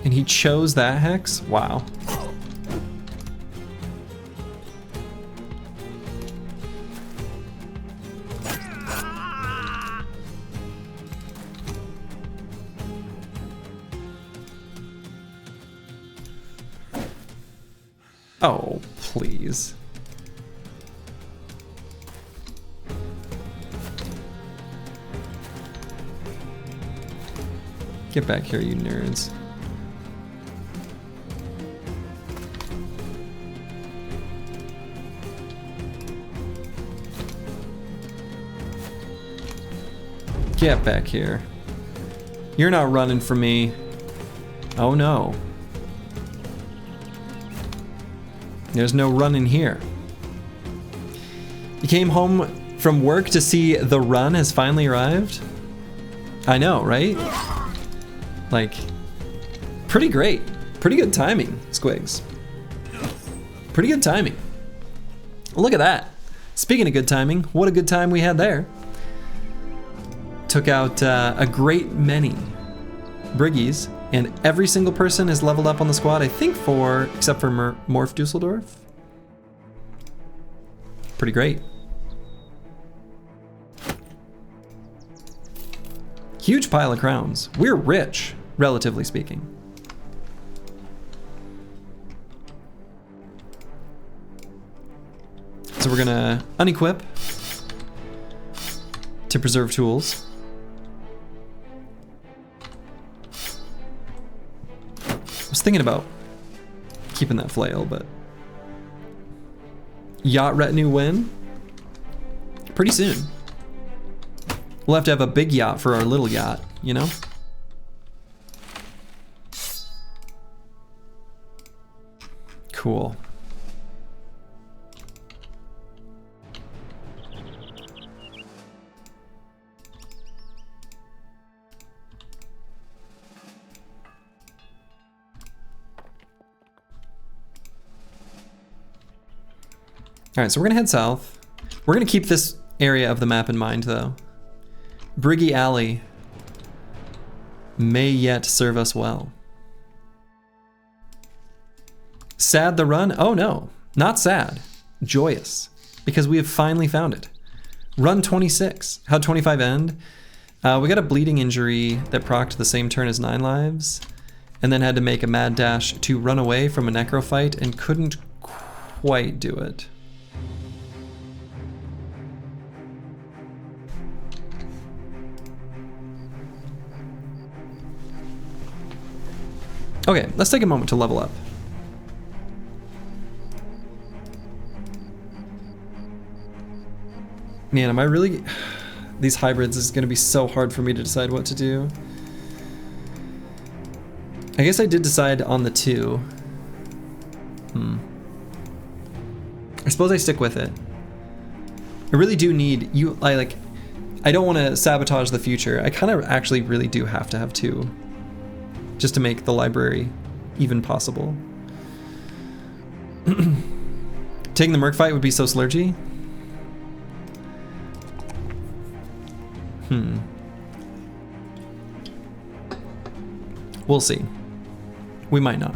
And he chose that hex? Wow. Oh, please. Get back here, you nerds. Get back here. You're not running from me. Oh no. There's no running here. You came home from work to see the run has finally arrived? I know, right? Like, pretty great. Pretty good timing, Squigs. Pretty good timing. Look at that. Speaking of good timing, what a good time we had there. Took out a great many Briggies, and every single person is leveled up on the squad, I think except for Morph Dusseldorf. Pretty great. Huge pile of crowns. We're rich, relatively speaking. So we're gonna unequip to preserve tools. I was thinking about keeping that flail, but yacht retinue win pretty soon. We'll have to have a big yacht for our little yacht, you know? Cool. All right, so we're gonna head south. We're gonna keep this area of the map in mind though. Briggy Alley may yet serve us well. Sad the run? Oh no, not sad, joyous, because we have finally found it. Run 26, how'd 25 end? We got a bleeding injury that procced the same turn as 9 lives, and then had to make a mad dash to run away from a necro fight and couldn't quite do it. Okay, let's take a moment to level up. Man, am I really... These hybrids is gonna be so hard for me to decide what to do. I guess I did decide on the 2. I suppose I stick with it. I really do need... I don't want to sabotage the future. I kind of actually really do have to have 2. Just to make the library even possible. Taking the Merc fight would be so slurgy. We'll see. We might not.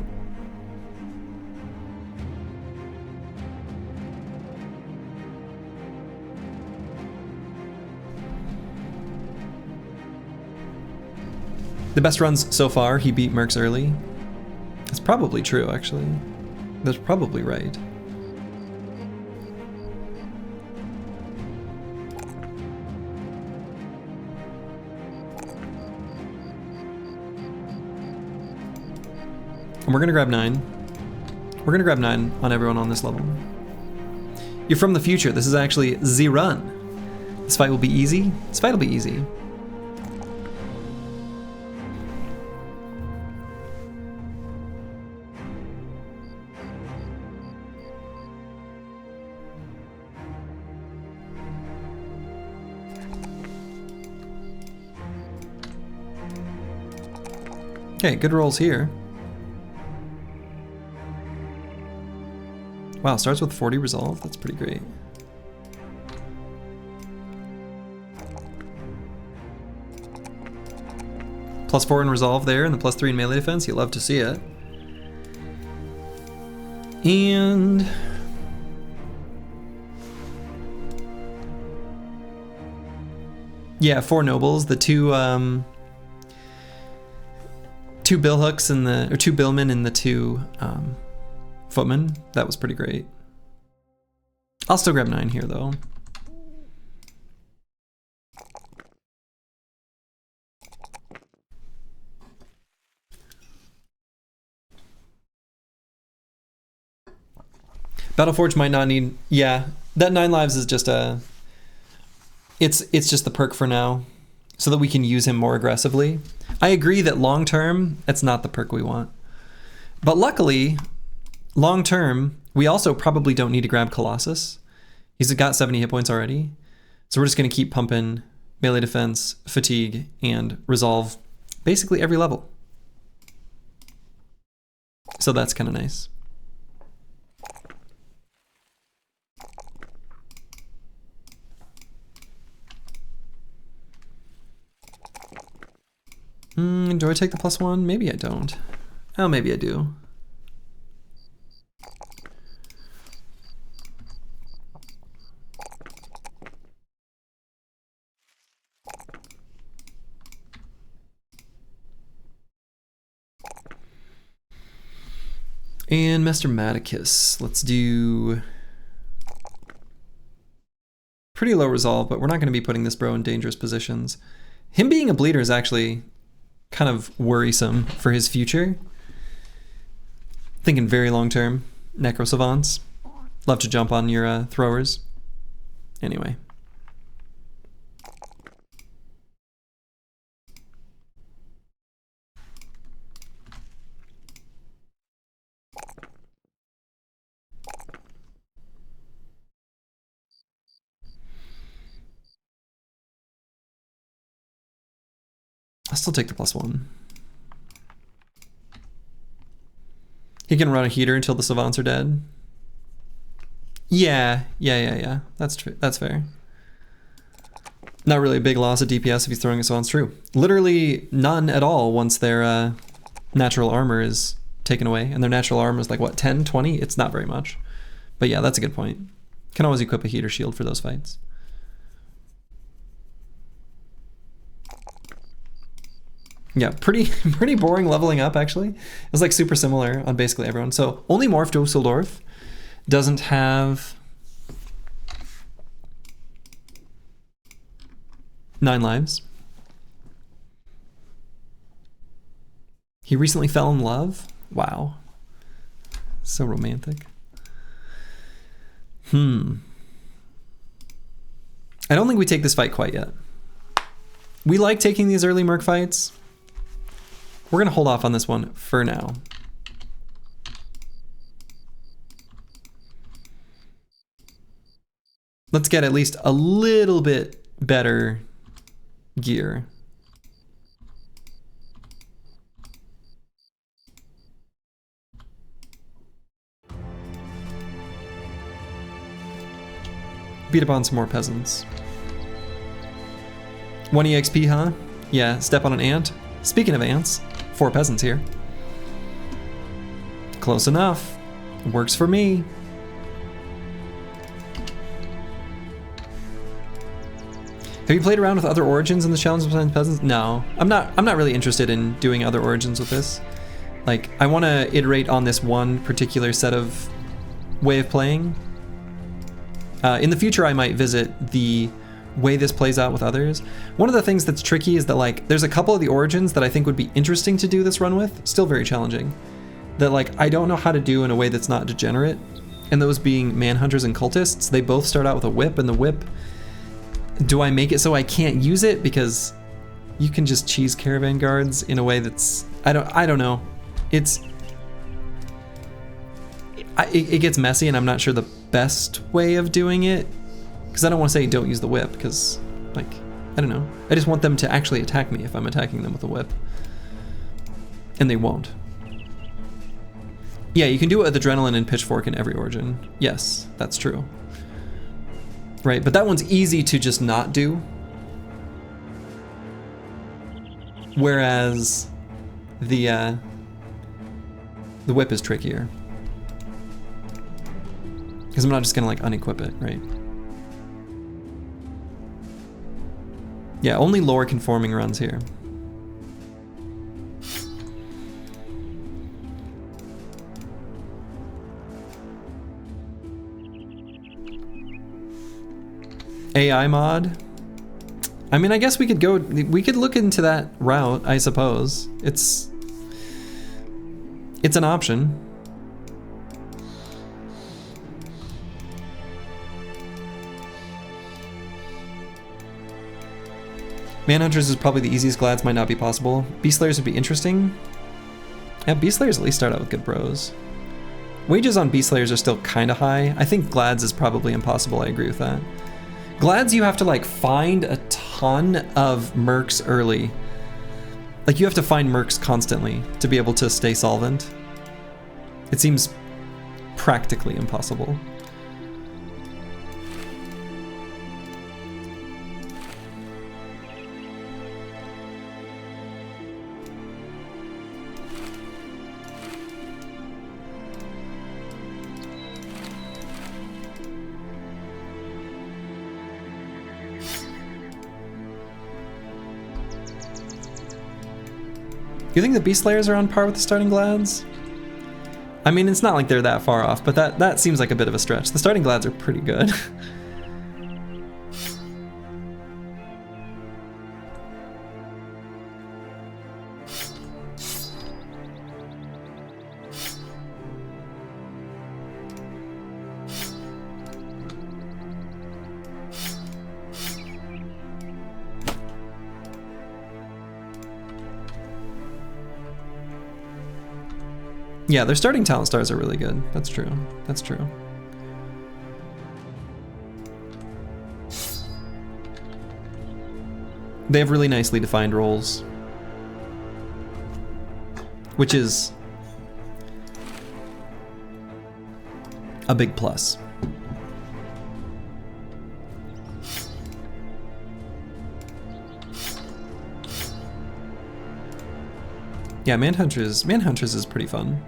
The best runs so far, he beat Mercs early. That's probably true, actually. That's probably right. And we're gonna grab 9. We're gonna grab 9 on everyone on this level. You're from the future. This is actually the run. This fight will be easy. This fight will be easy. Okay, good rolls here. Wow, starts with 40 resolve. That's pretty great. +4 in resolve there, and the +3 in melee defense. You love to see it. And yeah, 4 nobles. The 2 2 bill hooks and the 2 billmen and the 2 footmen. That was pretty great. I'll still grab 9 here though. Battleforge might not need, yeah, that 9 lives is just a, it's just the perk for now so that we can use him more aggressively. I agree that long term, it's not the perk we want. But luckily, long term, we also probably don't need to grab Colossus. He's got 70 hit points already. So we're just going to keep pumping melee defense, fatigue, and resolve basically every level. So that's kind of nice. Do I take the +1? Maybe I don't. Oh, maybe I do. And Master Maticus, let's do pretty low resolve, but we're not going to be putting this bro in dangerous positions. Him being a bleeder is actually kind of worrisome for his future. Thinking very long term. Necro Savants. Love to jump on your throwers. Anyway. I'll still take the +1. He can run a heater until the Savants are dead. Yeah. That's true. That's fair. Not really a big loss of DPS if he's throwing a Savants. True. Literally none at all once their natural armor is taken away. And their natural armor is like, what, 10, 20? It's not very much. But yeah, that's a good point. Can always equip a heater shield for those fights. Yeah, pretty boring leveling up, actually. It was like super similar on basically everyone. So only Morph Dusseldorf doesn't have 9 lives. He recently fell in love? Wow. So romantic. I don't think we take this fight quite yet. We like taking these early Merc fights. We're going to hold off on this one for now. Let's get at least a little bit better gear. Beat up on some more peasants. 1 EXP, huh? Yeah, step on an ant. Speaking of ants, 4 peasants here. Close enough. Works for me. Have you played around with other origins in the challenge besides peasants? No, I'm not really interested in doing other origins with this. Like, I want to iterate on this one particular set of way of playing. In the future, I might visit the way this plays out with others. One of the things that's tricky is that, like, there's a couple of the origins that I think would be interesting to do this run with, still very challenging, that, like, I don't know how to do in a way that's not degenerate. And those being manhunters and cultists, they both start out with a whip, and the whip, do I make it so I can't use it? Because you can just cheese caravan guards in a way that's, I don't know. It gets messy, and I'm not sure the best way of doing it. Because I don't want to say don't use the whip, because, like, I don't know. I just want them to actually attack me if I'm attacking them with a whip. And they won't. Yeah, you can do it with Adrenaline and Pitchfork in every origin. Yes, that's true. Right, but that one's easy to just not do. Whereas the whip is trickier. Because I'm not just gonna, like, unequip it, right? Yeah, only lore conforming runs here. AI mod? I mean, I guess we could look into that route, I suppose. It's an option. Manhunters is probably the easiest. Glads might not be possible. Beast Slayers would be interesting. Yeah, Beast Slayers at least start out with good bros. Wages on Beast Slayers are still kind of high. I think Glads is probably impossible. I agree with that. Glads, you have to like find a ton of mercs early. Like you have to find mercs constantly to be able to stay solvent. It seems practically impossible. You think the Beast Slayers are on par with the starting Glads? I mean, it's not like they're that far off, but that seems like a bit of a stretch. The starting Glads are pretty good. Yeah, their starting talent stars are really good. That's true. That's true. They have really nicely defined roles, which is a big plus. Yeah, Manhunters is pretty fun.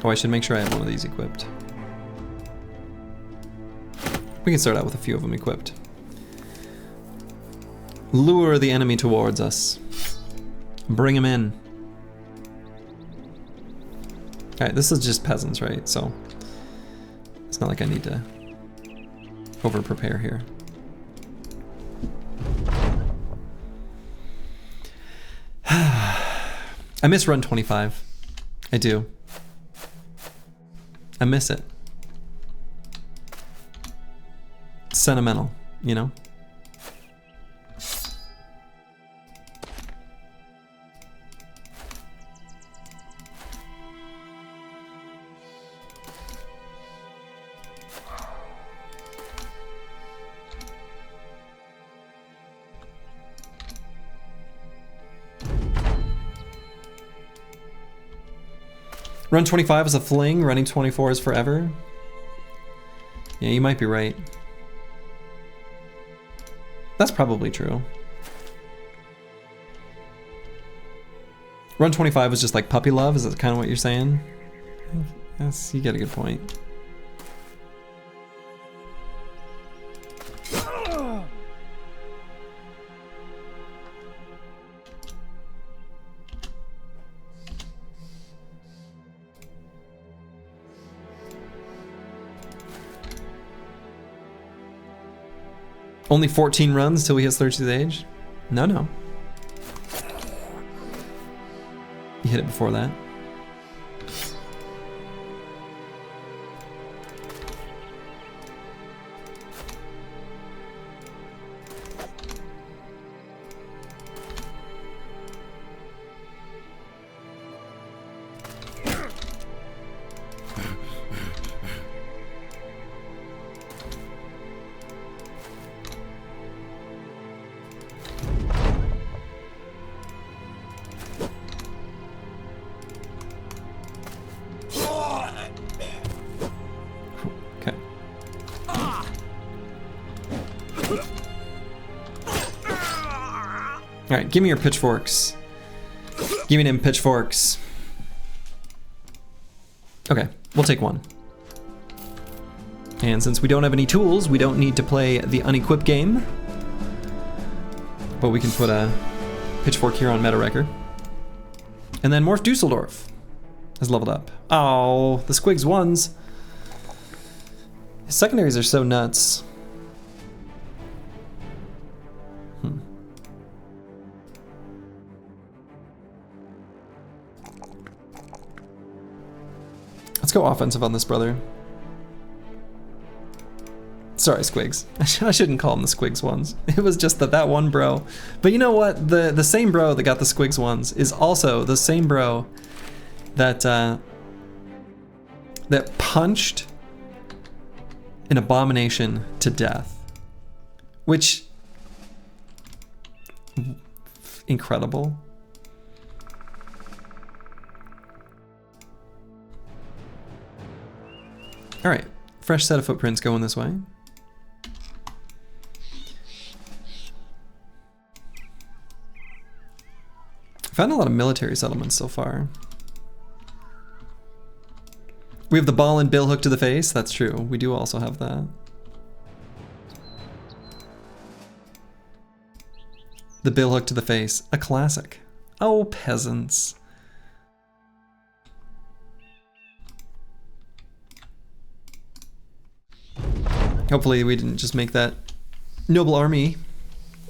Oh, I should make sure I have one of these equipped. We can start out with a few of them equipped. Lure the enemy towards us. Bring him in. Alright, this is just peasants, right? So it's not like I need to over-prepare here. I miss Run 25. I do. I miss it. It's sentimental, you know? Run 25 is a fling, running 24 is forever. Yeah, you might be right. That's probably true. Run 25 was just like puppy love, is that kind of what you're saying? Yes, you get a good point. Only 14 runs till he hits 30th age? No. You hit it before that. Alright, give me your pitchforks. Give me them pitchforks. Okay, we'll take one. And since we don't have any tools, we don't need to play the unequipped game. But we can put a pitchfork here on Meta Wrecker. And then Morph Dusseldorf has leveled up. Oh, the Squigs ones. His secondaries are so nuts. Let's go offensive on this brother. Sorry, Squigs. I shouldn't call them the Squigs ones. It was just that one bro. But you know what? The same bro that got the Squigs ones is also the same bro that that punched an abomination to death. Which, incredible. All right, fresh set of footprints going this way. Found a lot of military settlements so far. We have the ball and bill hook to the face. That's true. We do also have that. The bill hook to the face, a classic. Oh, peasants. Hopefully we didn't just make that noble army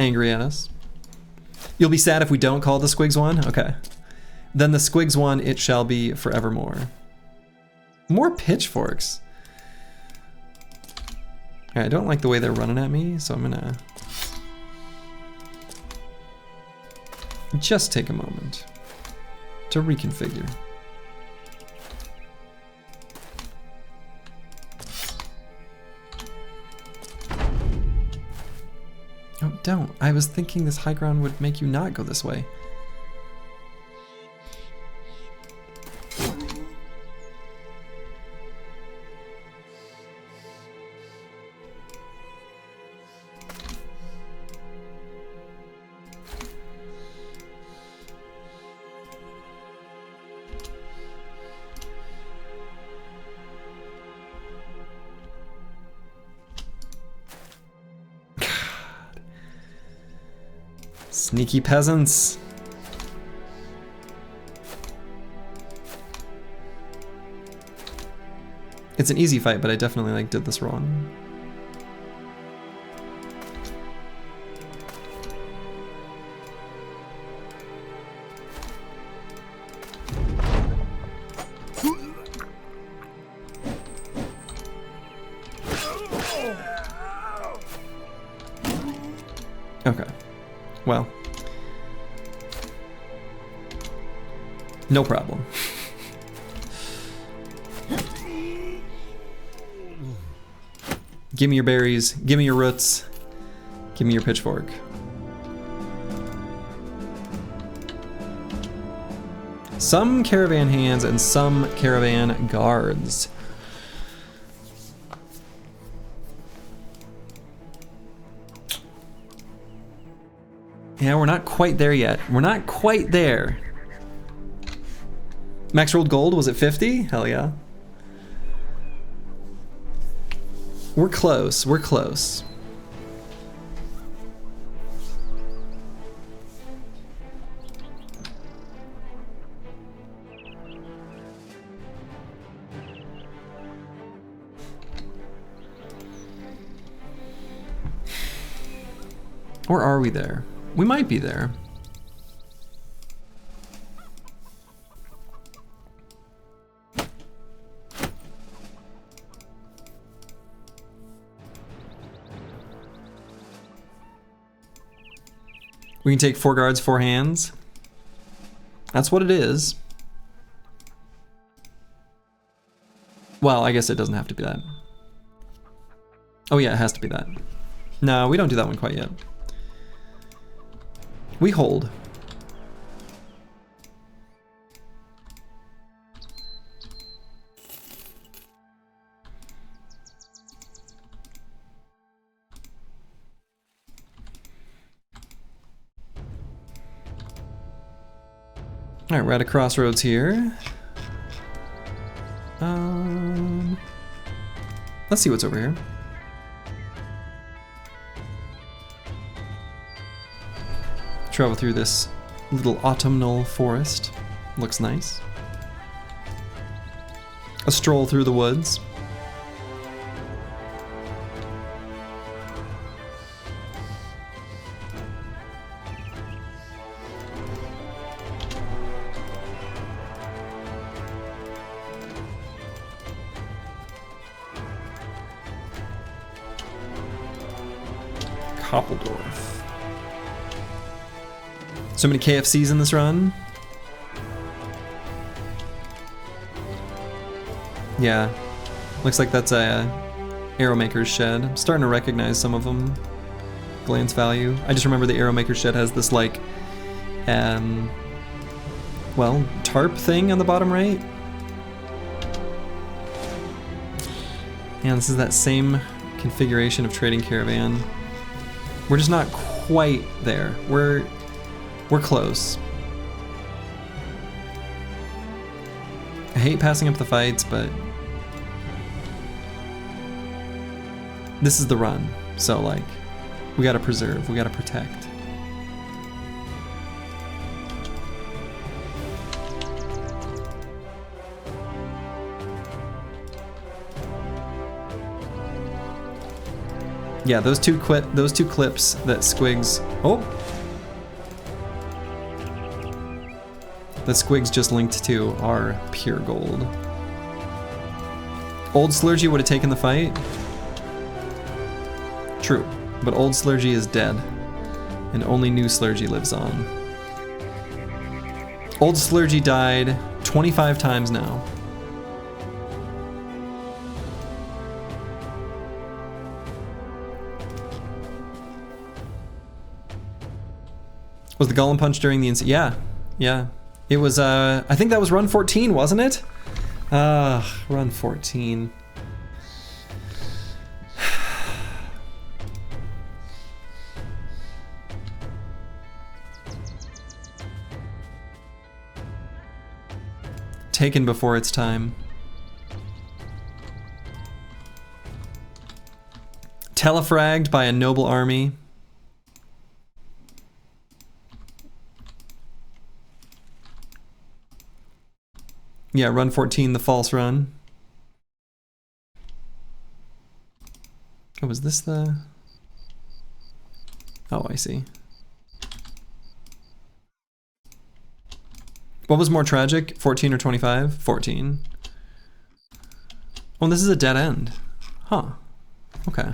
angry at us. You'll be sad if we don't call the Squigs one? Okay. Then the Squigs one, it shall be forevermore. More pitchforks. Alright, I don't like the way they're running at me, so I'm gonna just take a moment to reconfigure. Oh, don't. I was thinking this high ground would make you not go this way. Sneaky peasants. It's an easy fight, but I definitely did this wrong. Okay. Well, no problem. Give me your berries, give me your roots, give me your pitchfork. Some caravan hands and some caravan guards. Yeah, we're not quite there yet. We're not quite there. Max rolled gold, was it 50? Hell yeah. We're close, we're close. Or are we there? We might be there. We can take 4 guards, 4 hands. That's what it is. Well, I guess it doesn't have to be that. Oh yeah, it has to be that. No, we don't do that one quite yet. We hold. All right, we're at a crossroads here. Let's see what's over here. Travel through this little autumnal forest. Looks nice. A stroll through the woods. Koppeldorf. So many KFCs in this run. Yeah, looks like that's a Arrowmaker's shed. I'm starting to recognize some of them. Glance value. I just remember the Arrowmaker's shed has this like, well, tarp thing on the bottom right. Yeah, this is that same configuration of trading caravan. We're just not quite there. We're close. I hate passing up the fights, but this is the run. So like, we gotta preserve, we gotta protect. Yeah, those two clips that Squigs, that Squigs just linked to are pure gold. Old Slurgy would have taken the fight. True, but old Slurgy is dead, and only new Slurgy lives on. Old Slurgy died 25 times now. Was the Golem Punch during the Yeah. It was, I think that was run 14, wasn't it? Run 14. Taken before its time. Telefragged by a noble army. Yeah, run 14, the false run. Oh, was this the... Oh, I see. What was more tragic, 14 or 25? 14. Oh, this is a dead end. Huh. Okay.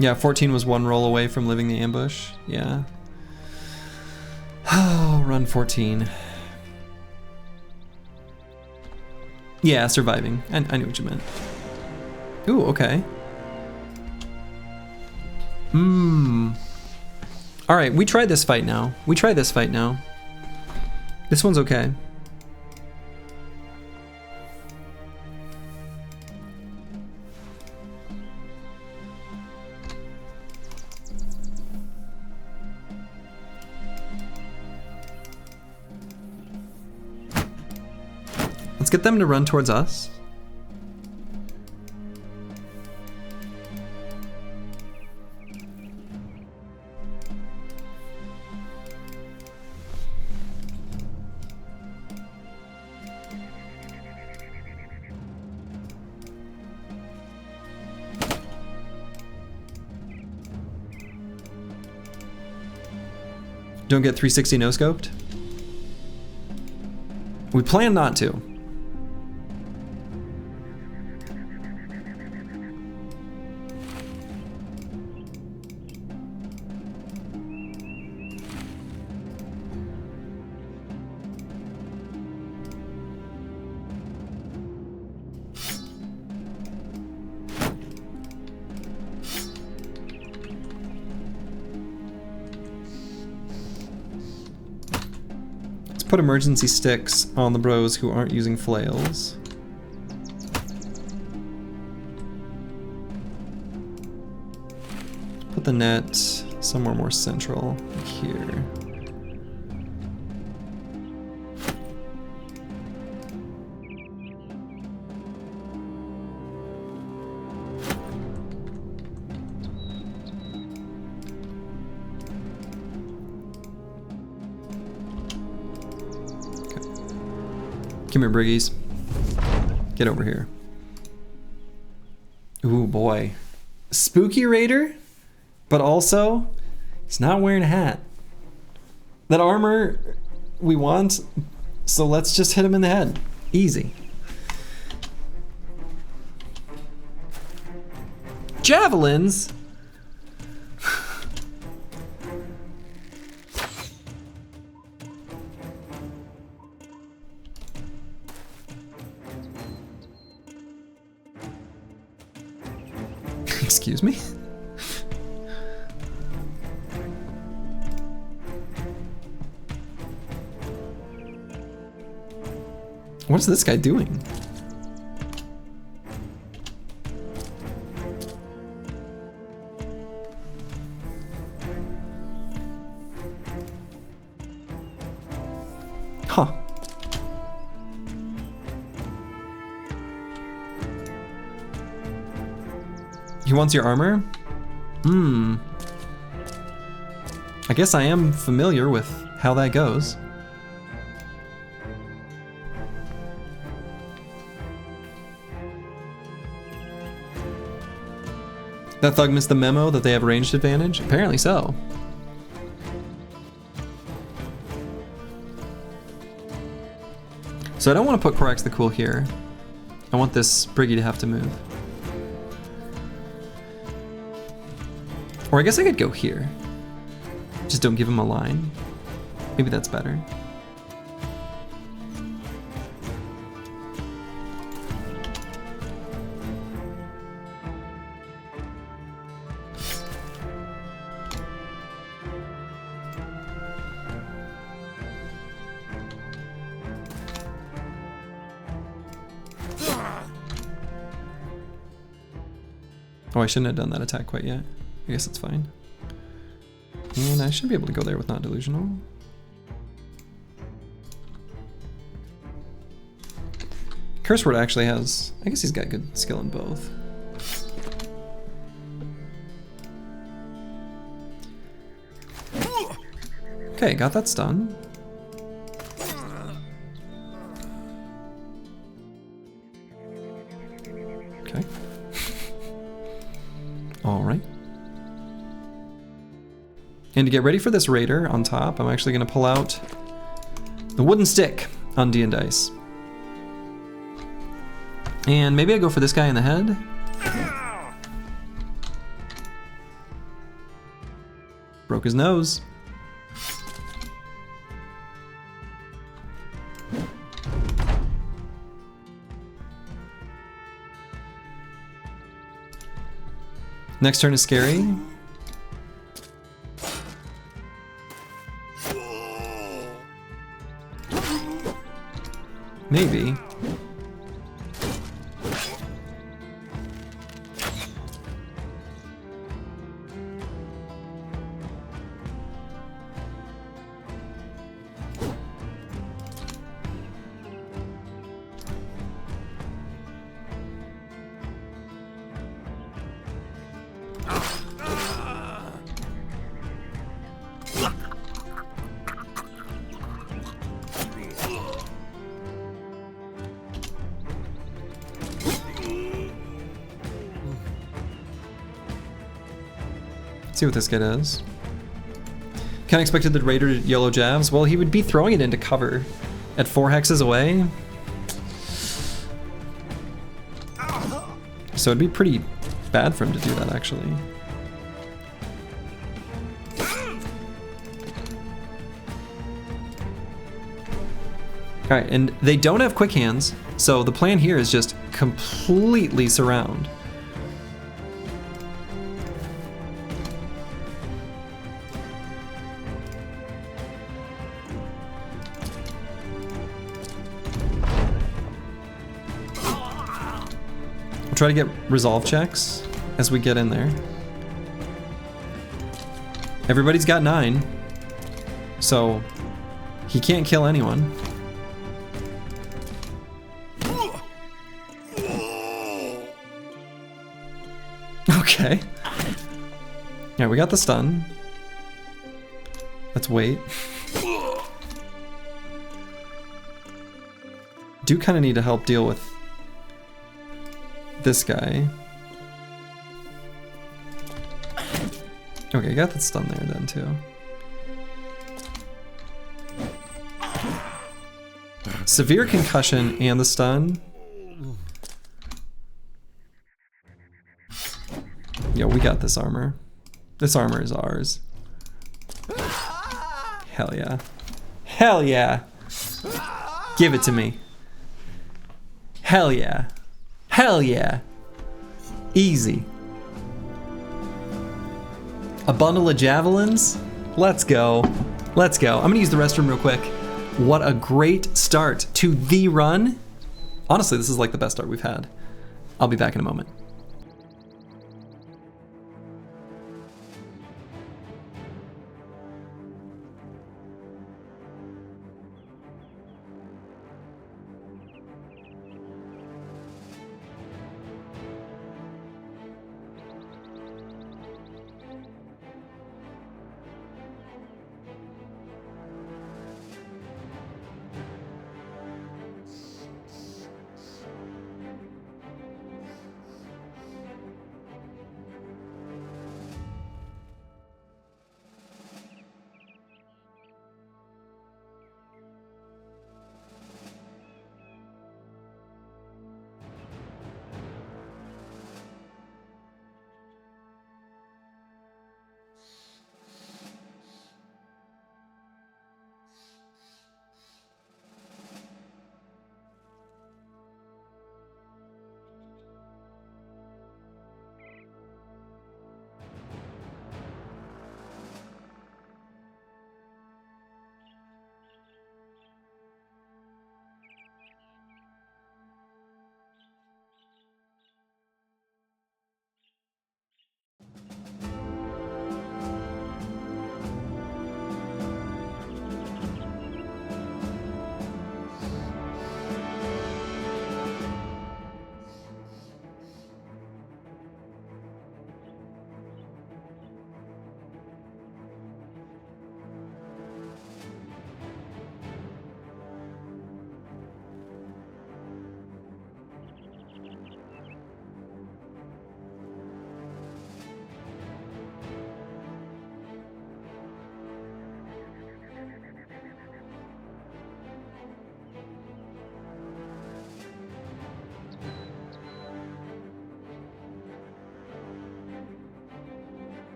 Yeah, 14 was one roll away from living the ambush. Yeah. Oh, run 14. Yeah, surviving. I knew what you meant. Ooh, okay. Alright, we tried this fight now. This one's okay. Let's get them to run towards us. Don't get 360 no-scoped? We plan not to. Put emergency sticks on the bros who aren't using flails. Put the net somewhere more central, like here. Come here, Briggies. Get over here. Ooh, boy. Spooky Raider But also, he's not wearing a hat. That armor we want, so let's just hit him in the head. Easy. Javelins? Excuse me? What is this guy doing? Huh. He wants your armor? I guess I am familiar with how that goes. That thug missed the memo that they have ranged advantage? Apparently so. So I don't want to put Korax the Cool here. I want this Briggy to have to move. Or I guess I could go here. Just don't give him a line. Maybe that's better. Oh, I shouldn't have done that attack quite yet. I guess it's fine. And I should be able to go there with not delusional. Curse Word actually has, I guess he's got good skill in both. Okay, got that stun. Okay. All right. And to get ready for this raider on top, I'm actually going to pull out the wooden stick on D and Dice. And maybe I go for this guy in the head. Broke his nose. Next turn is scary. Maybe. See what this guy does. Kinda expected the raider to YOLO jabs. Well, he would be throwing it into cover at 4 hexes away. So it'd be pretty bad for him to do that, actually. Alright, and they don't have quick hands, so the plan here is just completely surround. Try to get resolve checks as we get in there. Everybody's got 9, so he can't kill anyone. Okay. Yeah, we got the stun. Let's wait. Do kind of need to help deal with this guy. Okay, got that stun there then too. Severe concussion and the stun. Yo, we got this armor. This armor is ours. Hell yeah. Hell yeah. Give it to me. Hell yeah. Hell yeah. Easy. A bundle of javelins? Let's go. Let's go. I'm gonna use the restroom real quick. What a great start to the run. Honestly, this is like the best start we've had. I'll be back in a moment.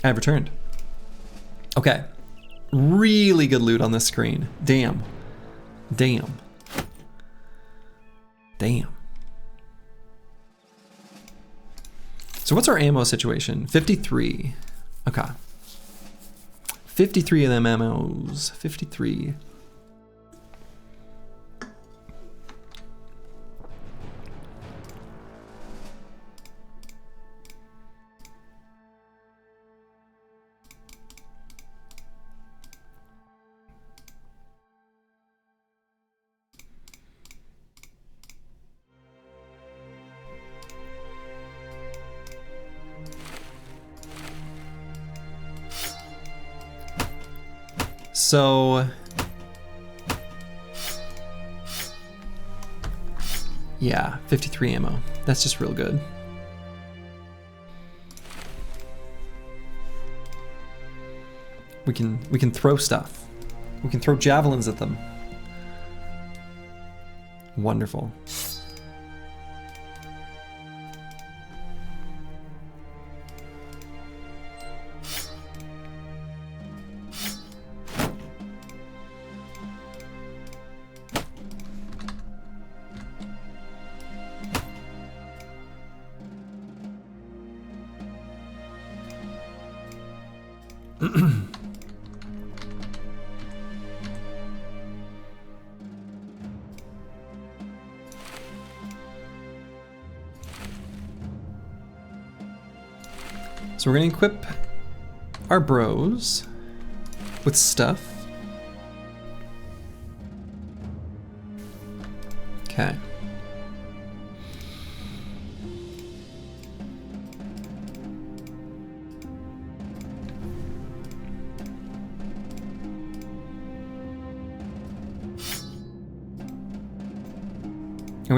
I've returned. Okay. Really good loot on this screen. Damn. Damn. Damn. So what's our ammo situation? 53. Okay. 53 of them ammos. 53. So, yeah, 53 ammo. That's just real good. We can throw stuff. We can throw javelins at them. Wonderful. So we're gonna equip our bros with stuff. Okay.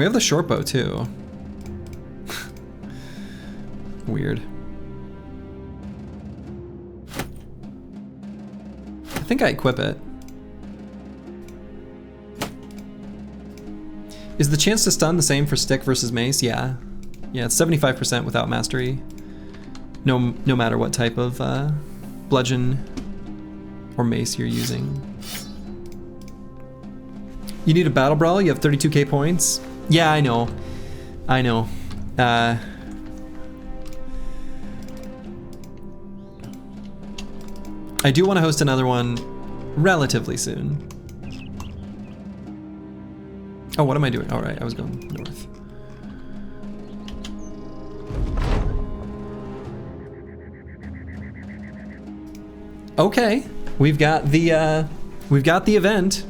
we have the short bow too. Weird. I think I equip it. Is the chance to stun the same for stick versus mace? Yeah. Yeah, it's 75% without mastery. No matter what type of bludgeon or mace you're using. You need a battle brawl, you have 32k points. Yeah, I know. I know. I do want to host another one relatively soon. Oh, what am I doing? All right, I was going north. Okay, we've got the event.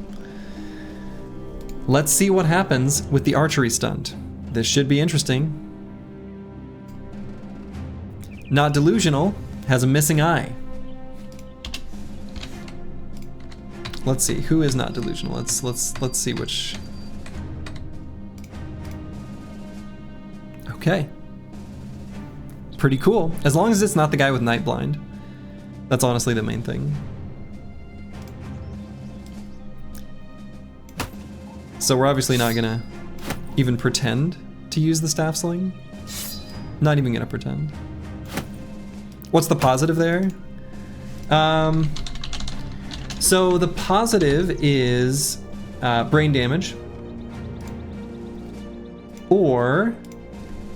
Let's see what happens with the archery stunt. This should be interesting. Not delusional has a missing eye. Let's see who is not delusional. Let's see which. Okay. Pretty cool. As long as it's not the guy with night blind. That's honestly the main thing. So we're obviously not gonna even pretend to use the staff sling. Not even gonna pretend. What's the positive there? So the positive is brain damage, or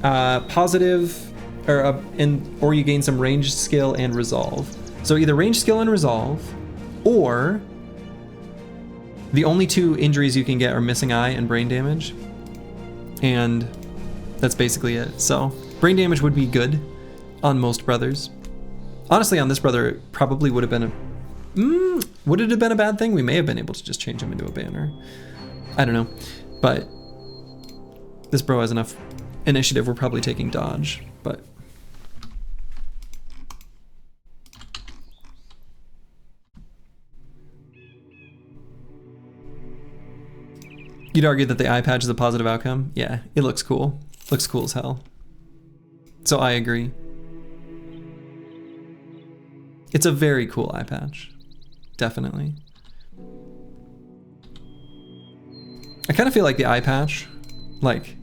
positive, or you gain some range skill and resolve. So either range skill and resolve, or the only two injuries you can get are missing eye and brain damage, and that's basically it. So brain damage would be good on most brothers. Honestly, on this brother, it probably would have been would it have been a bad thing? We may have been able to just change him into a banner. I don't know, but this bro has enough initiative. We're probably taking dodge, but you'd argue that the eye patch is a positive outcome. Yeah, it looks cool. Looks cool as hell. So I agree. It's a very cool eye patch. Definitely. I kind of feel like the eye patch, like,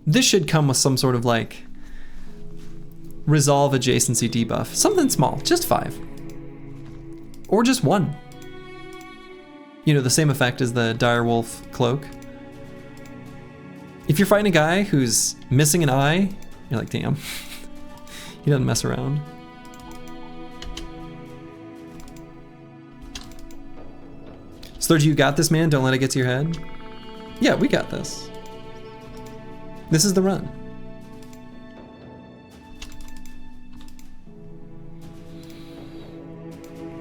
this should come with some sort of like resolve adjacency debuff. Something small, just 5. Or just 1. You know, the same effect as the direwolf cloak. If you're fighting a guy who's missing an eye, you're like, damn. He doesn't mess around. Sturge, you got this, man. Don't let it get to your head. Yeah, we got this. This is the run.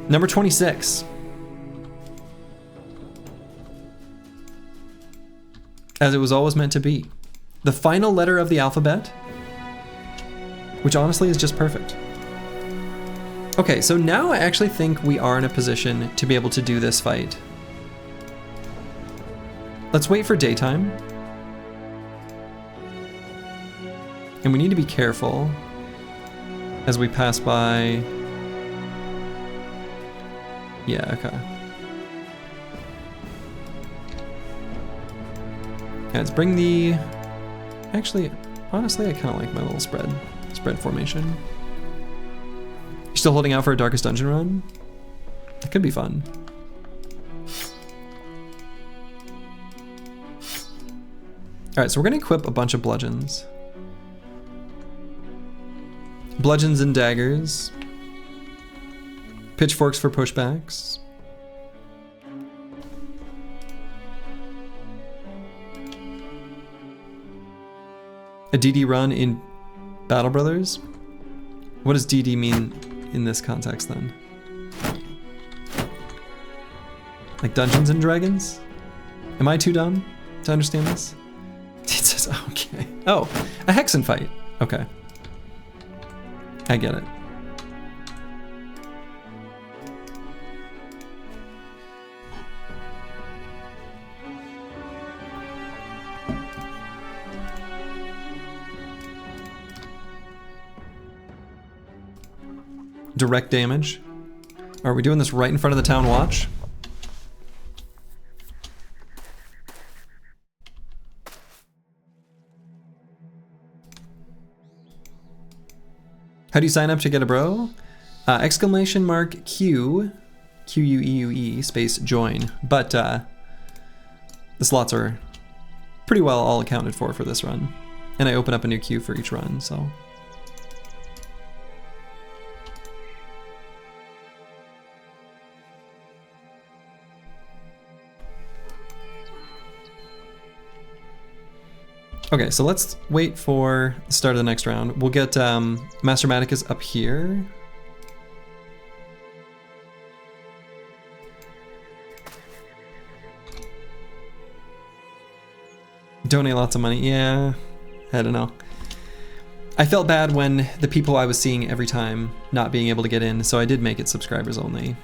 Number 26. As it was always meant to be. The final letter of the alphabet, which honestly is just perfect. Okay, so now I actually think we are in a position to be able to do this fight. Let's wait for daytime. And we need to be careful as we pass by. Yeah, okay. Yeah, let's bring the... Actually, honestly, I kind of like my little spread formation. You still holding out for a Darkest Dungeon run? It could be fun. Alright, so we're gonna equip a bunch of bludgeons. Bludgeons and daggers. Pitchforks for pushbacks. A DD run in Battle Brothers? What does DD mean in this context then? Like Dungeons and Dragons? Am I too dumb to understand this? It says, okay. Oh, a Hexen fight. Okay. I get it. direct damage. Are we doing this right in front of the town watch? How do you sign up to get a bro? Exclamation mark Q, Q-U-E-U-E, space join. But the slots are pretty well all accounted for this run. And I open up a new queue for each run, so. Okay, so let's wait for the start of the next round. We'll get Master Maticus up here. Donate lots of money, yeah, I don't know. I felt bad when the people I was seeing every time not being able to get in, so I did make it subscribers only.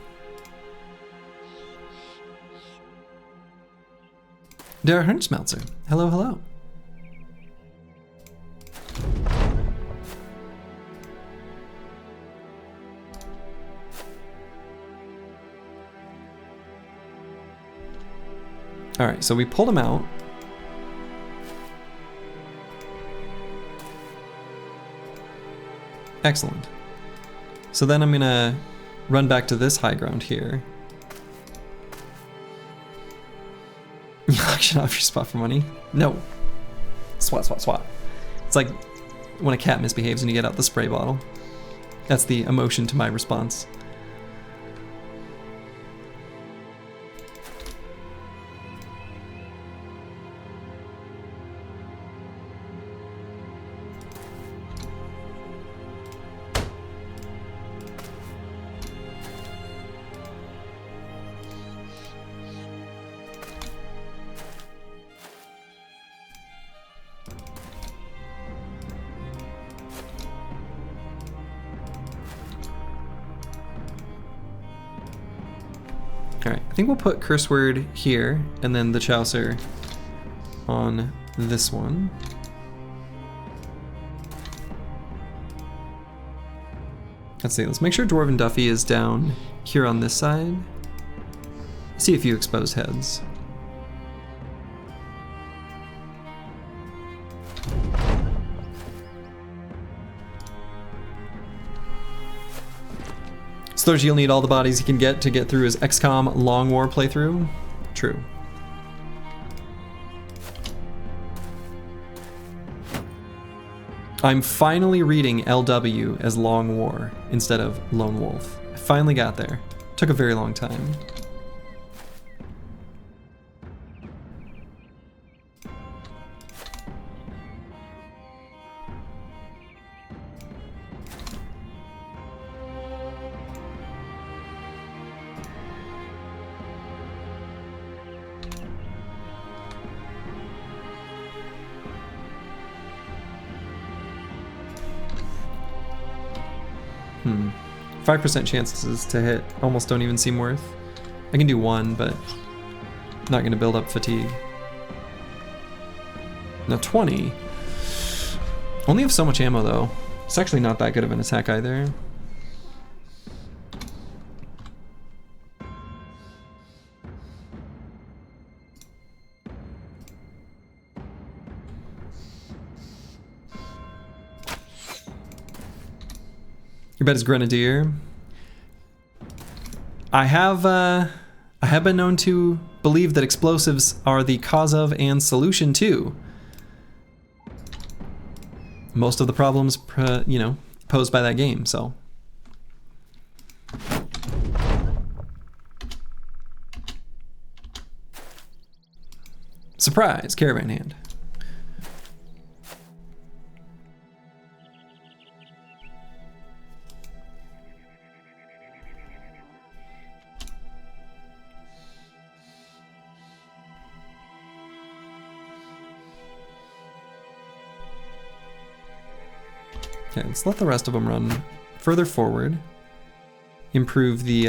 Der Hirnschmelzer, hello, hello. All right, so we pulled him out. Excellent. So then I'm gonna run back to this high ground here. You auction off your spot for money? No. Swat, swat, swat. It's like when a cat misbehaves and you get out the spray bottle. That's the emotion to my response. Alright, I think we'll put curse word here, and then the Chaucer on this one. Let's see, let's make sure Dwarven Duffy is down here on this side. See a few exposed heads. Slurgy will need all the bodies he can get to get through his XCOM Long War playthrough. True. I'm finally reading LW as Long War instead of Lone Wolf. I finally got there. Took a very long time. Hmm. 5% chances to hit almost don't even seem worth. I can do one, but not going to build up fatigue. Now 20. Only have so much ammo though. It's actually not that good of an attack either. Your bet is Grenadier. I have been known to believe that explosives are the cause of and solution to most of the problems, posed by that game. So, surprise, caravan hand. Okay, let's let the rest of them run further forward. Improve the,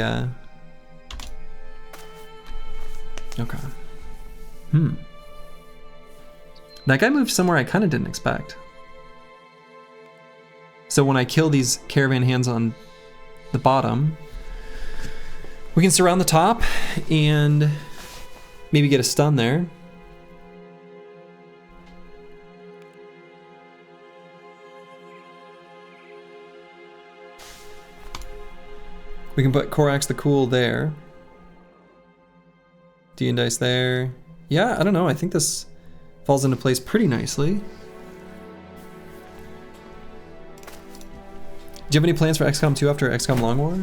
okay. That guy moved somewhere I kind of didn't expect. So when I kill these caravan hands on the bottom. We can surround the top and maybe get a stun there. We can put Korax the Cool there. D and Dice there. Yeah, I don't know. I think this falls into place pretty nicely. Do you have any plans for XCOM 2 after XCOM Long War?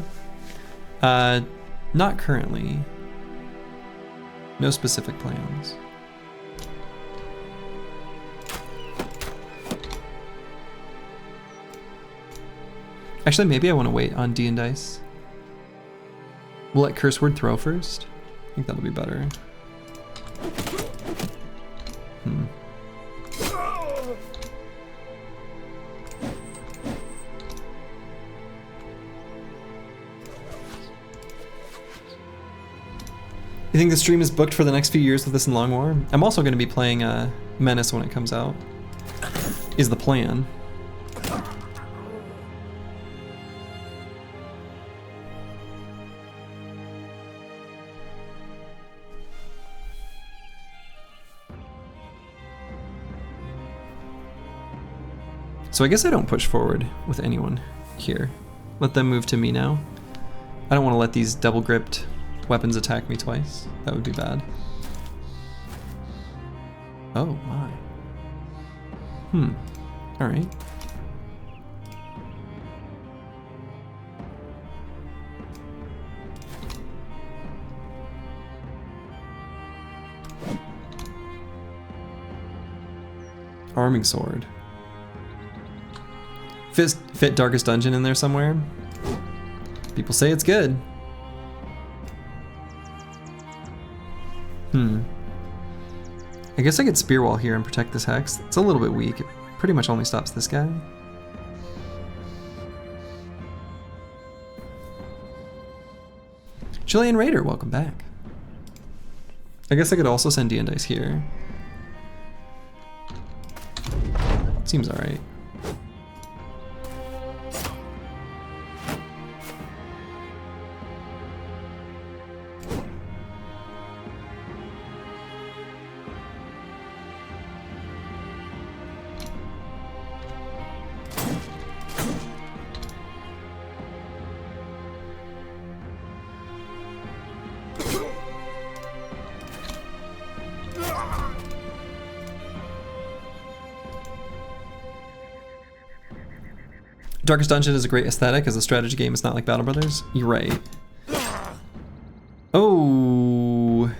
Not currently. No specific plans. Actually, maybe I want to wait on D and Dice. We'll let Curse Word throw first. I think that'll be better. You think the stream is booked for the next few years with this in Long War? I'm also going to be playing Menace when it comes out, is the plan. So I guess I don't push forward with anyone here. Let them move to me now. I don't want to let these double gripped weapons attack me twice. That would be bad. Oh my. All right. Arming sword. Fit Darkest Dungeon in there somewhere. People say it's good. I guess I could Spear Wall here and protect this Hex. It's a little bit weak. It pretty much only stops this guy. Chilean Raider, welcome back. I guess I could also send D and Dice here. Seems alright. Darkest Dungeon is a great aesthetic as a strategy game. It's not like Battle Brothers. You're right. Oh.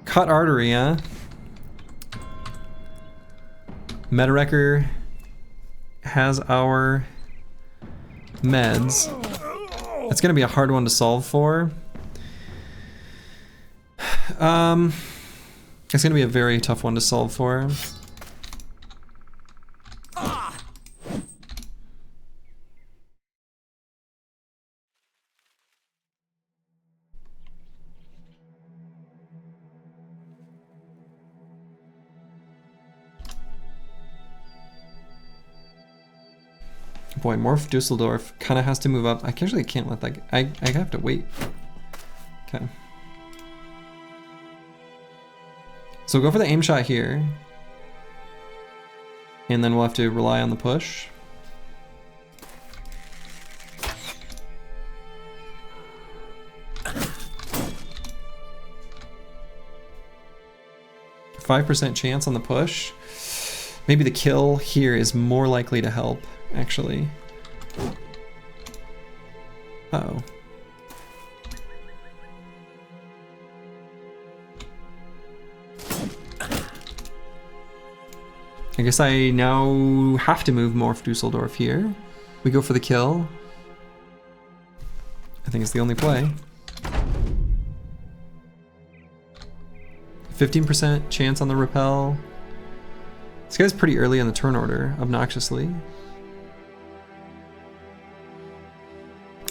Cut artery, huh? Meta-Wrecker has our meds. It's gonna be a hard one to solve for. It's gonna be a very tough one to solve for. Boy, Morph Dusseldorf kind of has to move up. I actually can't let that... I have to wait. Okay. So we'll go for the aim shot here. And then we'll have to rely on the push. %5 chance on the push. Maybe the kill here is more likely to help, actually. Uh-oh. I guess I now have to move Morph Dusseldorf here. We go for the kill. I think it's the only play. 15% chance on the repel. This guy's pretty early in the turn order, obnoxiously.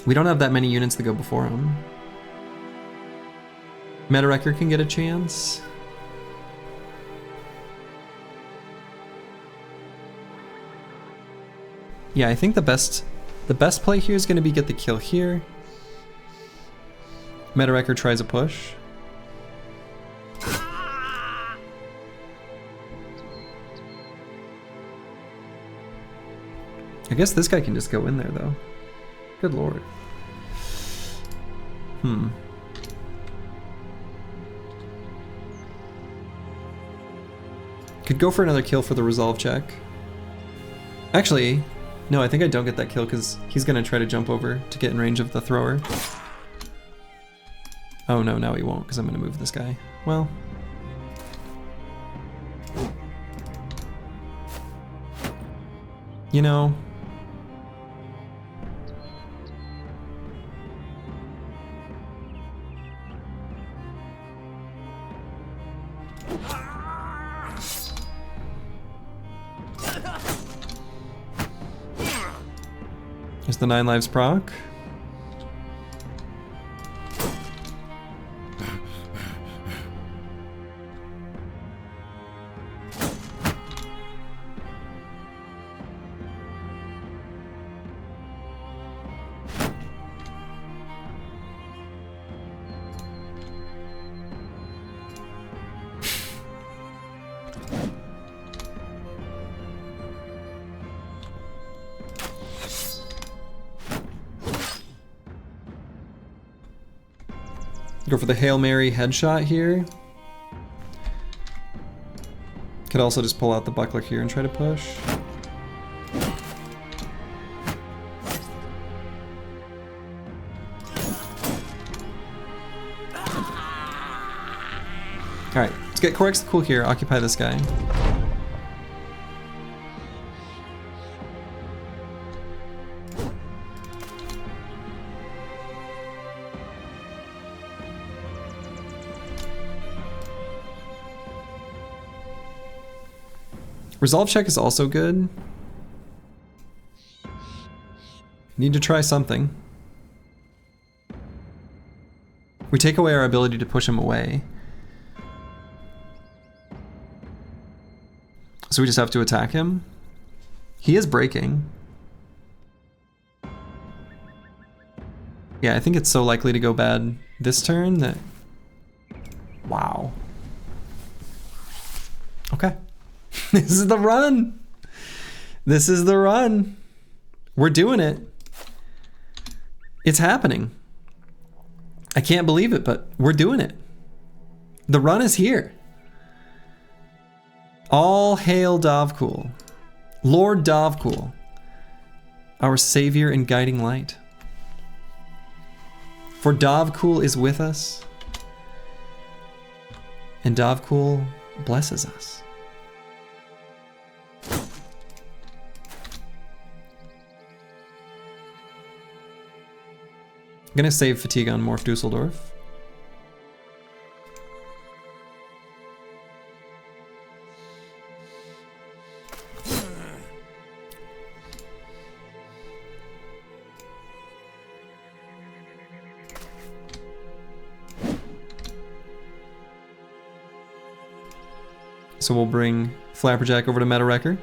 We don't have that many units to go before him. Meta-Wrecker can get a chance. Yeah, I think the best The best play here is going to be get the kill here. Meta Wrecker tries a push. I guess this guy can just go in there though. Good lord. Could go for another kill for the resolve check. Actually, no, I think I don't get that kill because he's gonna try to jump over to get in range of the thrower. Oh no, now he won't because I'm gonna move this guy. Well. You know. Here's the 9 lives proc. Go for the Hail Mary headshot here. Could also just pull out the buckler here and try to push. Alright, let's get Corix the Cool here, occupy this guy. Resolve check is also good. Need to try something. We take away our ability to push him away. So we just have to attack him. He is breaking. Yeah, I think it's so likely to go bad this turn that... Wow. Okay. This is the run. This is the run. We're doing it. It's happening. I can't believe it, but we're doing it. The run is here. All hail Dovcool. Lord Dovcool. Our savior and guiding light. For Dovcool is with us. And Dovcool blesses us. I'm gonna save fatigue on Morph Dusseldorf. So we'll bring Flapperjack over to Meta Wrecker.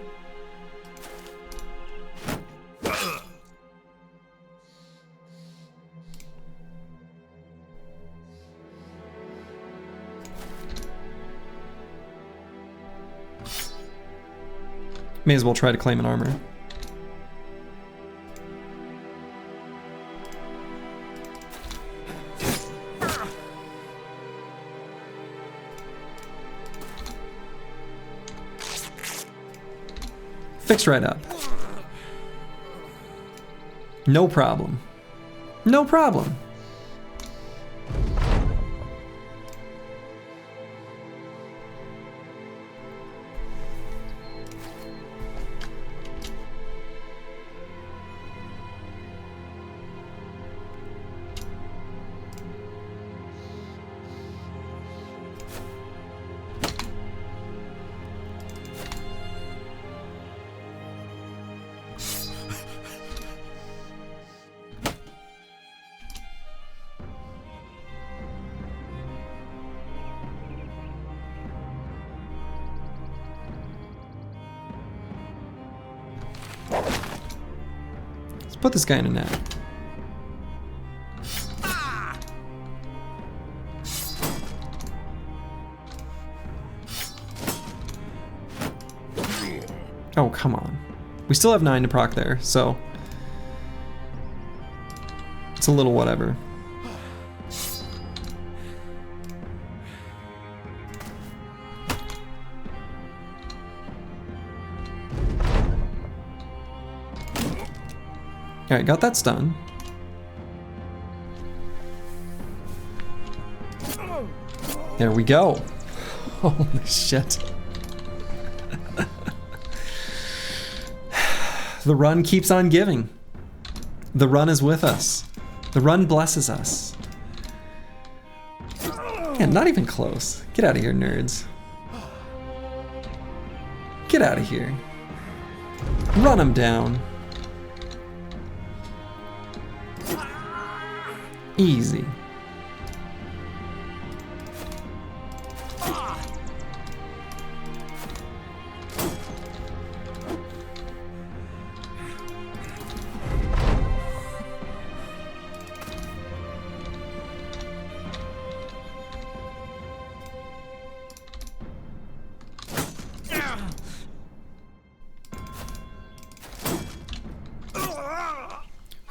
May as well try to claim an armor. Fixed right up. No problem. No problem. Let's put this guy in a net. Oh, come on. We still have 9 to proc there, so it's a little whatever. Alright, got that stun. There we go. Holy shit. The run keeps on giving. The run is with us. The run blesses us. Yeah, not even close. Get out of here, nerds. Get out of here. Run them down. Easy.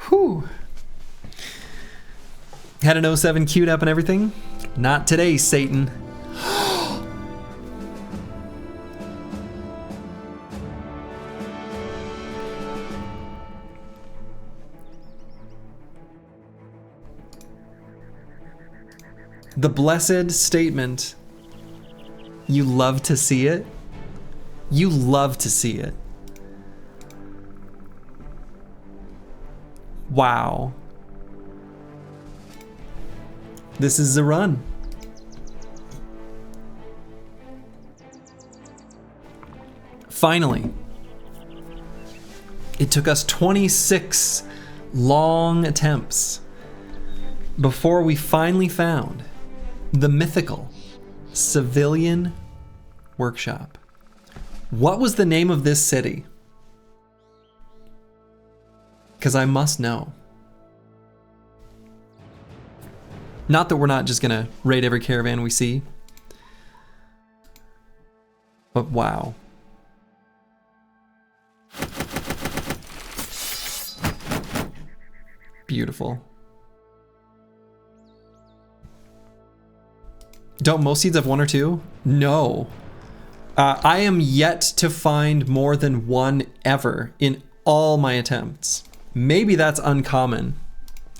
Whew. Had an 07 queued up and everything? Not today, Satan. The blessed statement. You love to see it. You love to see it. Wow. This is the run. Finally. It took us 26 long attempts before we finally found the mythical civilian workshop. What was the name of this city? Because I must know. Not that we're not just gonna raid every caravan we see. But wow. Beautiful. Don't most seeds have 1 or 2? No. I am yet to find more than 1 ever in all my attempts. Maybe that's uncommon.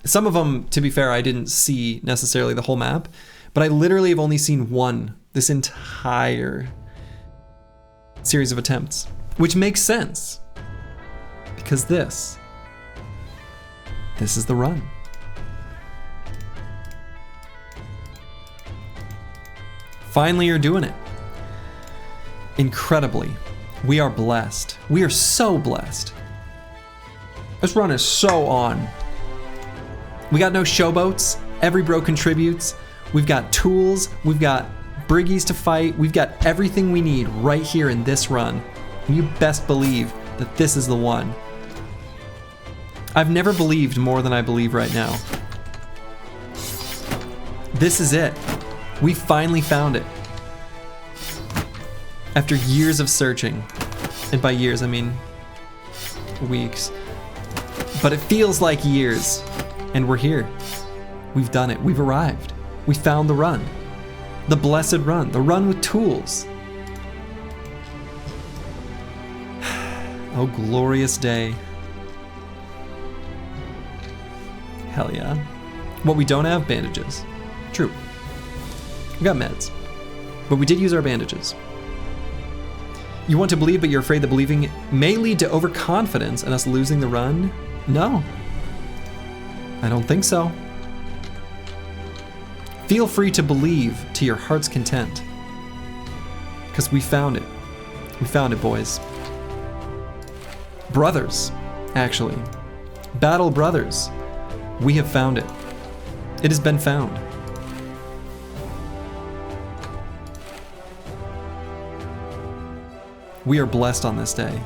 Some of them, to be fair, I didn't see necessarily the whole map, but I literally have only seen 1 this entire series of attempts, which makes sense because this is the run. Finally, you're doing it. Incredibly, we are blessed. We are so blessed. This run is so on. We got no showboats. Every bro contributes. We've got tools. We've got briggies to fight. We've got everything we need right here in this run. And you best believe that this is the one. I've never believed more than I believe right now. This is it. We finally found it. After years of searching. And by years, I mean weeks. But it feels like years. And we're here. We've done it. We've arrived. We found the run. The blessed run. The run with tools. Oh, glorious day. Hell yeah. What we don't have, bandages. True. We got meds. But we did use our bandages. You want to believe, but you're afraid that believing may lead to overconfidence and us losing the run? No. I don't think so. Feel free to believe to your heart's content. Because we found it. We found it, boys. Brothers, actually. Battle brothers. We have found it. It has been found. We are blessed on this day.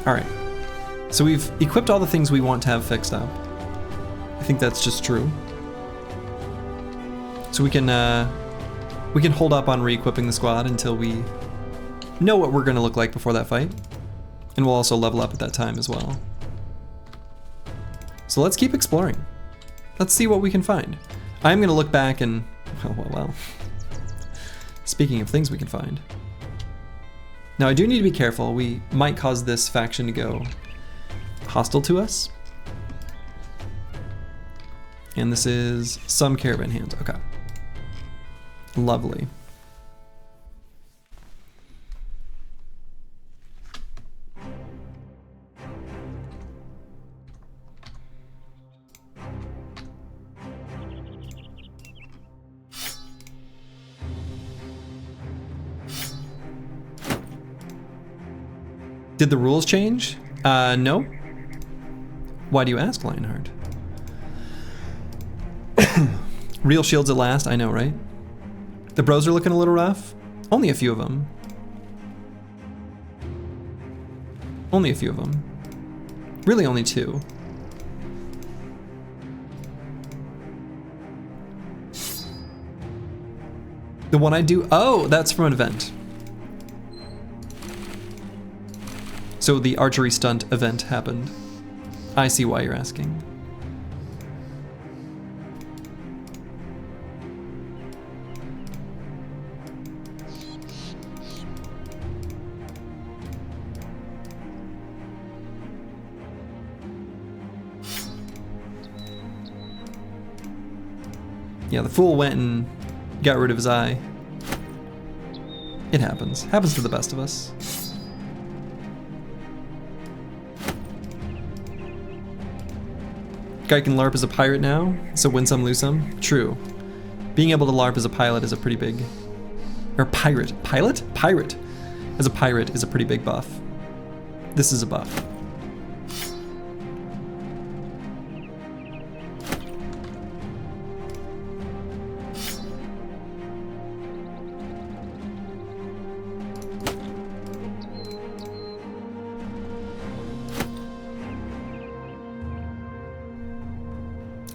All right. So we've equipped all the things we want to have fixed up. I think that's just true. So we can hold up on re-equipping the squad until we know what we're going to look like before that fight. And we'll also level up at that time as well. So let's keep exploring. Let's see what we can find. I'm going to look back and... Well. Speaking of things we can find. Now I do need to be careful. We might cause this faction to go hostile to us. And this is some caravan hands. Okay. Lovely. Did the rules change? No. Why do you ask, Lionheart? Real shields at last, I know, right? The bros are looking a little rough. Only a few of them. Only a few of them. Really only 2. The one I do, oh, that's from an event. So the archery stunt event happened. I see why you're asking. Yeah, the fool went and got rid of his eye. It happens. Happens to the best of us. Guy can LARP as a pirate now, so win some, lose some. True. Being able to LARP as a pilot is a pretty big... Or pirate. Pilot? Pirate. As a pirate is a pretty big buff. This is a buff.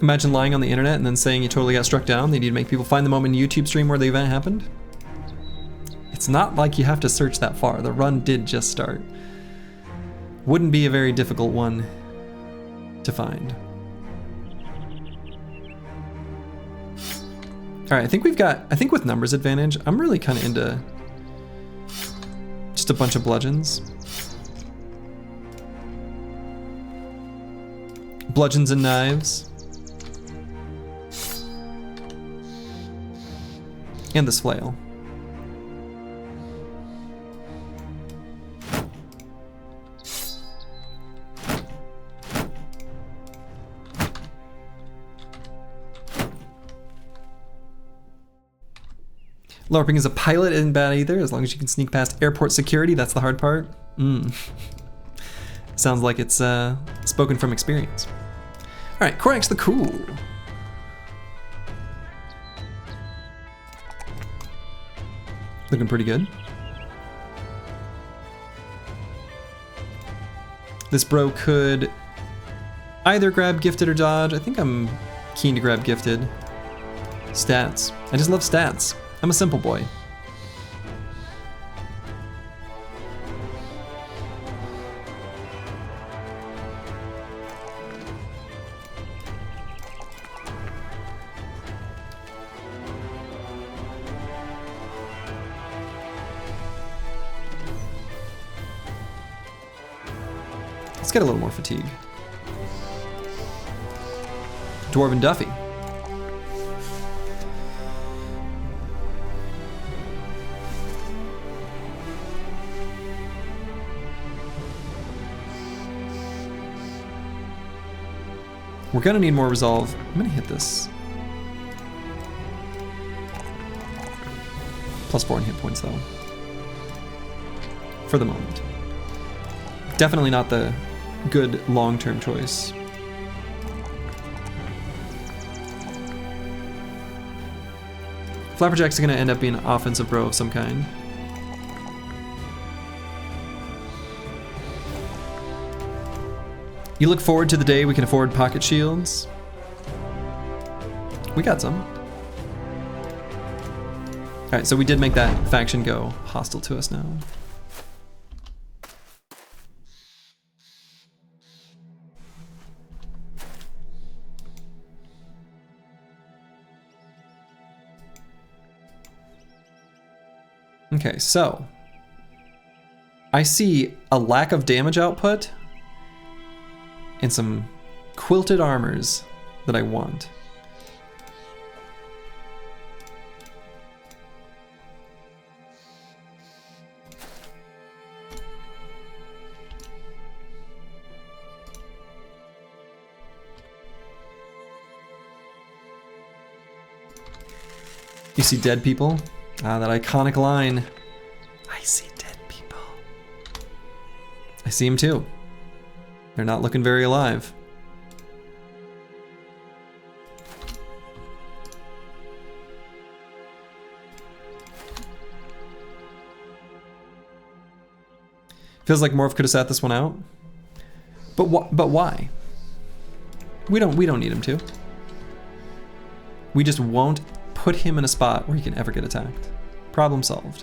Imagine lying on the internet and then saying you totally got struck down. They need to make people find the moment in YouTube stream where the event happened. It's not like you have to search that far. The run did just start. Wouldn't be a very difficult one to find. All right, I think with numbers advantage, I'm really kind of into just a bunch of bludgeons. Bludgeons and knives. And this flail. LARPing as a pilot isn't bad either, as long as you can sneak past airport security. That's the hard part. Sounds like it's spoken from experience. All right, Korax the Cool. Looking pretty good. This bro could either grab gifted or dodge. I think I'm keen to grab gifted. Stats. I just love stats. I'm a simple boy. Let's get a little more fatigue. Dwarven Duffy. We're gonna need more resolve. I'm gonna hit this. +4 in hit points though. For the moment. Definitely not the good long-term choice. Flapperjack's gonna end up being an offensive bro of some kind. You look forward to the day we can afford pocket shields? We got some. Alright, so we did make that faction go hostile to us now. Okay, so I see a lack of damage output and some quilted armors that I want. You see dead people? Ah, that iconic line. I see dead people. I see them too. They're not looking very alive. Feels like Morph could have sat this one out. But why? We don't need him to. We just won't put him in a spot where he can ever get attacked. Problem solved.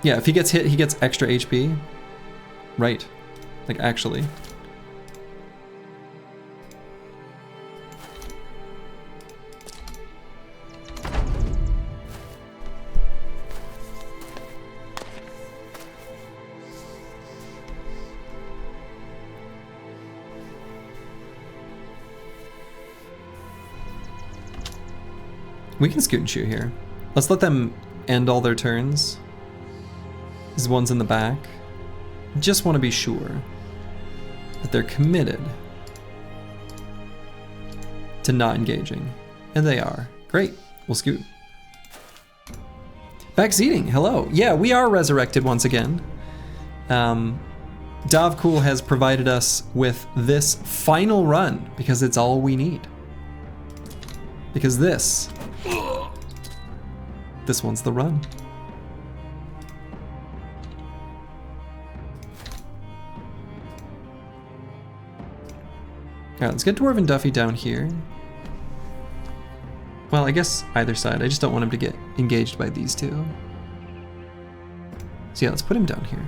Yeah, if he gets hit, he gets extra HP. Right. Like, actually. We can scoot and shoot here. Let's let them end all their turns. These ones in the back. Just want to be sure that they're committed to not engaging. And they are. Great. We'll scoot. Backseating. Hello. Yeah, we are resurrected once again. Dovcool has provided us with this final run because it's all we need. Because this one's the run. Alright, let's get Dwarven Duffy down here. Well, I guess either side. I just don't want him to get engaged by these two. So yeah, let's put him down here.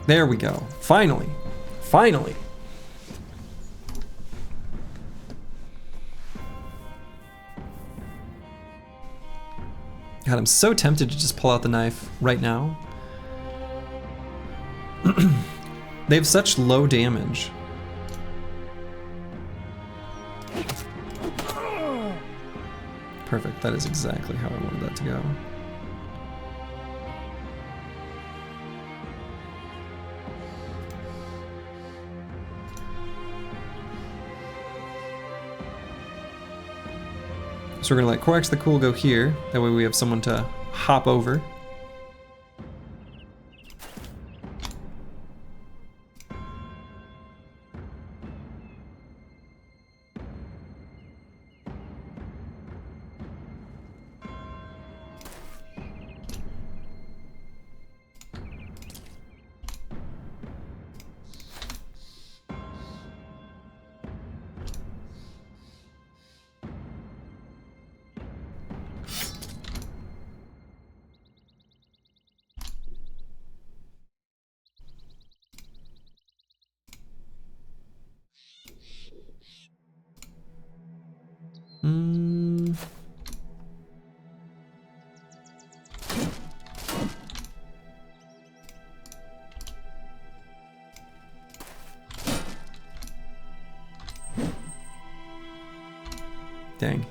There we go. Finally. Finally. God, I'm so tempted to just pull out the knife right now. They have such low damage. Perfect. That is exactly how I wanted that to go. So we're gonna let Corax the Cool go here. That way we have someone to hop over. Dang.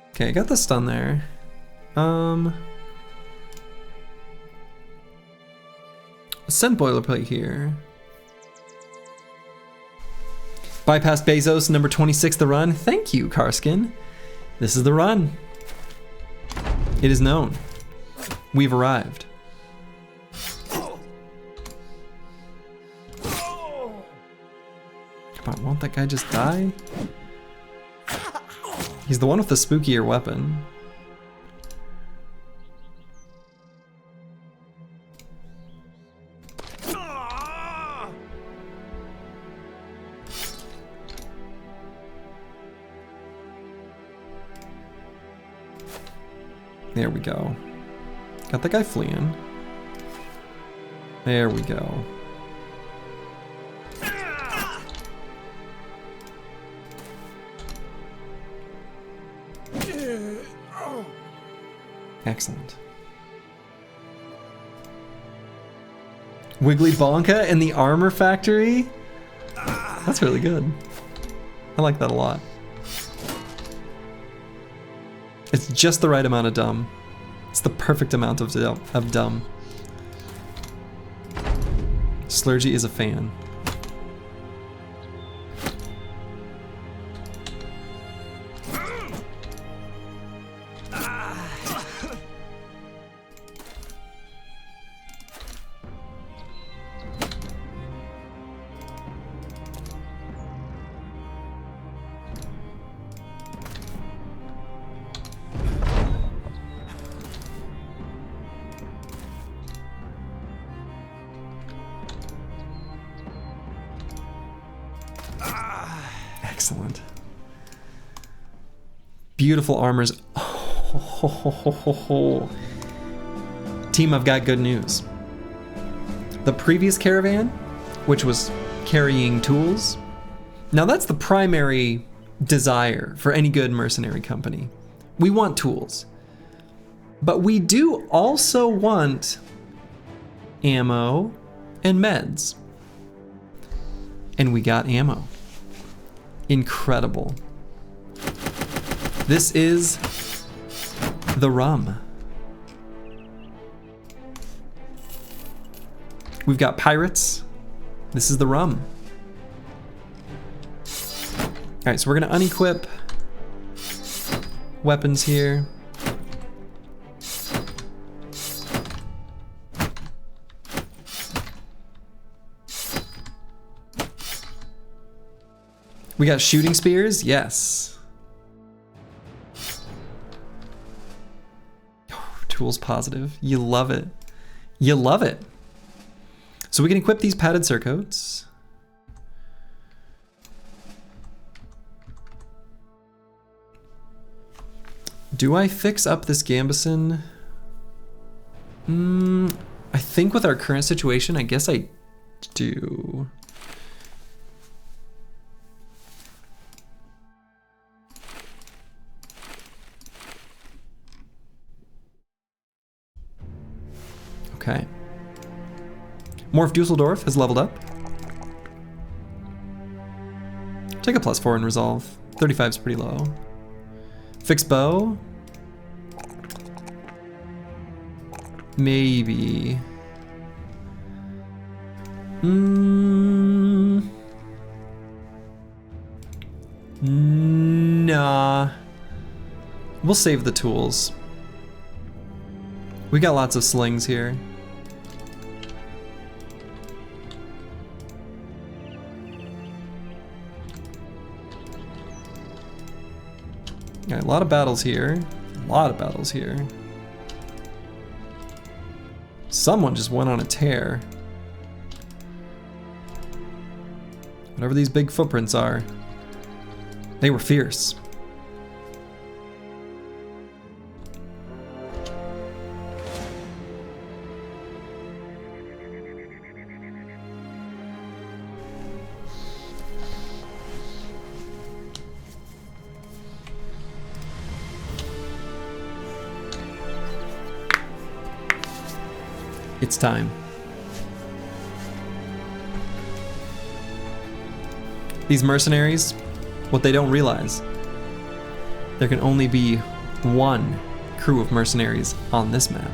Okay, I got the stun there. Send boilerplate here. Bypassed Bezos, number 26, the run. Thank you, Karskin. This is the run. It is known. We've arrived. Come on, won't that guy just die? He's the one with the spookier weapon. There we go. Got the guy fleeing. There we go. Excellent. Wiggly Bonka in the armor factory? That's really good. I like that a lot. It's just the right amount of dumb. It's the perfect amount of dumb. Slurgy is a fan. Excellent. Beautiful armors. Oh. Team, I've got good news. The previous caravan, which was carrying tools, now that's the primary desire for any good mercenary company. We want tools. But we do also want ammo and meds. And we got ammo. Incredible. This is the rum. We've got pirates. This is the rum. All right, so we're gonna unequip weapons here. We got shooting spears, yes. Oh, tools positive, you love it. You love it. So we can equip these padded surcoats. Do I fix up this gambeson? I think with our current situation, I guess I do. Okay. Morph Dusseldorf has leveled up. Take a +4 in resolve. 35 is pretty low. Fix bow. Maybe. Nah. We'll save the tools. We got lots of slings here. Yeah, a lot of battles here. A lot of battles here. Someone just went on a tear. Whatever these big footprints are, they were fierce. It's time. These mercenaries, what they don't realize, there can only be one crew of mercenaries on this map.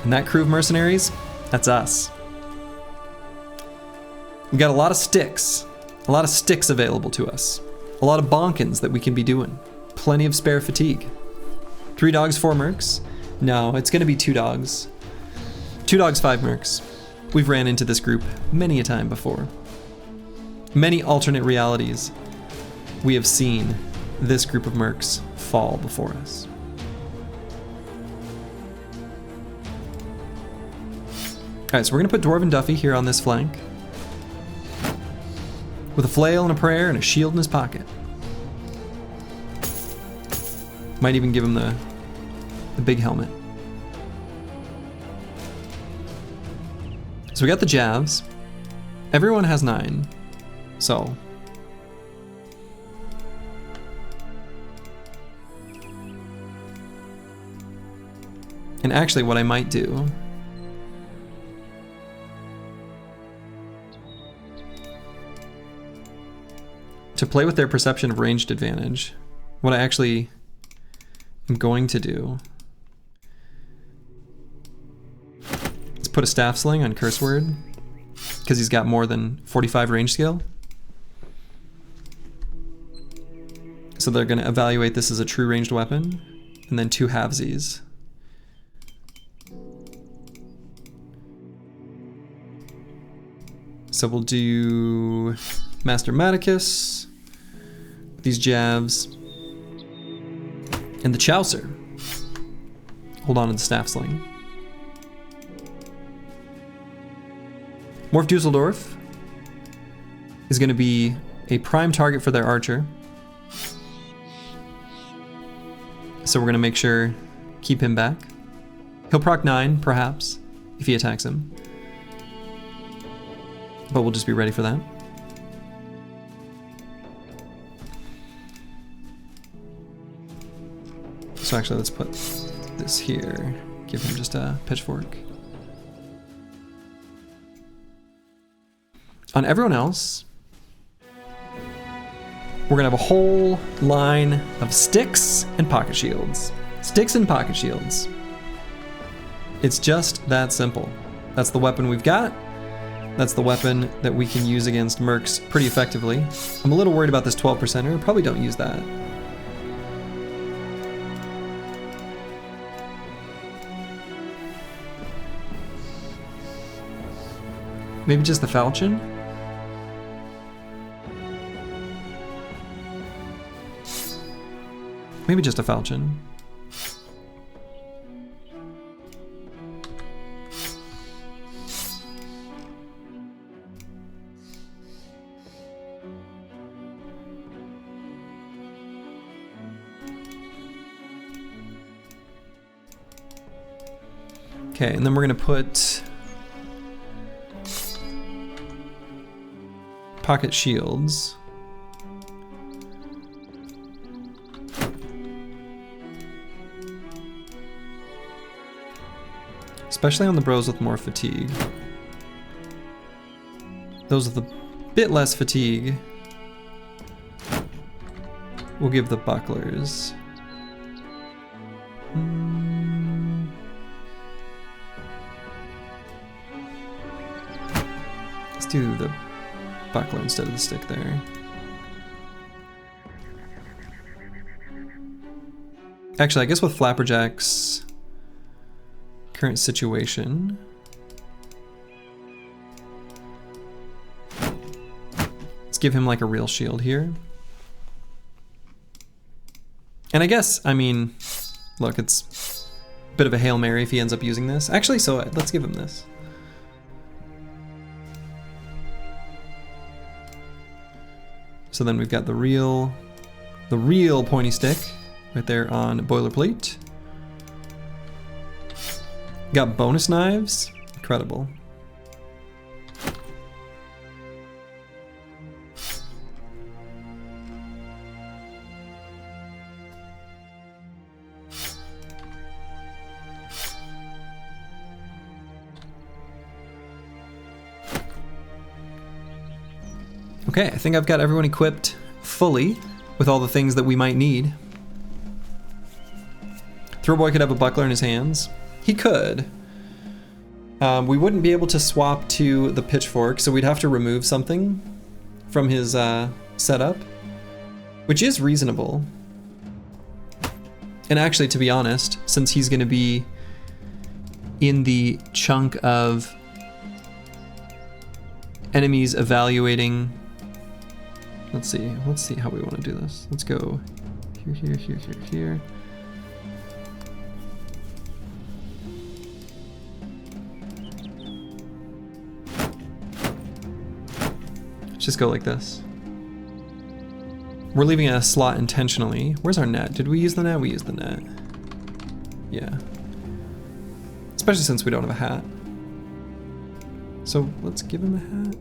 And that crew of mercenaries, that's us. We got a lot of sticks. A lot of sticks available to us. A lot of bonkins that we can be doing. Plenty of spare fatigue. 3 dogs, 4 mercs. No, it's gonna be 2 dogs. 2 dogs, 5 mercs. We've ran into this group many a time before. Many alternate realities. We have seen this group of mercs fall before us. Alright, so we're gonna put Dwarven Duffy here on this flank. With a flail and a prayer and a shield in his pocket. Might even give him the big helmet. So we got the Javs. Everyone has 9. So. And actually what I might do to play with their perception of ranged advantage, what I actually am going to do is put a staff sling on Curse Word, because he's got more than 45 range skill. So they're going to evaluate this as a true ranged weapon, and then 2 halvesies. So we'll do Master Maticus, these Javs, and the Chaucer. Hold on to the staff sling. Morph Dusseldorf is going to be a prime target for their archer. So we're going to make sure, keep him back. He'll proc 9, perhaps, if he attacks him. But we'll just be ready for that. So actually, let's put this here. Give him just a pitchfork. On everyone else, we're gonna have a whole line of sticks and pocket shields. Sticks and pocket shields. It's just that simple. That's the weapon we've got. That's the weapon that we can use against mercs pretty effectively. I'm a little worried about this 12%er. Probably don't use that. Maybe just the falchion? Maybe just a falchion. Okay, and then we're gonna put pocket shields. Especially on the bros with more fatigue. Those with a bit less fatigue, we'll give the bucklers. Let's do the buckler instead of the stick there. Actually, I guess with Flapperjack's current situation, let's give him like a real shield here. And I guess, I mean, look, it's a bit of a Hail Mary if he ends up using this. Actually, so let's give him this. So then we've got the real pointy stick right there on Boilerplate. Got bonus knives, incredible. Okay, I think I've got everyone equipped fully with all the things that we might need. Throwboy could have a buckler in his hands. He could. We wouldn't be able to swap to the pitchfork, so we'd have to remove something from his setup, which is reasonable. And actually, to be honest, since he's going to be in the chunk of enemies evaluating, let's see how we want to do this. Let's go here, here, here, here, here. Let's just go like this. We're leaving a slot intentionally. Where's our net? Did we use the net? We used the net. Yeah. Especially since we don't have a hat. So let's give him a hat.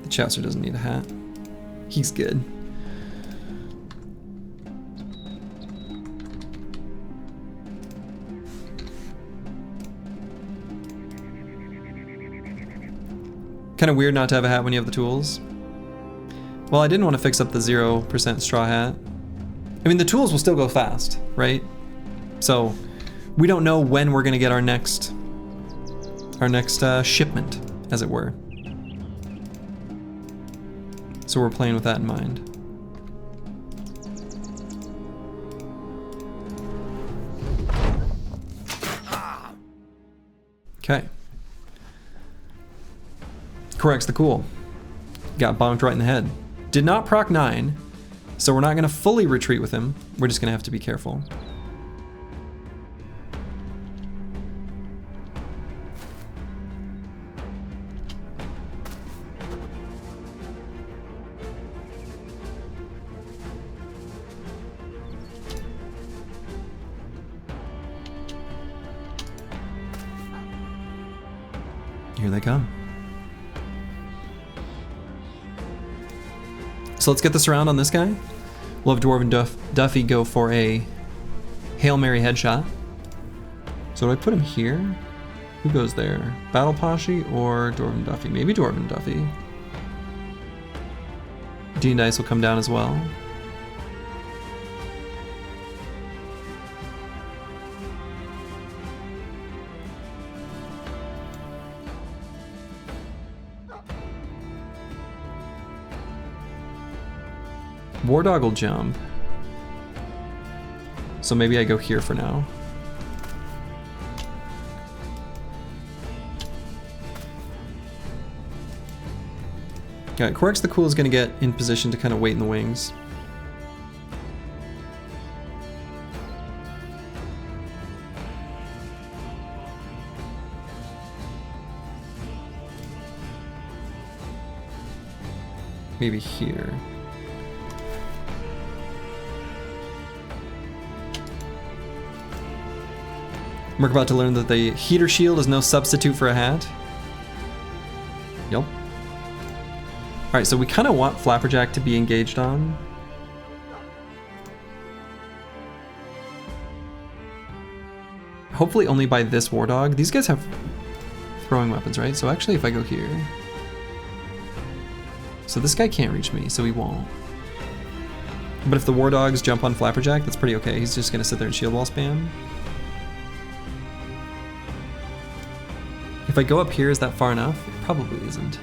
The Chaucer doesn't need a hat. He's good. Kind of weird not to have a hat when you have the tools. Well, I didn't want to fix up the 0% straw hat. I mean, the tools will still go fast, right? So we don't know when we're gonna get our next shipment, as it were. So we're playing with that in mind. Okay. Corrects the cool. Got bonked right in the head. Did not proc 9, so we're not going to fully retreat with him. We're just going to have to be careful. Here they come. So let's get this around on this guy. We'll have Dwarven Duffy go for a Hail Mary headshot. So do I put him here? Who goes there? Battle Poshy or Dwarven Duffy? Maybe Dwarven Duffy. Dean Dice will come down as well. War Dog will jump. So maybe I go here for now. Okay, Correx the Cool is going to get in position to kind of wait in the wings. Maybe here. We're about to learn that the heater shield is no substitute for a hat. Yep. Alright, so we kind of want Flapperjack to be engaged on. Hopefully only by this War Dog. These guys have throwing weapons, right? So actually if I go here... So this guy can't reach me, so he won't. But if the War Dogs jump on Flapperjack, that's pretty okay. He's just gonna sit there and shield wall spam. If I go up here, is that far enough? It probably isn't.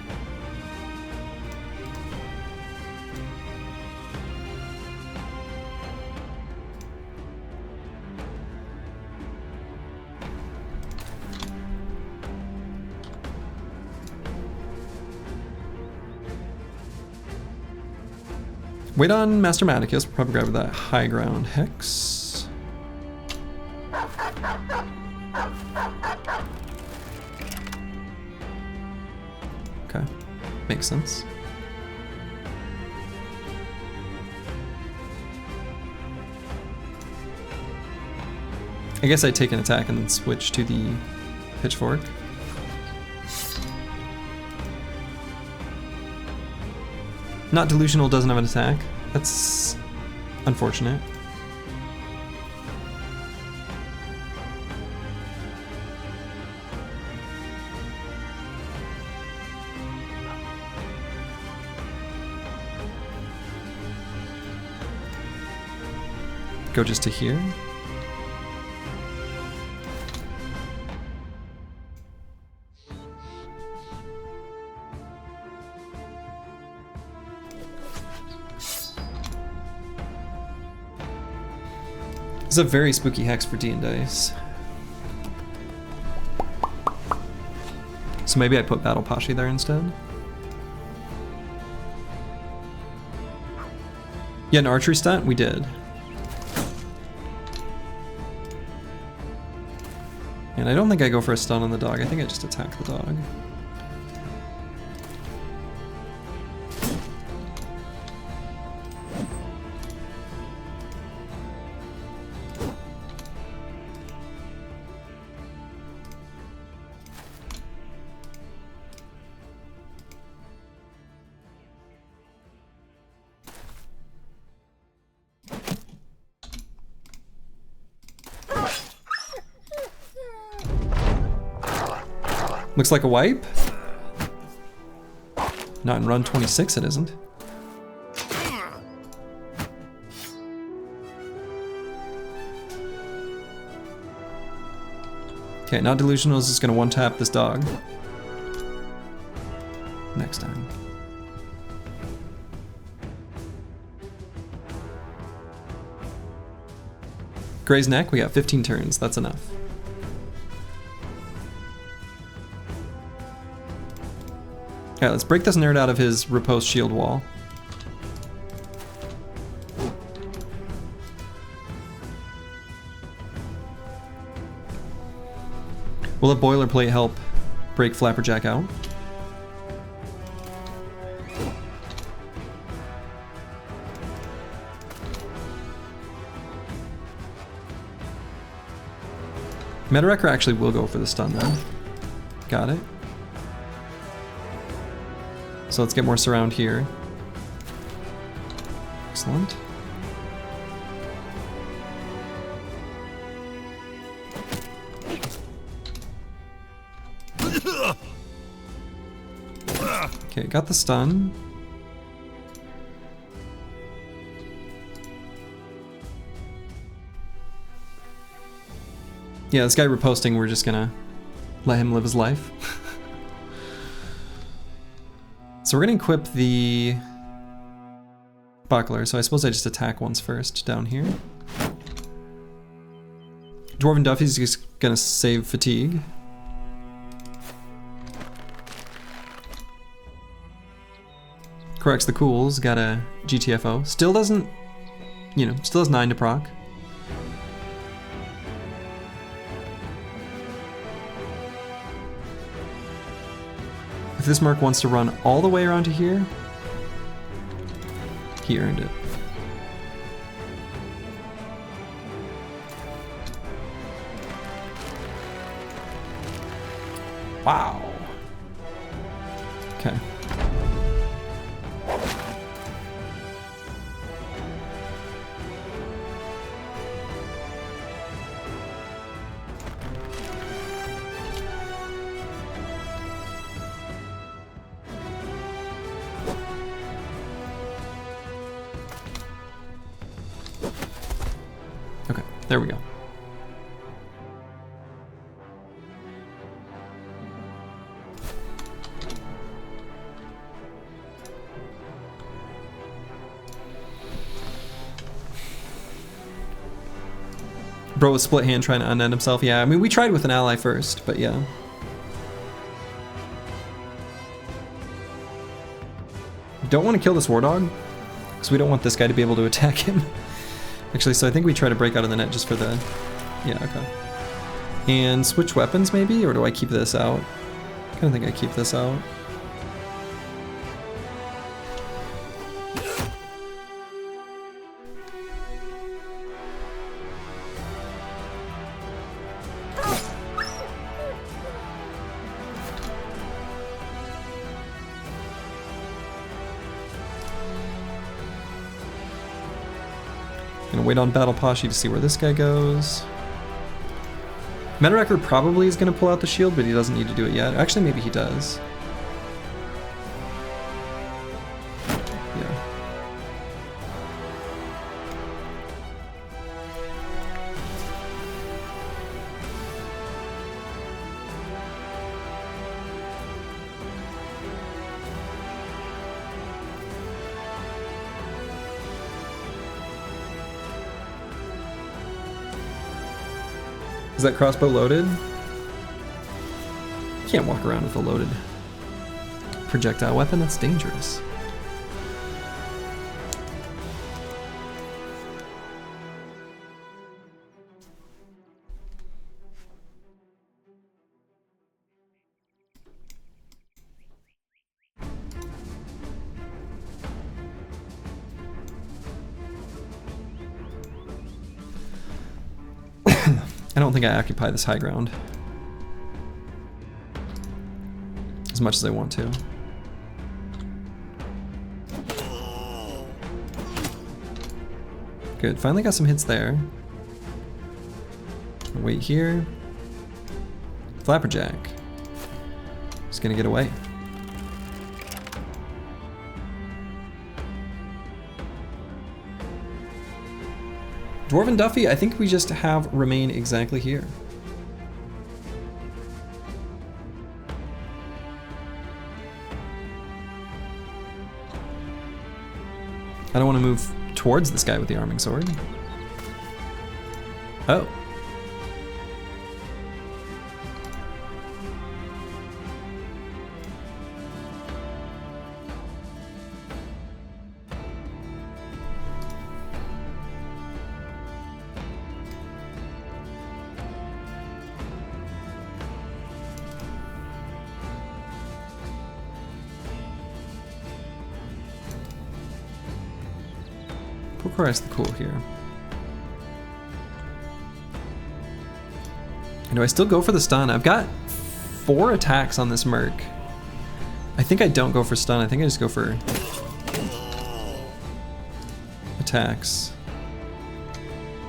Wait on Master Maticus, we'll probably grab that high ground hex. Okay, makes sense. I guess I'd take an attack and then switch to the pitchfork. Not Delusional doesn't have an attack. That's unfortunate. Go just to here. It's a very spooky hex for D and dice. So maybe I put Battle Pashi there instead. Yeah, an archery stunt? We did. And I don't think I go for a stun on the dog. I think I just attack the dog. Looks like a wipe. Not in run 26, it isn't. Okay, not delusional is just gonna one-tap this dog. Next time. Gray's neck, we got 15 turns, that's enough. Okay, let's break this nerd out of his riposte shield wall. Will a boilerplate help break Flapperjack out? Metawrecker actually will go for the stun though. Got it. So let's get more surround here. Excellent. Okay, got the stun. Yeah, this guy riposting, we're just gonna let him live his life. So we're gonna equip the buckler, so I suppose I just attack once first down here. Dwarven Duffy's just gonna save fatigue. Corrects the cools, got a GTFO. Still doesn't, you know, still has 9 to proc. If this merc wants to run all the way around to here, he earned it. Wow. Okay. Okay, there we go. Bro was split hand trying to unend himself. Yeah, I mean, we tried with an ally first, but yeah. Don't want to kill this war dog, because we don't want this guy to be able to attack him. Actually, so I think we try to break out of the net just for the... Yeah, okay. And switch weapons maybe, or do I keep this out? I kind of think I keep this out. Gonna wait on Battle Pashi to see where this guy goes. Metawrecker probably is gonna pull out the shield, but he doesn't need to do it yet. Actually, maybe he does. Yeah. Is that crossbow loaded? You can't walk around with a loaded projectile weapon, that's dangerous. I don't think I occupy this high ground as much as I want to. Good, finally got some hits there. Wait here. Flapperjack. Just gonna get away. Dwarven Duffy, I think we just have remain exactly here. I don't want to move towards this guy with the arming sword. Oh. Is the cool here. And do I still go for the stun? I've got 4 attacks on this merc. I think I don't go for stun. I think I just go for attacks.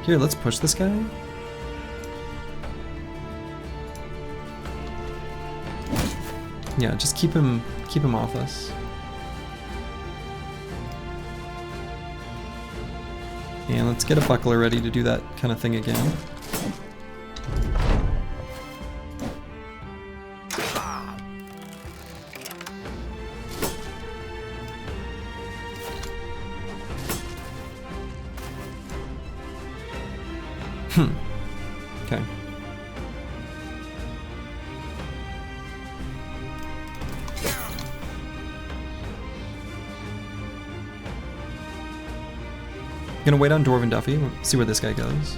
Here, let's push this guy. Yeah, just keep him off us. And let's get a buckler ready to do that kind of thing again. Okay. Gonna wait on Dwarven Duffy, we'll see where this guy goes.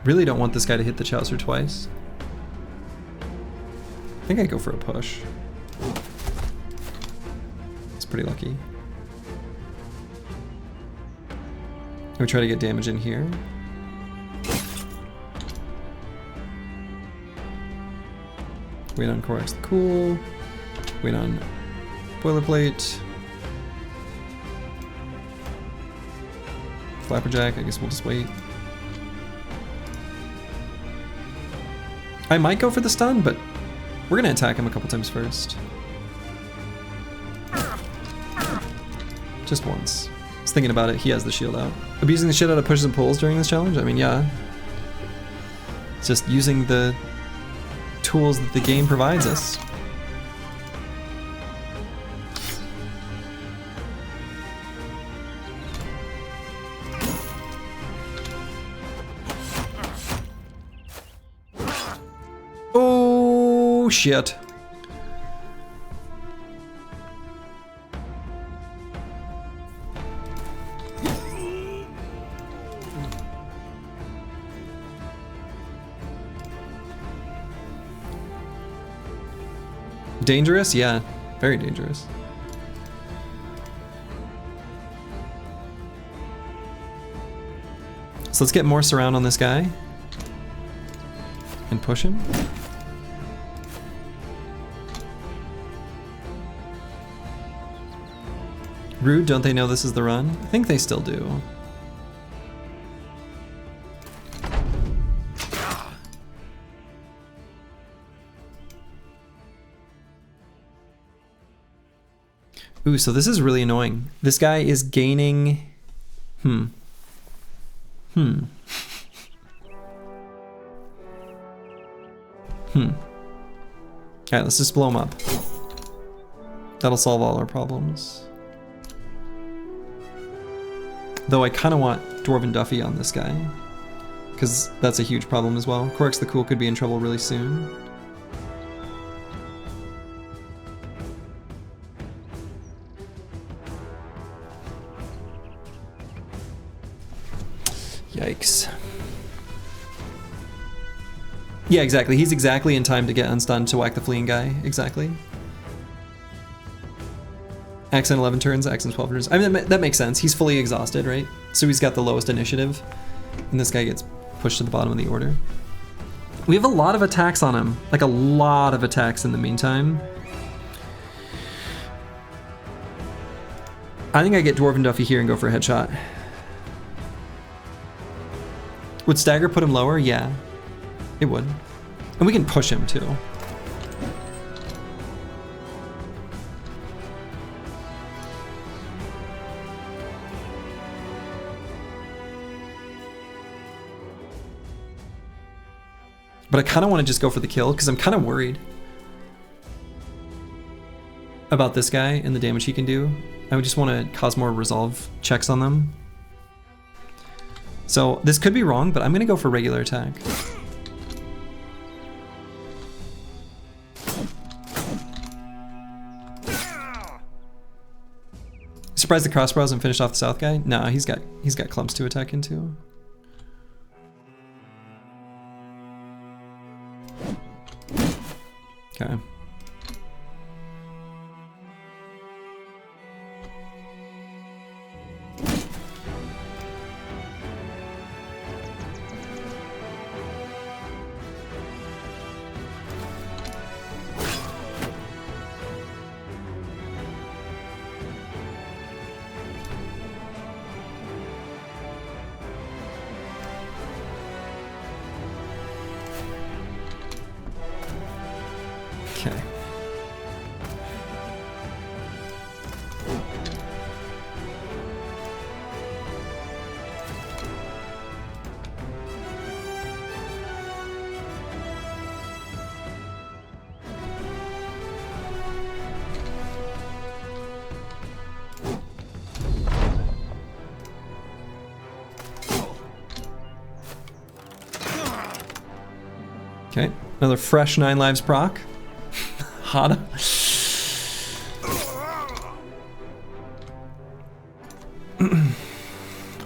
Really don't want this guy to hit the Chaucer twice. I think I go for a push. It's pretty lucky. We try to get damage in here. Wait on Korax the Cool. Wait on Boilerplate. Flapperjack, I guess we'll just wait. I might go for the stun, but we're gonna attack him a couple times first. Just once. I was thinking about it, he has the shield out. Abusing the shit out of pushes and pulls during this challenge? I mean, yeah. It's just using the tools that the game provides us. Oh shit. Dangerous? Yeah, very dangerous. So let's get more surround on this guy and push him. Rude, don't they know this is the run? I think they still do. Ooh, so this is really annoying. This guy is gaining... Alright, let's just blow him up. That'll solve all our problems. Though I kind of want Dwarven Duffy on this guy, because that's a huge problem as well. Corix the Cool could be in trouble really soon. Yikes. Yeah, exactly. He's exactly in time to get unstunned to whack the fleeing guy. Exactly. Accent 11 turns, accent 12 turns. I mean, that makes sense. He's fully exhausted, right? So he's got the lowest initiative. And this guy gets pushed to the bottom of the order. We have a lot of attacks on him. Like a lot of attacks in the meantime. I think I get Dwarven Duffy here and go for a headshot. Would Stagger put him lower? Yeah, it would. And we can push him too. But I kind of want to just go for the kill because I'm kind of worried about this guy and the damage he can do. I would just want to cause more resolve checks on them. So this could be wrong, but I'm going to go for regular attack. Surprised the crossbow hasn't finished off the south guy? No, he's got clumps to attack into. Okay. Okay. Okay, another fresh 9 lives proc. Hada.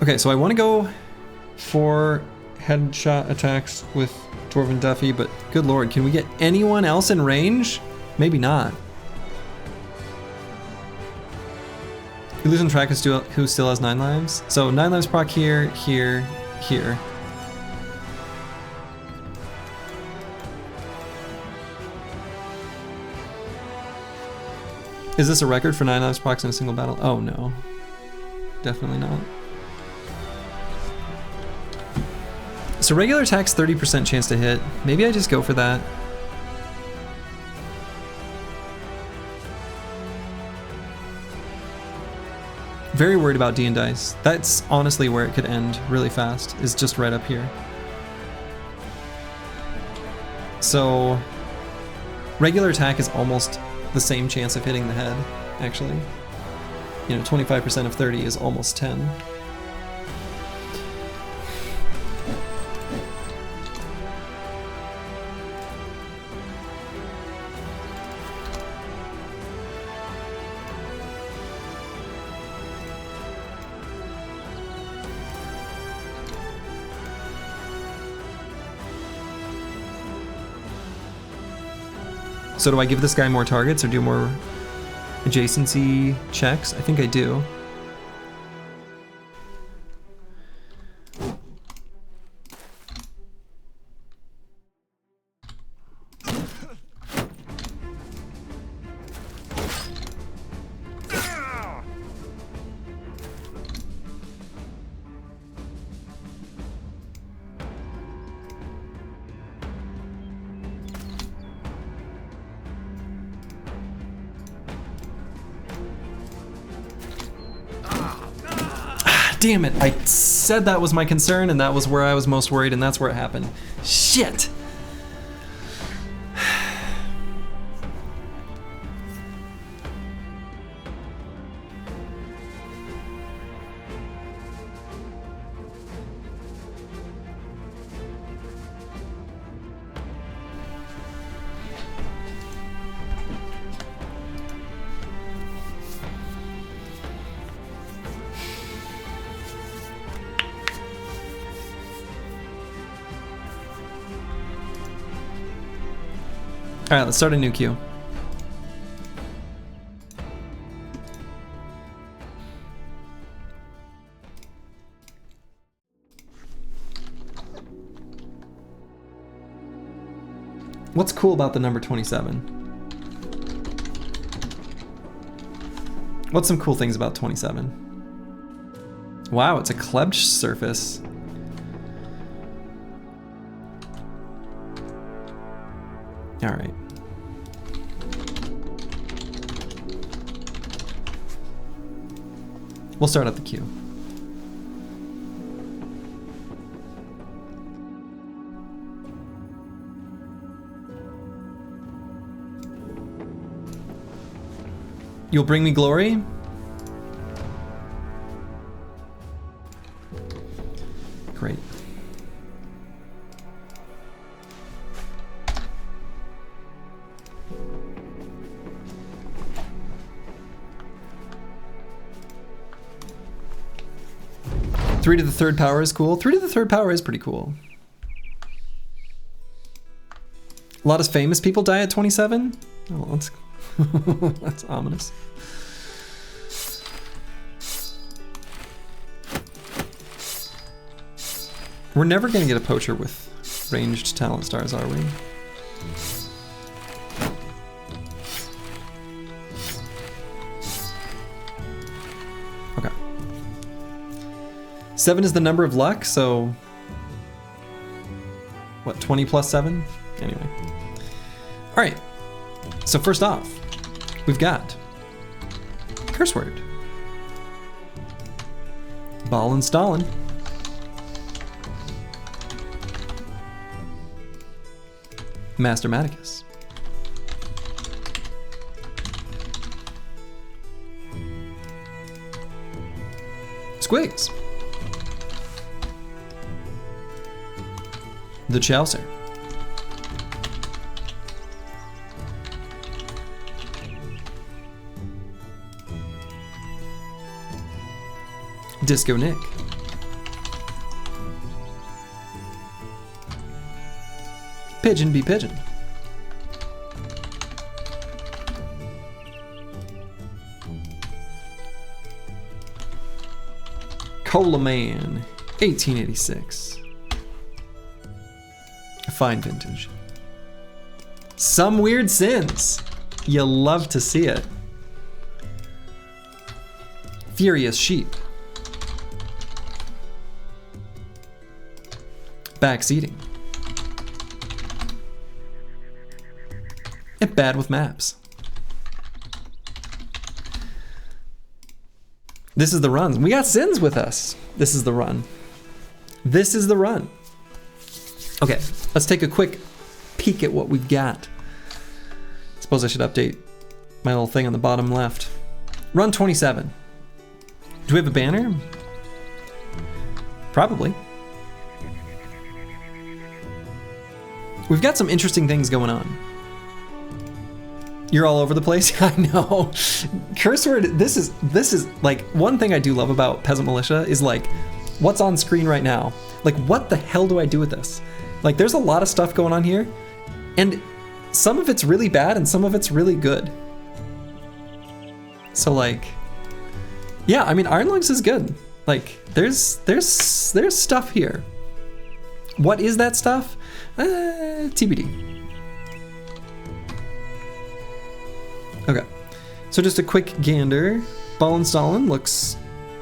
Okay, so I want to go for headshot attacks with Dwarven Duffy, but good lord, can we get anyone else in range? Maybe not. You lose on track who still has 9 lives. So 9 lives proc here, here, here. Is this a record for 9 lives procs in a single battle? Oh no. Definitely not. So regular attack's 30% chance to hit. Maybe I just go for that. Very worried about D and dice. That's honestly where it could end really fast, is just right up here. So regular attack is almost the same chance of hitting the head, actually. You know, 25% of 30 is almost 10. So do I give this guy more targets or do more adjacency checks? I think I do. Damn it, I said that was my concern and that was where I was most worried and that's where it happened. Shit! All right, let's start a new queue. What's cool about the number 27? What's some cool things about 27? Wow, it's a Klebsch surface. All right. We'll start at the queue. You'll bring me glory? Great. Three to the third power is cool. 3 to the third power is pretty cool. A lot of famous people die at 27? Oh, that's that's ominous. We're never gonna get a poacher with ranged talent stars, are we? Okay. 7 is the number of luck, so what, 20 plus 7? Anyway. All right. So first off, we've got curse word, Ball and Stalin, Master Maticus, Squigs, the Chaucer, Disco Nick, Pigeon be Pigeon, Cola Man, 1886. A fine vintage. Some weird sins. You love to see it. Furious Sheep. Backseating. And Bad with Maps. This is the run. We got Sins with us. This is the run. This is the run. Okay, let's take a quick peek at what we've got. Suppose I should update my little thing on the bottom left. Run 27. Do we have a banner? Probably. We've got some interesting things going on. You're all over the place. I know. Curse word. This is like one thing I do love about Peasant Militia is like what's on screen right now. Like what the hell do I do with this? Like there's a lot of stuff going on here, and some of it's really bad and some of it's really good. So like, yeah, I mean Iron Lungs is good. Like there's stuff here. What is that stuff? TBD. Okay, so just a quick gander. Ball and Stalin looks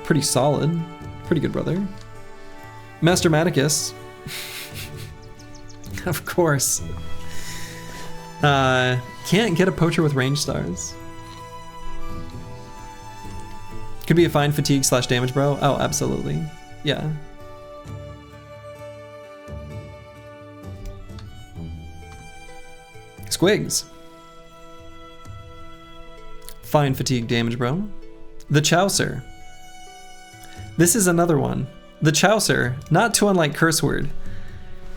pretty solid. Pretty good, brother. Master Maticus. Of course. Can't get a poacher with range stars. Could be a fine fatigue / damage, bro. Oh, absolutely. Yeah. Squigs. Fine fatigue damage, bro. The Chaucer. This is another one. The Chaucer, not too unlike Curse Word,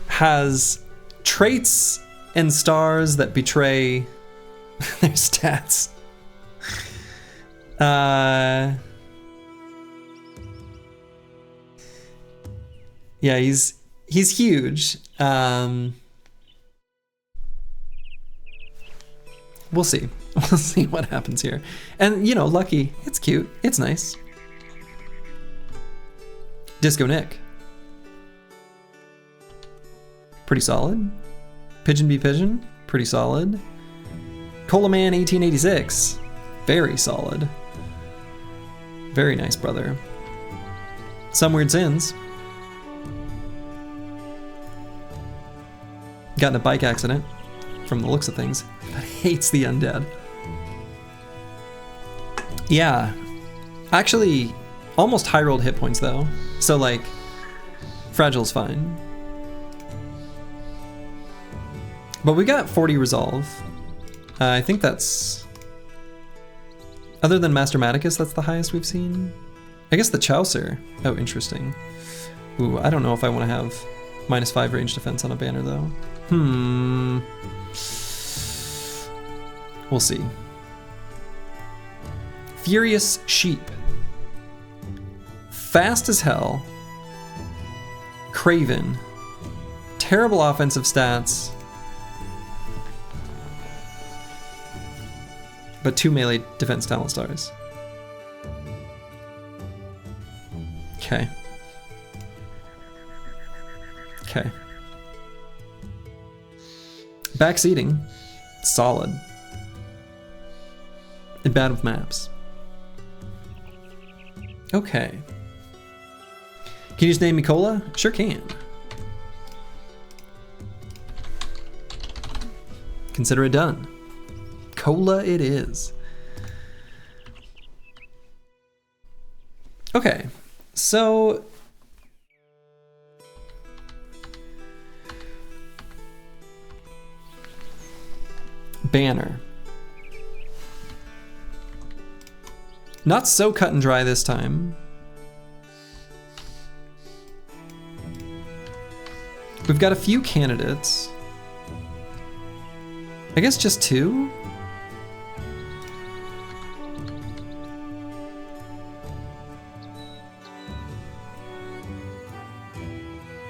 has traits and stars that betray their stats. Yeah, he's huge. We'll see. We'll see what happens here. And, you know, Lucky, it's cute. It's nice. Disco Nick. Pretty solid. Pigeon Be Pigeon. Pretty solid. Cola Man 1886. Very solid. Very nice, brother. Some Weird Sins. Got in a bike accident, from the looks of things, but hates the undead. Yeah, actually, almost high rolled hit points though. So like, Fragile's fine. But we got 40 resolve. I think that's, other than Master Maticus, that's the highest we've seen. I guess the Chaucer. Oh, interesting. Ooh, I don't know if I want to have -5 range defense on a banner though. We'll see. Furious Sheep. Fast as hell. Craven. Terrible offensive stats. But 2 melee defense talent stars. Okay. Okay. Backseating. Solid. And bad with maps. Okay. Can you just name me Cola? Sure can. Consider it done. Cola it is. Okay, so banner. Not so cut and dry this time. We've got a few candidates. I guess just 2?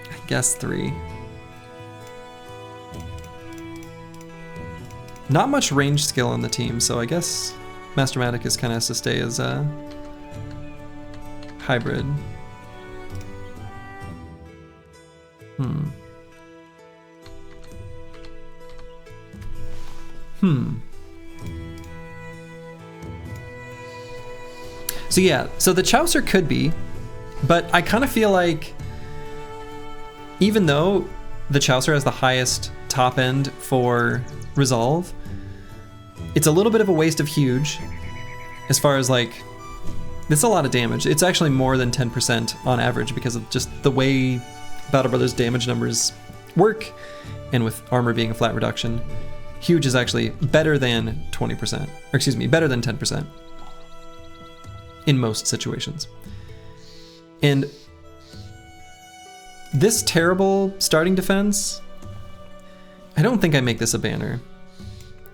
I guess 3. Not much range skill on the team, so I guess Master Maticus kind of has to stay as a hybrid. So yeah, so the Chaucer could be, but I kind of feel like even though the Chaucer has the highest top end for resolve, it's a little bit of a waste of huge as far as like, it's a lot of damage. It's actually more than 10% on average because of just the way Battle Brothers damage numbers work, and with armor being a flat reduction, huge is actually better than 20%, or excuse me, better than 10% in most situations. And this terrible starting defense, I don't think I make this a banner.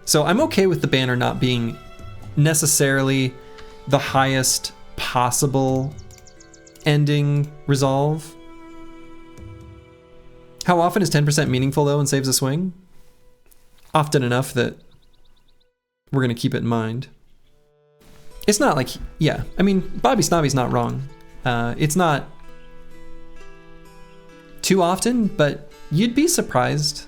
So I'm okay with the banner not being necessarily the highest possible ending resolve. How often is 10% meaningful though and saves a swing? Often enough that we're gonna keep it in mind. It's not like, yeah, I mean, Bobby Snobby's not wrong. It's not too often, but you'd be surprised.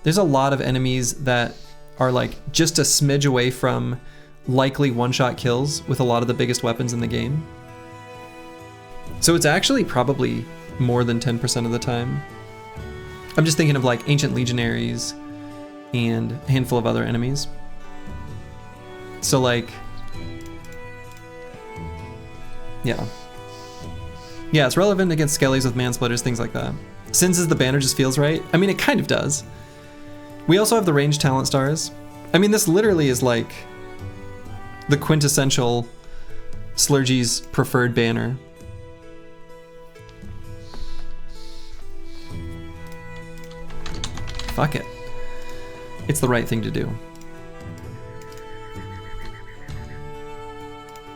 There's a lot of enemies that are like just a smidge away from likely one-shot kills with a lot of the biggest weapons in the game. So it's actually probably more than 10% of the time. I'm just thinking of like Ancient Legionaries and a handful of other enemies. So like, yeah. Yeah, it's relevant against Skellies with Mansplitters, things like that. Sins as the banner just feels right. I mean, it kind of does. We also have the ranged talent stars. I mean, this literally is like the quintessential Slurgy's preferred banner. Fuck it. It's the right thing to do.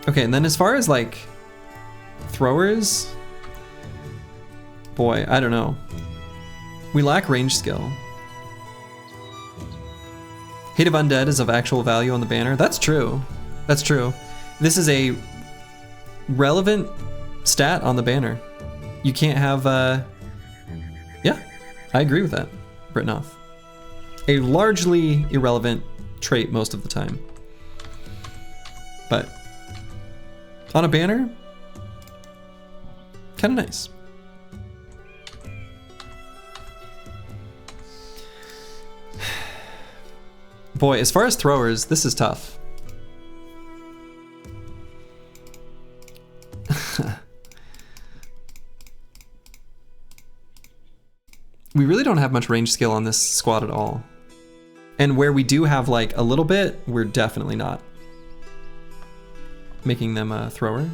Okay, and then as far as like throwers, boy, I don't know. We lack range skill. Hate of Undead is of actual value on the banner. That's true. That's true. This is a relevant stat on the banner. You can't have, yeah, I agree with that, Britnoff. A largely irrelevant trait most of the time. But on a banner, kind of nice. Boy, as far as throwers, this is tough. We really don't have much range skill on this squad at all. And where we do have like a little bit, we're definitely not making them a thrower.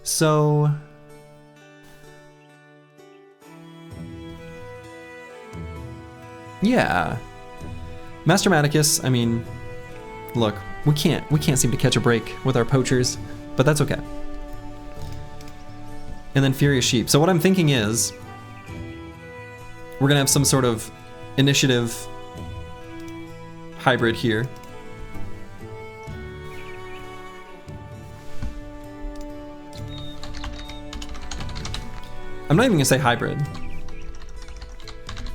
So yeah, Master Maticus, I mean, look, we can't seem to catch a break with our poachers, but that's okay. And then Furious Sheep. So what I'm thinking is we're gonna have some sort of initiative hybrid here. I'm not even gonna say hybrid,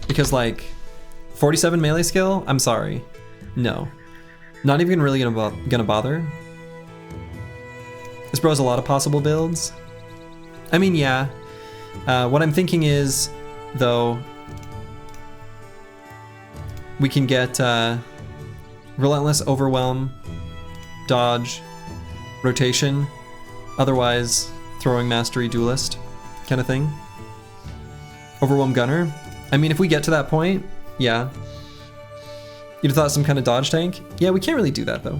because like 47 melee skill, I'm sorry, no, not even really gonna bother. This bro has a lot of possible builds. I mean, yeah. What I'm thinking is, though, we can get Relentless, Overwhelm, Dodge, Rotation, otherwise Throwing Mastery, Duelist kind of thing. Overwhelm Gunner. I mean, if we get to that point, yeah. You'd have thought some kind of dodge tank? Yeah, we can't really do that, though.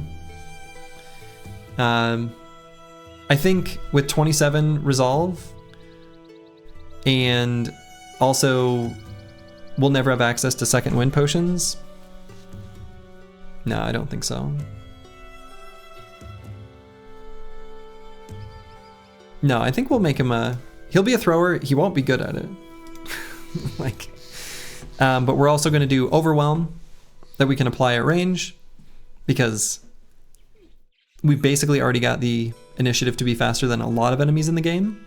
I think with 27 resolve, and also we'll never have access to second wind potions. No, I don't think so. No, I think we'll make him he'll be a thrower, he won't be good at it. Like, but we're also gonna do Overwhelm that we can apply at range, because we've basically already got the initiative to be faster than a lot of enemies in the game.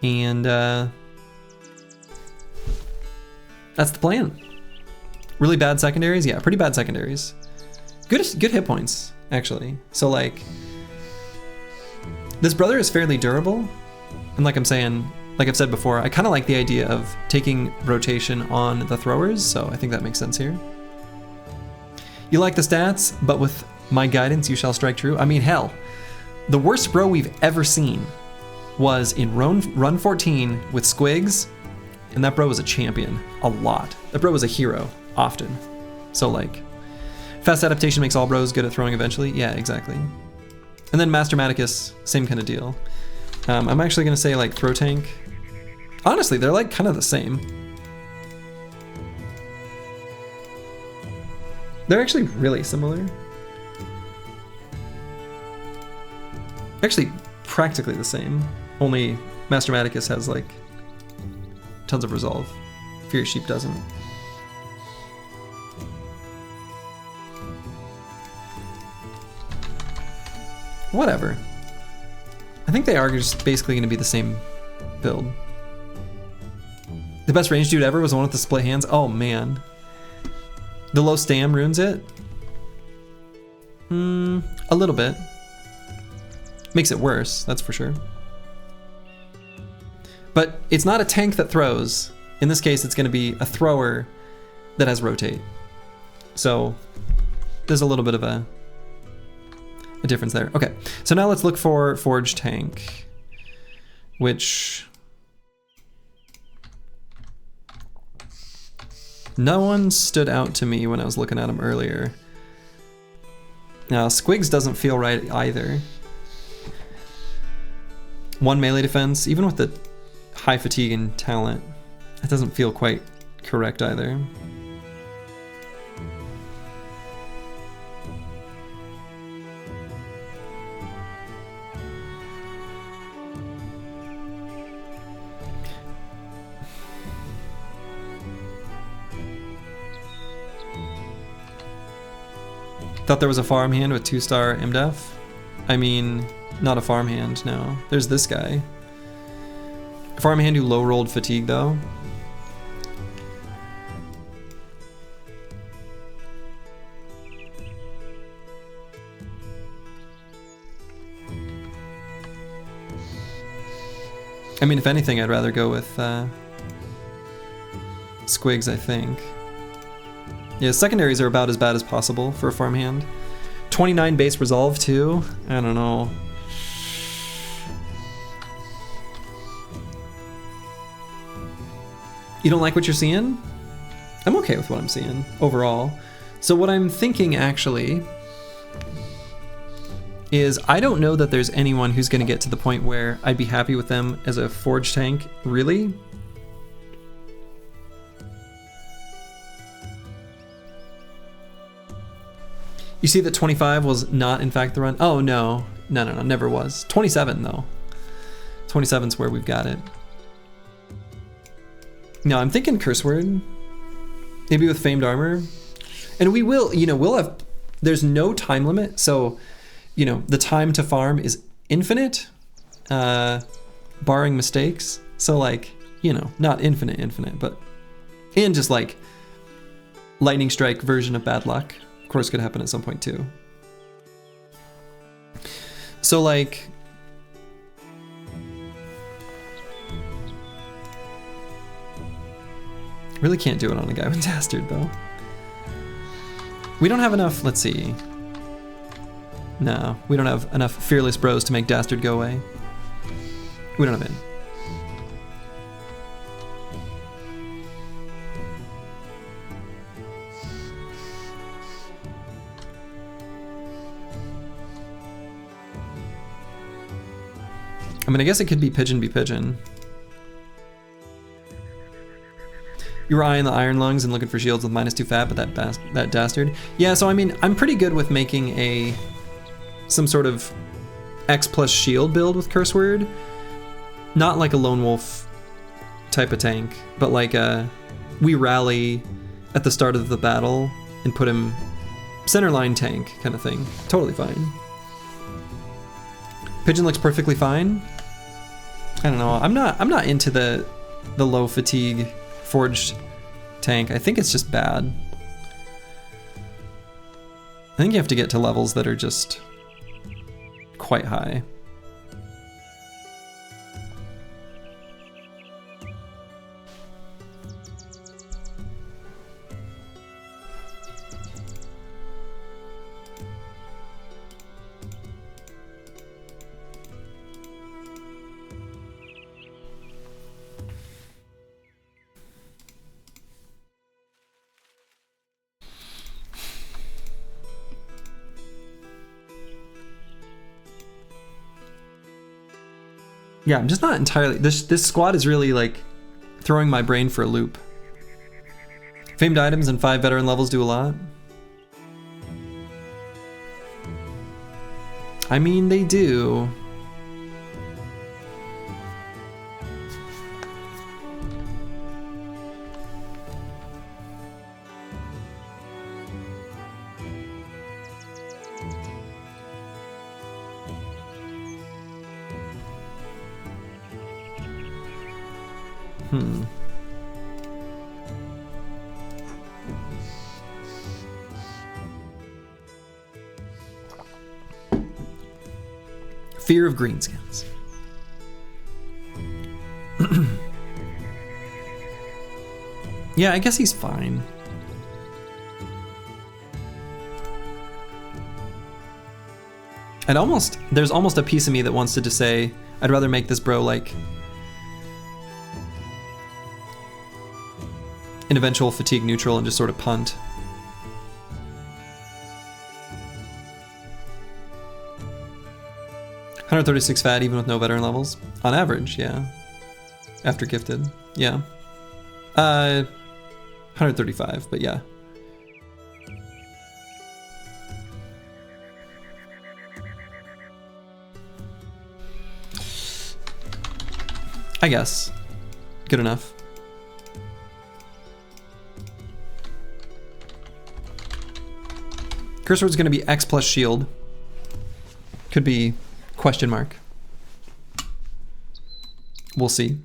And that's the plan. Really bad secondaries? Yeah, pretty bad secondaries. Good hit points, actually. So like, this brother is fairly durable. And like I'm saying, like I've said before, I kind of like the idea of taking rotation on the throwers, so I think that makes sense here. You like the stats, but with my guidance, you shall strike true. I mean, hell, the worst bro we've ever seen was in run 14 with Squigs, and that bro was a champion a lot. That bro was a hero often. So like, fast adaptation makes all bros good at throwing eventually. Yeah, exactly. And then Master Maticus, same kind of deal. I'm actually gonna say like throw tank. Honestly, they're like kind of the same. They're actually really similar. Actually, practically the same. Only Master Maticus has like tons of resolve. Furious Sheep doesn't. Whatever. I think they are just basically going to be the same build. The best range dude ever was the one with the split hands. Oh man. The low stam ruins it? A little bit. Makes it worse, that's for sure. But it's not a tank that throws. In this case, it's going to be a thrower that has rotate. So there's a little bit of a difference there. Okay, so now let's look for Forge Tank, which no one stood out to me when I was looking at him earlier. Now, Squigs doesn't feel right either. 1 melee defense, even with the high fatigue and talent, that doesn't feel quite correct either. Thought there was a farmhand with 2-star MDef. I mean, not a farmhand, no. There's this guy. A farmhand who low-rolled fatigue, though. I mean, if anything, I'd rather go with Squigs, I think. Yeah, secondaries are about as bad as possible for a farmhand. 29 base resolve, too? I don't know. You don't like what you're seeing? I'm okay with what I'm seeing, overall. So what I'm thinking, actually, is I don't know that there's anyone who's going to get to the point where I'd be happy with them as a forge tank, really. You see that 25 was not, in fact, the run? Oh, no. No, never was. 27, though. 27's where we've got it. No, I'm thinking curse word. Maybe with famed armor. And we will, you know, we'll have, there's no time limit, so, you know, the time to farm is infinite, barring mistakes. So, like, you know, not infinite, but, and just like, lightning strike version of bad luck. Of course, could happen at some point too. So, like, really can't do it on a guy with Dastard, though. We don't have enough, let's see. No, we don't have enough Fearless Bros to make Dastard go away. We don't have any. I mean, I guess it could be Pigeon be Pigeon. You were eyeing the Iron Lungs and looking for shields with -2 fat, but that Dastard. Yeah, so I mean, I'm pretty good with making some sort of X plus shield build with Curse Word. Not like a Lone Wolf type of tank, but like we rally at the start of the battle and put him center line tank kind of thing. Totally fine. Pigeon looks perfectly fine. I don't know. I'm not into the low fatigue forged tank. I think it's just bad. I think you have to get to levels that are just quite high. Yeah, I'm just not entirely... This squad is really, like, throwing my brain for a loop. Famed items and 5 veteran levels do a lot. I mean, they do. Fear of greenskins. Yeah, I guess he's fine. There's almost a piece of me that wants to just say, I'd rather make this bro like an eventual fatigue neutral and just sort of punt. $136 fat even with no veteran levels. On average, yeah. After gifted, yeah. 135, but yeah. I guess. Good enough. Curse word's gonna be X plus shield. Could be question mark. We'll see.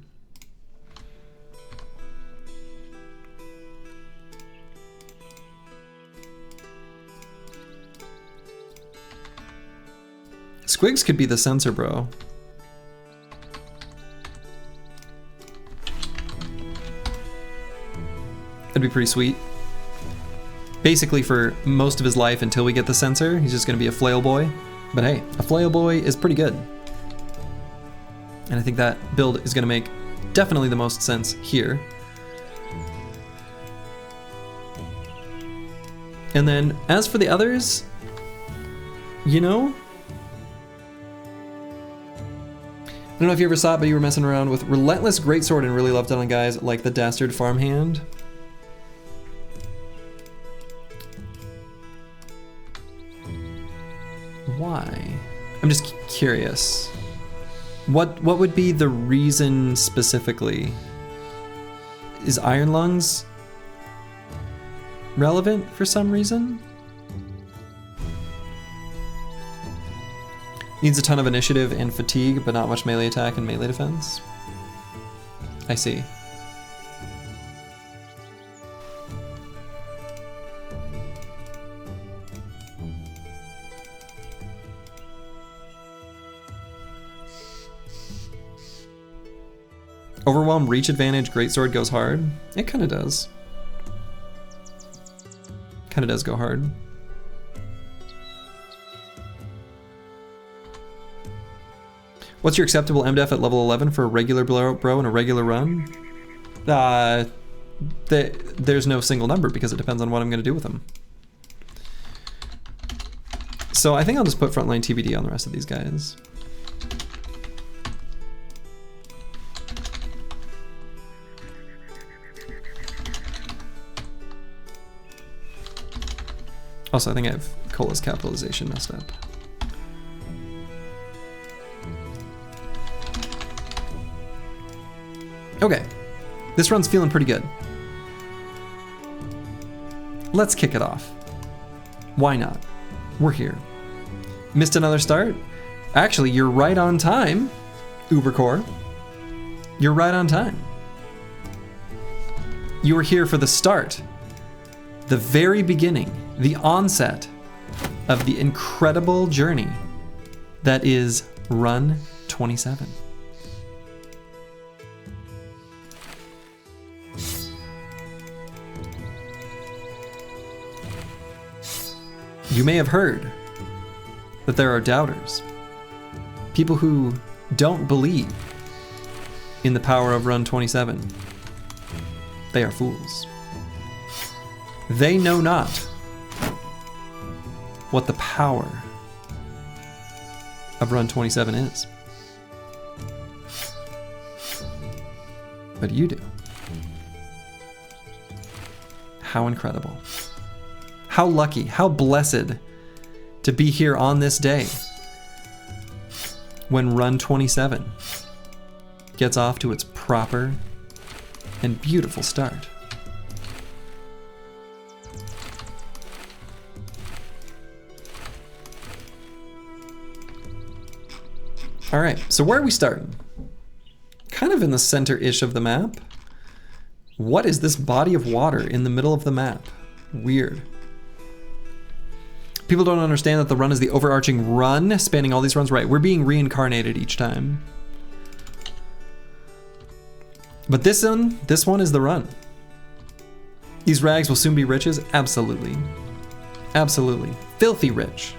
Squigs could be the sensor, bro. That'd be pretty sweet. Basically, for most of his life until we get the sensor, he's just gonna be a flail boy. But hey, a flail boy is pretty good. And I think that build is gonna make definitely the most sense here. And then as for the others, you know, I don't know if you ever saw it, but you were messing around with Relentless Greatsword and really loved it on guys like the Dastard Farmhand. Why? I'm just curious. What would be the reason specifically? Is Iron Lungs relevant for some reason? Needs a ton of initiative and fatigue, but not much melee attack and melee defense. I see. Overwhelm, reach advantage, greatsword goes hard. It kind of does. Kind of does go hard. What's your acceptable MDef at level 11 for a regular bro and a regular run? There's no single number because it depends on what I'm going to do with them. So I think I'll just put frontline TBD on the rest of these guys. Also, I think I have Cola's capitalization messed up. Okay, this run's feeling pretty good. Let's kick it off. Why not? We're here. Missed another start? Actually, you're right on time, Ubercore. You're right on time. You were here for the start, the very beginning, the onset of the incredible journey that is Run 27. You may have heard that there are doubters, people who don't believe in the power of Run 27. They are fools. They know not what the power of Run 27 is. But you do. How incredible. How lucky, how blessed to be here on this day when Run 27 gets off to its proper and beautiful start. All right, so where are we starting? Kind of in the center-ish of the map. What is this body of water in the middle of the map? Weird. People don't understand that the run is the overarching run, spanning all these runs. Right, we're being reincarnated each time. But this one is the run. These rags will soon be riches? Absolutely. Absolutely. Filthy rich.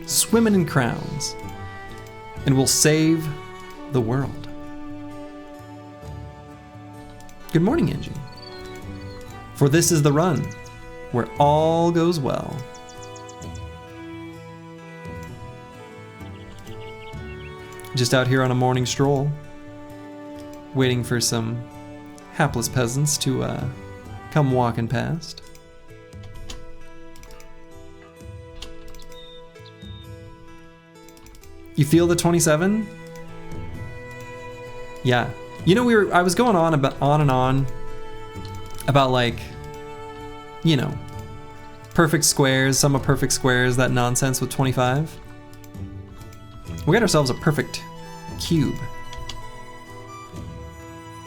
Swimming in crowns. And will save the world. Good morning, Angie. For this is the run, where all goes well. Just out here on a morning stroll, waiting for some hapless peasants to come walking past. You feel the 27? Yeah. You know, I was going on and on about, like, you know, Perfect squares, sum of perfect squares, that nonsense with 25. We got ourselves a perfect cube.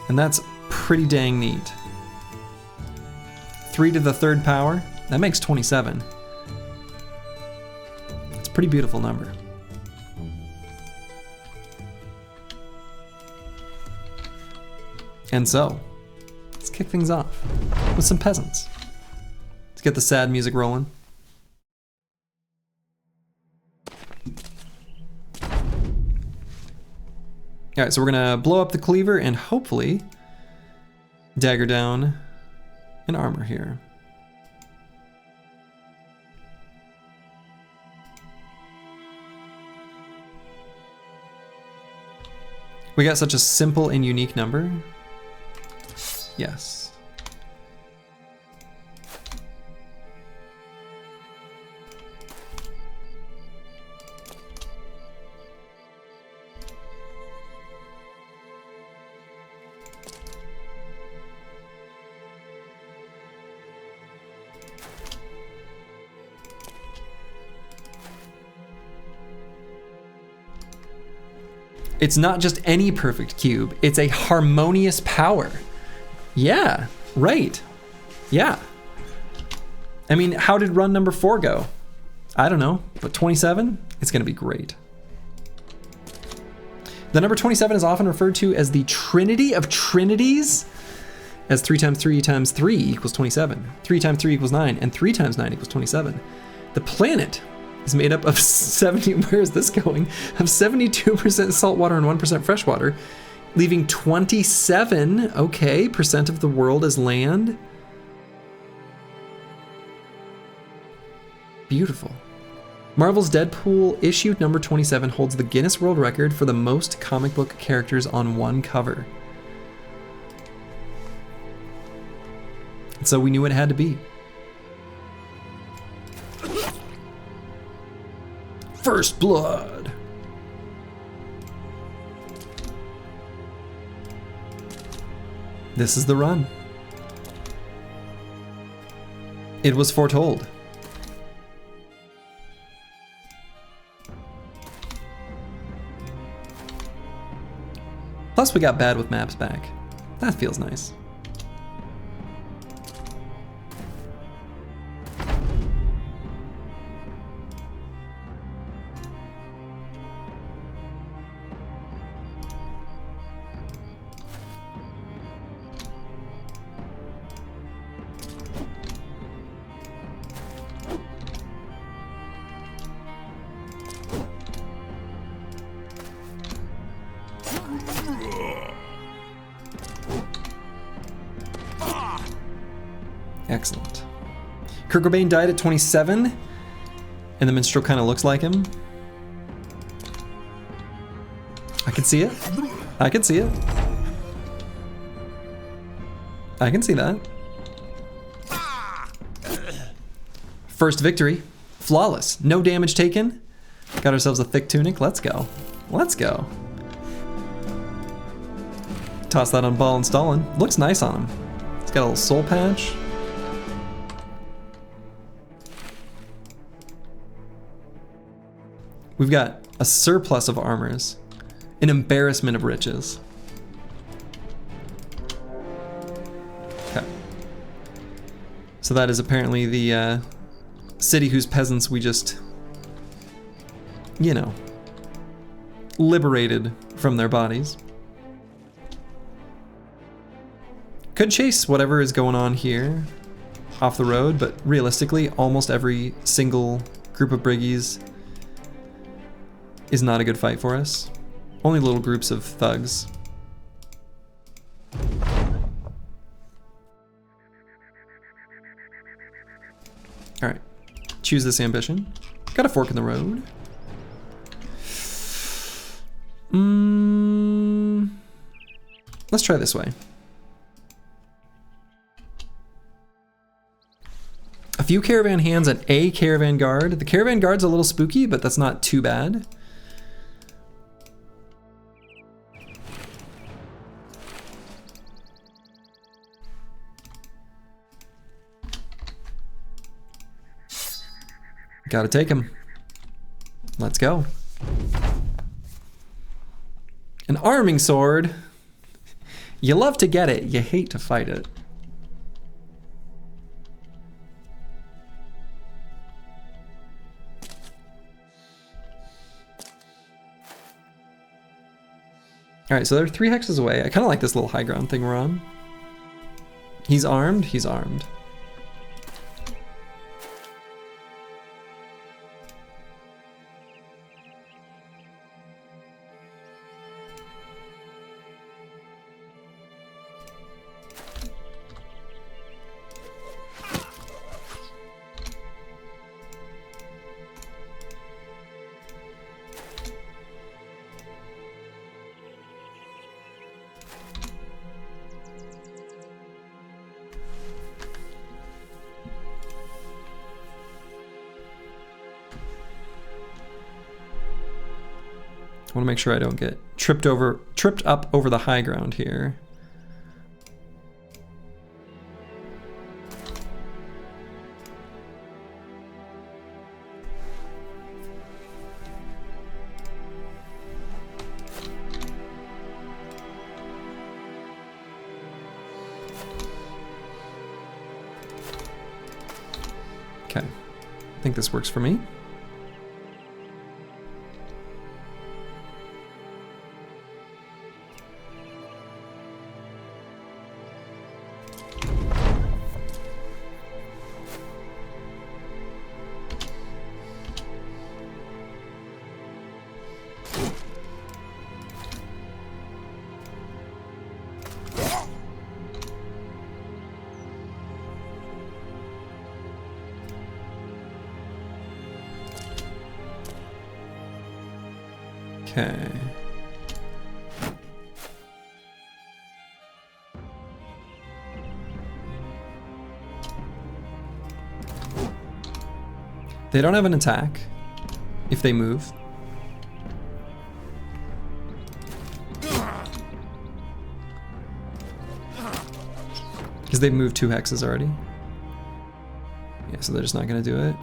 And that's pretty dang neat. 3 to the 3rd power, that makes 27. It's a pretty beautiful number. And so, let's kick things off with some peasants. Let's get the sad music rolling. All right, so we're gonna blow up the cleaver and hopefully dagger down an armor here. We got such a simple and unique number. Yes. It's not just any perfect cube, it's a harmonious power. Yeah, right. Yeah. I mean, how did run number 4 go? I don't know, but 27? It's gonna be great. The number 27 is often referred to as the Trinity of Trinities, as 3 times 3 times 3 equals 27, 3 times 3 equals 9, and 3 times 9 equals 27. The planet is made up of 70, where is this going? Of 72% salt water and 1% fresh water, leaving 27, okay, percent of the world as land. Beautiful. Marvel's Deadpool issue number 27 holds the Guinness World Record for the most comic book characters on one cover. And so we knew it had to be. First blood. This is the run. It was foretold. Plus we got bad with maps back. That feels nice. Excellent. Kurt Cobain died at 27, and the minstrel kind of looks like him. I can see it. I can see it. I can see that. First victory. Flawless. No damage taken. Got ourselves a thick tunic. Let's go. Let's go. Toss that on Ball and Stalin. Looks nice on him. He's got a little soul patch. We've got a surplus of armors, an embarrassment of riches. Okay. So that is apparently the city whose peasants we just, you know, liberated from their bodies. Could chase whatever is going on here off the road, but realistically, almost every single group of briggies is not a good fight for us. Only little groups of thugs. All right, choose this ambition. Got a fork in the road. Let's try this way. A few caravan hands and a caravan guard. The caravan guard's a little spooky, but that's not too bad. Gotta take him. Let's go. An arming sword. You love to get it, you hate to fight it. Alright, so they're 3 hexes away. I kind of like this little high ground thing we're on. He's armed, he's armed. I want to make sure I don't get tripped up over the high ground here. Okay, I think this works for me. Okay. They don't have an attack if they move. Because they've moved 2 hexes already. Yeah, so they're just not going to do it.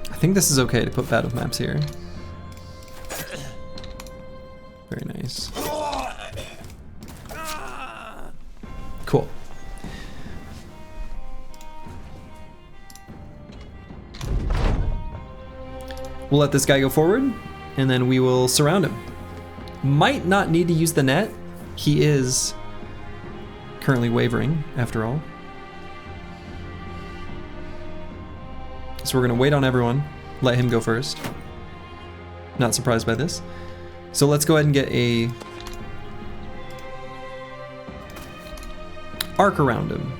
I think this is okay to put battle maps here. Very nice. Cool. We'll let this guy go forward, and then we will surround him. Might not need to use the net. He is currently wavering, after all. So we're gonna wait on everyone, let him go first. Not surprised by this. So let's go ahead and get a arc around him.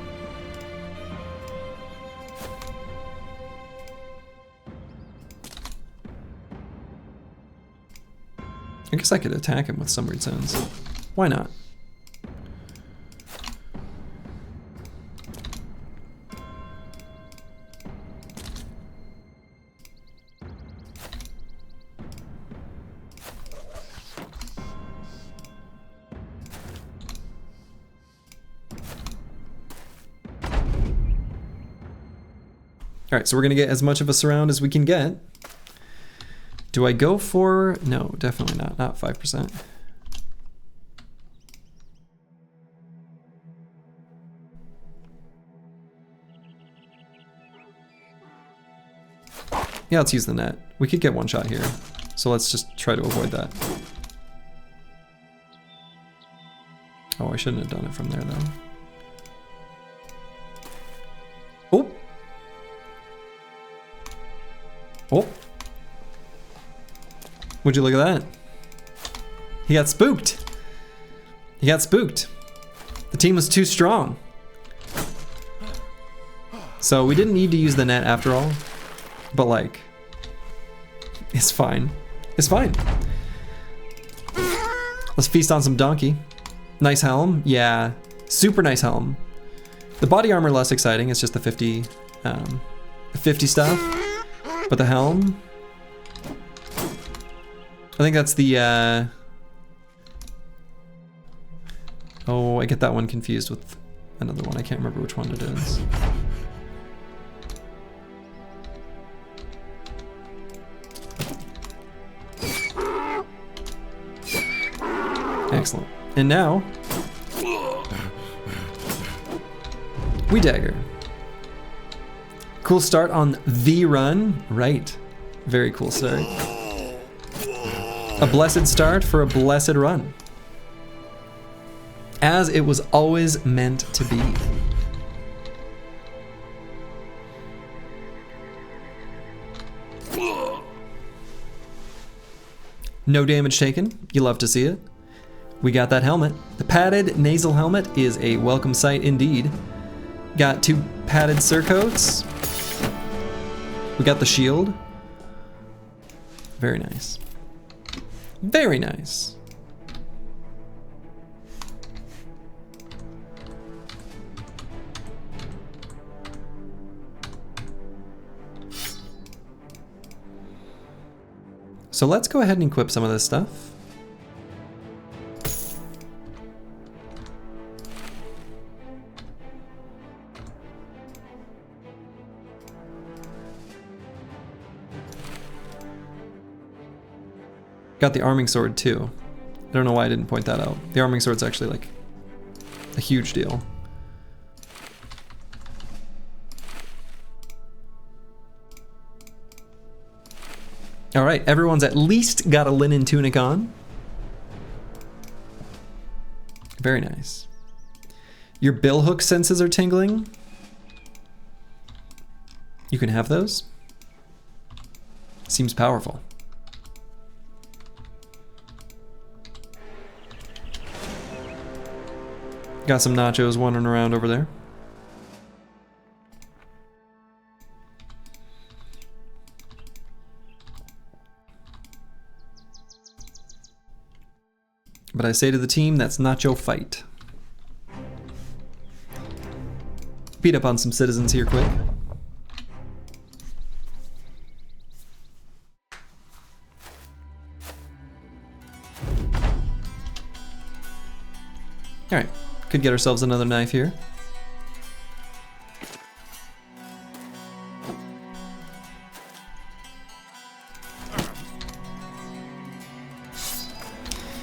I guess I could attack him with some weird sounds. Why not? All right, so we're gonna get as much of a surround as we can get. Do I go for, no, definitely not 5%. Yeah, let's use the net. We could get one shot here, so let's just try to avoid that. Oh, I shouldn't have done it from there though. Oh! Oh! Would you look at that? He got spooked. He got spooked. The team was too strong. So we didn't need to use the net after all. But like, It's fine. It's fine. Let's feast on some donkey. Nice helm. Yeah. Super nice helm. The body armor less exciting. It's just the 50 stuff. But the helm. I think that's the oh, I get that one confused with another one. I can't remember which one it is. Excellent. And now we dagger. Cool start on the run. Right. Very cool start. A blessed start for a blessed run. As it was always meant to be. No damage taken. You love to see it. We got that helmet. The padded nasal helmet is a welcome sight indeed. Got 2 padded surcoats. We got the shield. Very nice. Very nice. So let's go ahead and equip some of this stuff. Got the arming sword too. I don't know why I didn't point that out. The arming sword's actually like a huge deal. All right, everyone's at least got a linen tunic on. Very nice. Your billhook senses are tingling. You can have those. Seems powerful. Got some nachos wandering around over there. But I say to the team, that's nacho fight. Beat up on some citizens here quick. All right. Could get ourselves another knife here.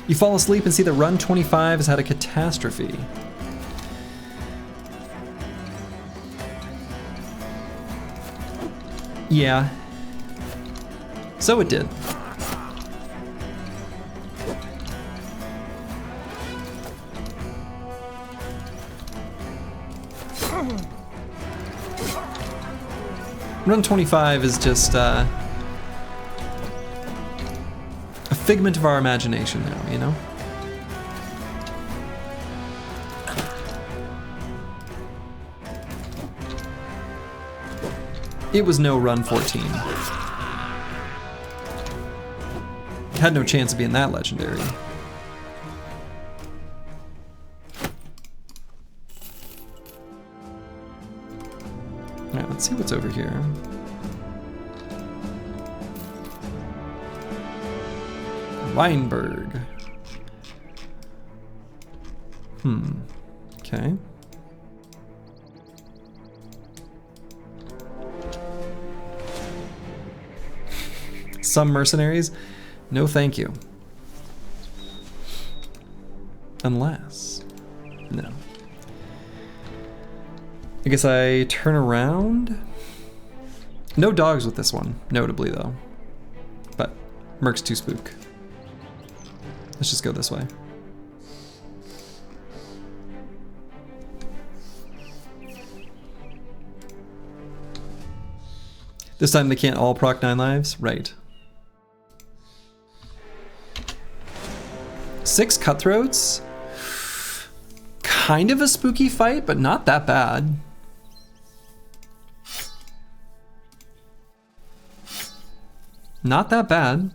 You fall asleep and see that run 25 has had a catastrophe. Yeah. So it did. Run 25 is just a figment of our imagination now, you know? It was no run 14. Had no chance of being that legendary. Alright, let's see what's over here. Weinberg. Okay. Some mercenaries? No thank you. Unless... no. I guess I turn around? No dogs with this one, notably though. But Merc's too spook. Let's just go this way. This time they can't all proc 9 lives? Right. 6 cutthroats? Kind of a spooky fight, but not that bad. Not that bad.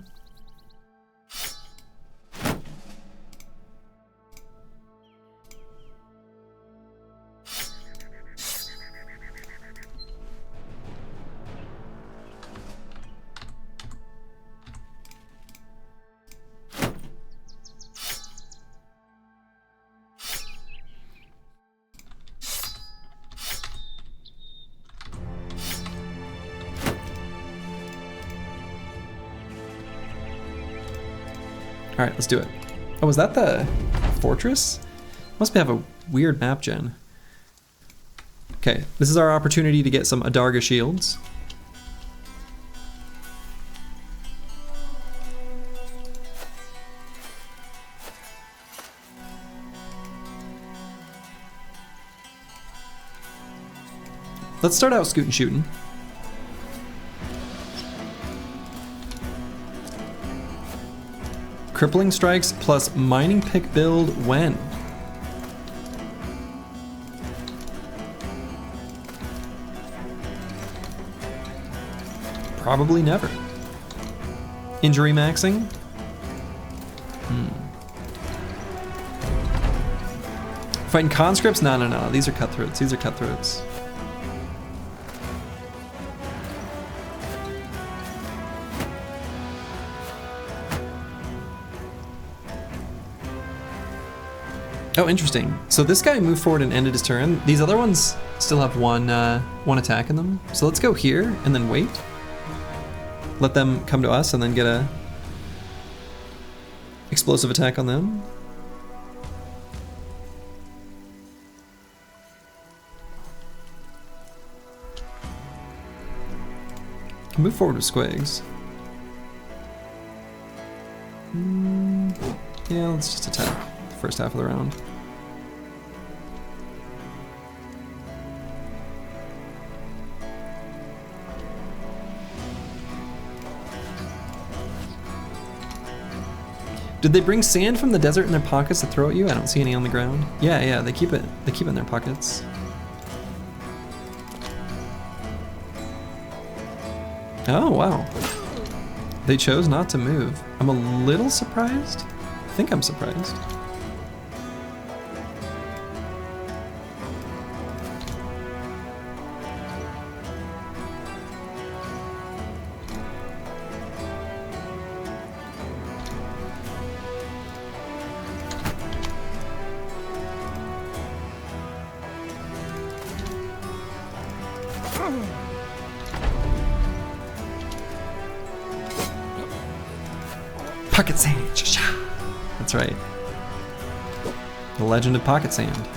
All right, let's do it. Oh, was that the fortress? Must have a weird map gen. Okay, this is our opportunity to get some Adarga shields. Let's start out scootin' shooting. Crippling strikes plus mining pick build when? Probably never. Injury maxing? Fighting conscripts? No. These are cutthroats. These are cutthroats. Oh, interesting. So this guy moved forward and ended his turn. These other ones still have one attack in them. So let's go here and then wait. Let them come to us and then get a explosive attack on them. Can move forward with squigs. Yeah, let's just attack the first half of the round. Did they bring sand from the desert in their pockets to throw at you? I don't see any on the ground. Yeah, they keep it in their pockets. Oh, wow. They chose not to move. I'm a little surprised. I think I'm surprised. Pocket sand. That's right. The legend of pocket sand.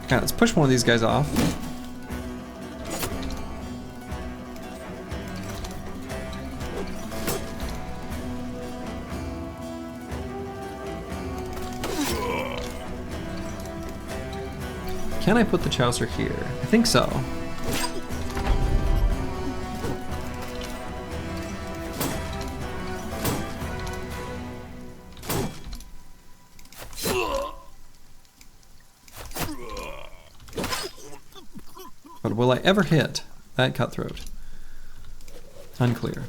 Okay, let's push one of these guys off. Can I put the Chaucer here? I think so. But will I ever hit that cutthroat? Unclear.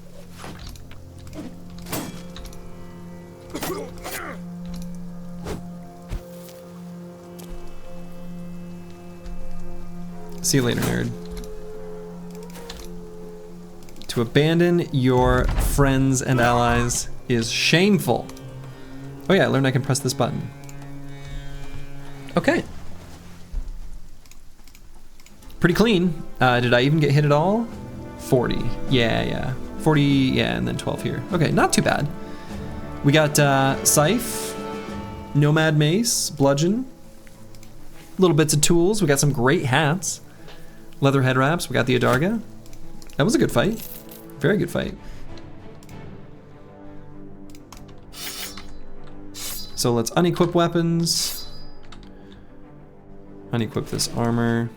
See you later, nerd. To abandon your friends and allies is shameful. Oh yeah, I learned I can press this button. Okay. Pretty clean. Did I even get hit at all? 40. Yeah. 40, yeah, and then 12 here. Okay, not too bad. We got Scythe, Nomad Mace, Bludgeon, little bits of tools. We got some great hats. Leather head wraps. We got the Adarga. That was a good fight. Very good fight. So let's unequip weapons. Unequip this armor.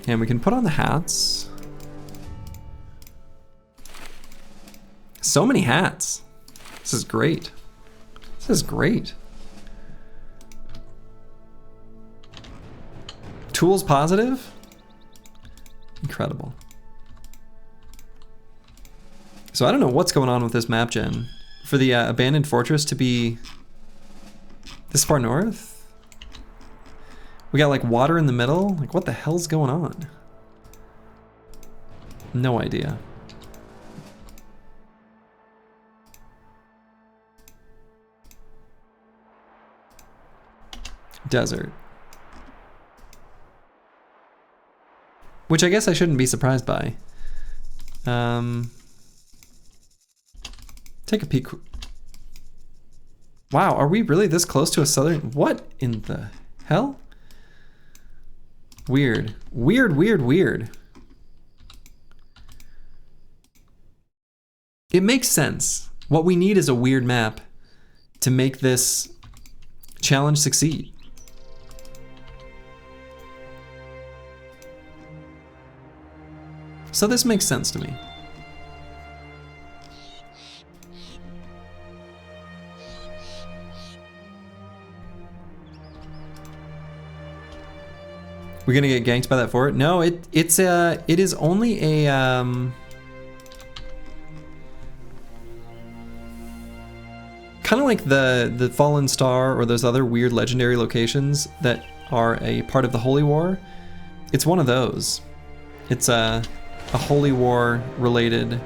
And we can put on the hats. So many hats. This is great. This is great. Tools positive? Incredible. So I don't know what's going on with this map gen. For the abandoned fortress to be this far north? We got like water in the middle? Like what the hell's going on? No idea. Desert. Which I guess I shouldn't be surprised by. Take a peek. Wow, are we really this close to a southern? What in the hell? Weird. Weird. It makes sense. What we need is a weird map to make this challenge succeed. So this makes sense to me. We're gonna get ganked by that fort? No, it is only a kind of like the Fallen Star or those other weird legendary locations that are a part of the Holy War. It's one of those. It's a Holy War related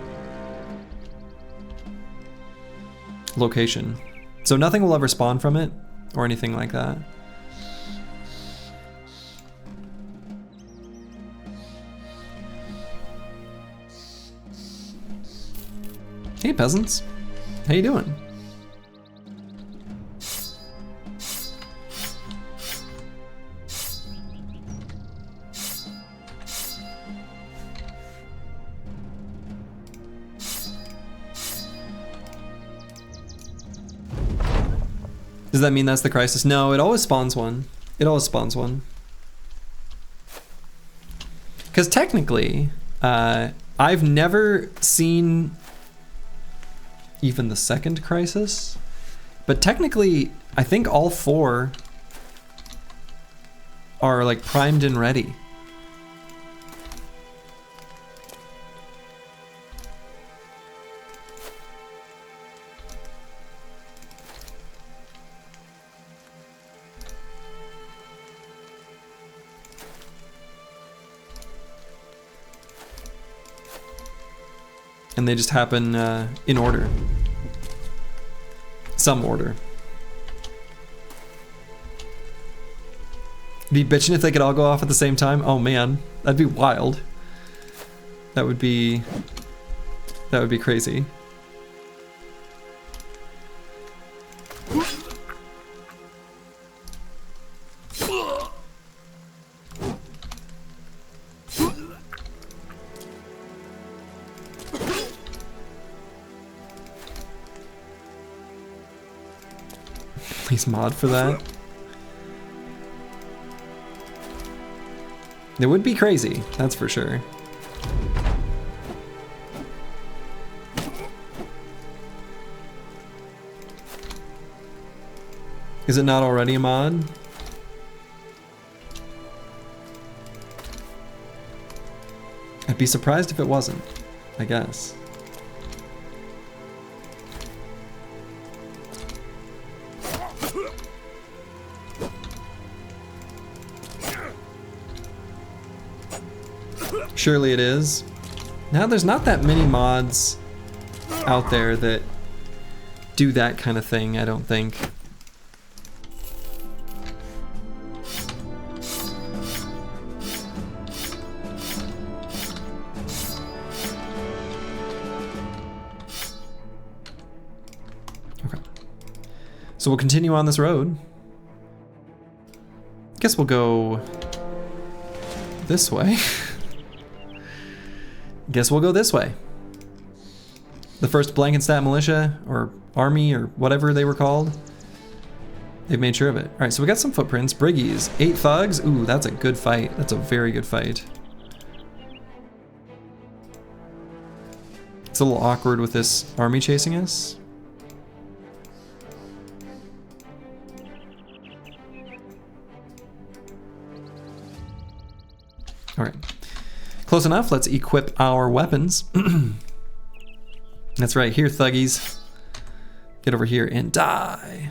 location. So nothing will ever spawn from it or anything like that. Hey peasants, how you doing? Does that mean that's the crisis? No, it always spawns one. It always spawns one. Because technically, I've never seen even the second crisis, but technically, I think all four are like primed and ready. And they just happen in order. Some order. Be bitching if they could all go off at the same time. Oh man, that'd be wild. That would be crazy. Please mod for that. It would be crazy, that's for sure. Is it not already a mod? I'd be surprised if it wasn't, I guess. Surely it is. Now there's not that many mods out there that do that kind of thing, I don't think. Okay. So we'll continue on this road. Guess we'll go this way. Guess we'll go this way. The first Blankenstadt militia, or army, or whatever they were called. They've made sure of it. All right, so we got some footprints. Briggies, 8 thugs. Ooh, that's a good fight. That's a very good fight. It's a little awkward with this army chasing us. All right, close enough. Let's equip our weapons. That's right, here, thuggies. Get over here and die.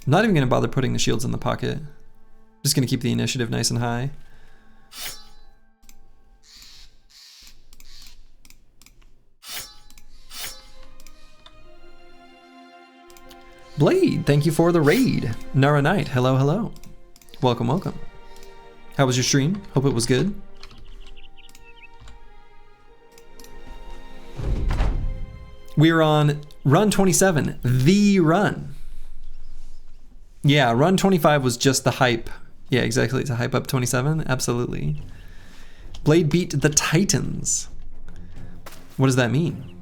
I'm not even gonna bother putting the shields in the pocket. Just gonna keep the initiative nice and high. Blade, thank you for the raid. Nara Knight, hello, hello. Welcome, welcome. How was your stream? Hope it was good. We're on run 27, the run. Yeah, run 25 was just the hype. Yeah, exactly, to hype up 27, absolutely. Blade beat the Titans. What does that mean?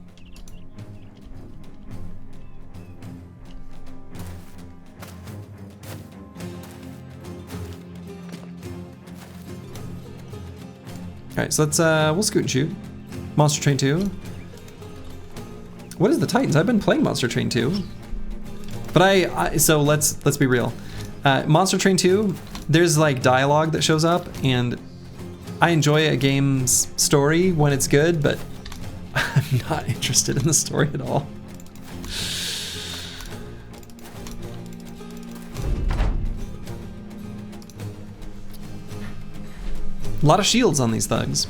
All right, so let's, we'll scoot and shoot. Monster Train 2. What is the Titans? I've been playing Monster Train 2. But so let's be real. Monster Train 2, there's like dialogue that shows up, and I enjoy a game's story when it's good, but I'm not interested in the story at all. A lot of shields on these thugs.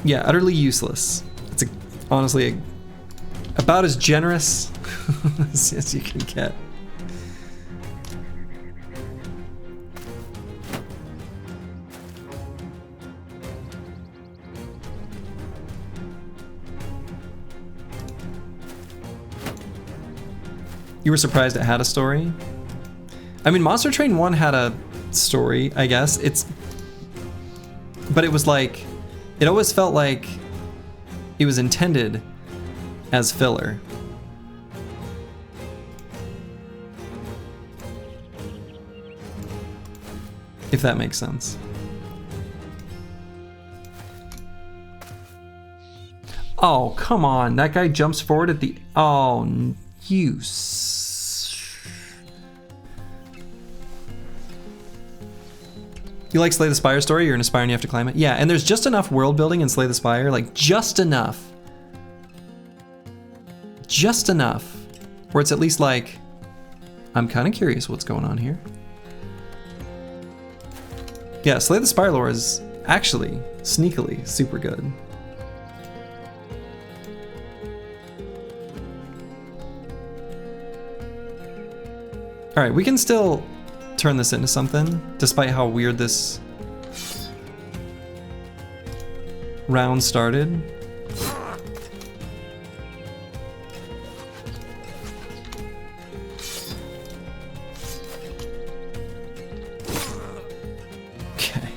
Yeah, utterly useless. It's honestly about as generous as you can get. You were surprised it had a story? I mean, Monster Train 1 had a story, I guess. But it was like, it always felt like it was intended as filler. If that makes sense. Oh, come on. That guy jumps forward at the... Oh, you... You like Slay the Spire story? You're in a spire and you have to climb it? Yeah, and there's just enough world building in Slay the Spire, like just enough. Just enough. Where it's at least like, I'm kind of curious what's going on here. Yeah, Slay the Spire lore is actually, sneakily, super good. All right, we can still turn this into something, despite how weird this round started. Okay.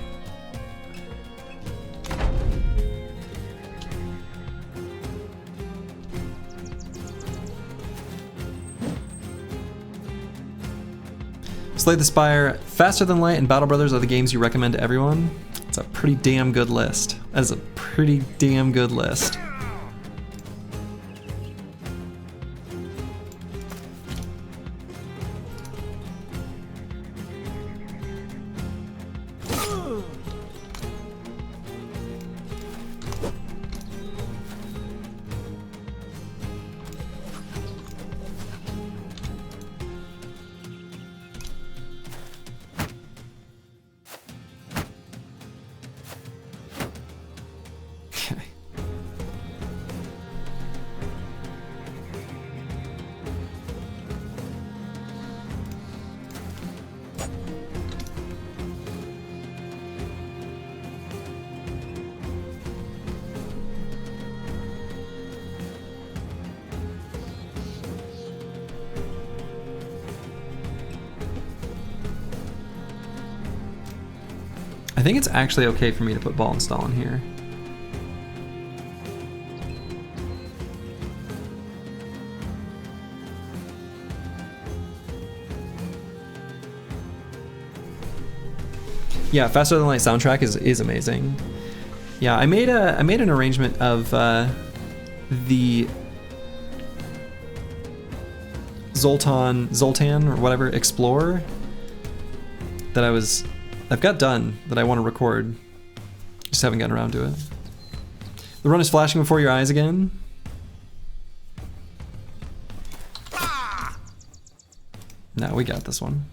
Slay the Spire, Faster Than Light, and Battle Brothers are the games you recommend to everyone. It's a pretty damn good list. That is a pretty damn good list. I think it's actually okay for me to put ball install in here. Yeah, Faster Than Light soundtrack is amazing. Yeah, I made an arrangement of the Zoltan or whatever Explorer that I've got done that I want to record. Just haven't gotten around to it. The run is flashing before your eyes again. No, we got this one.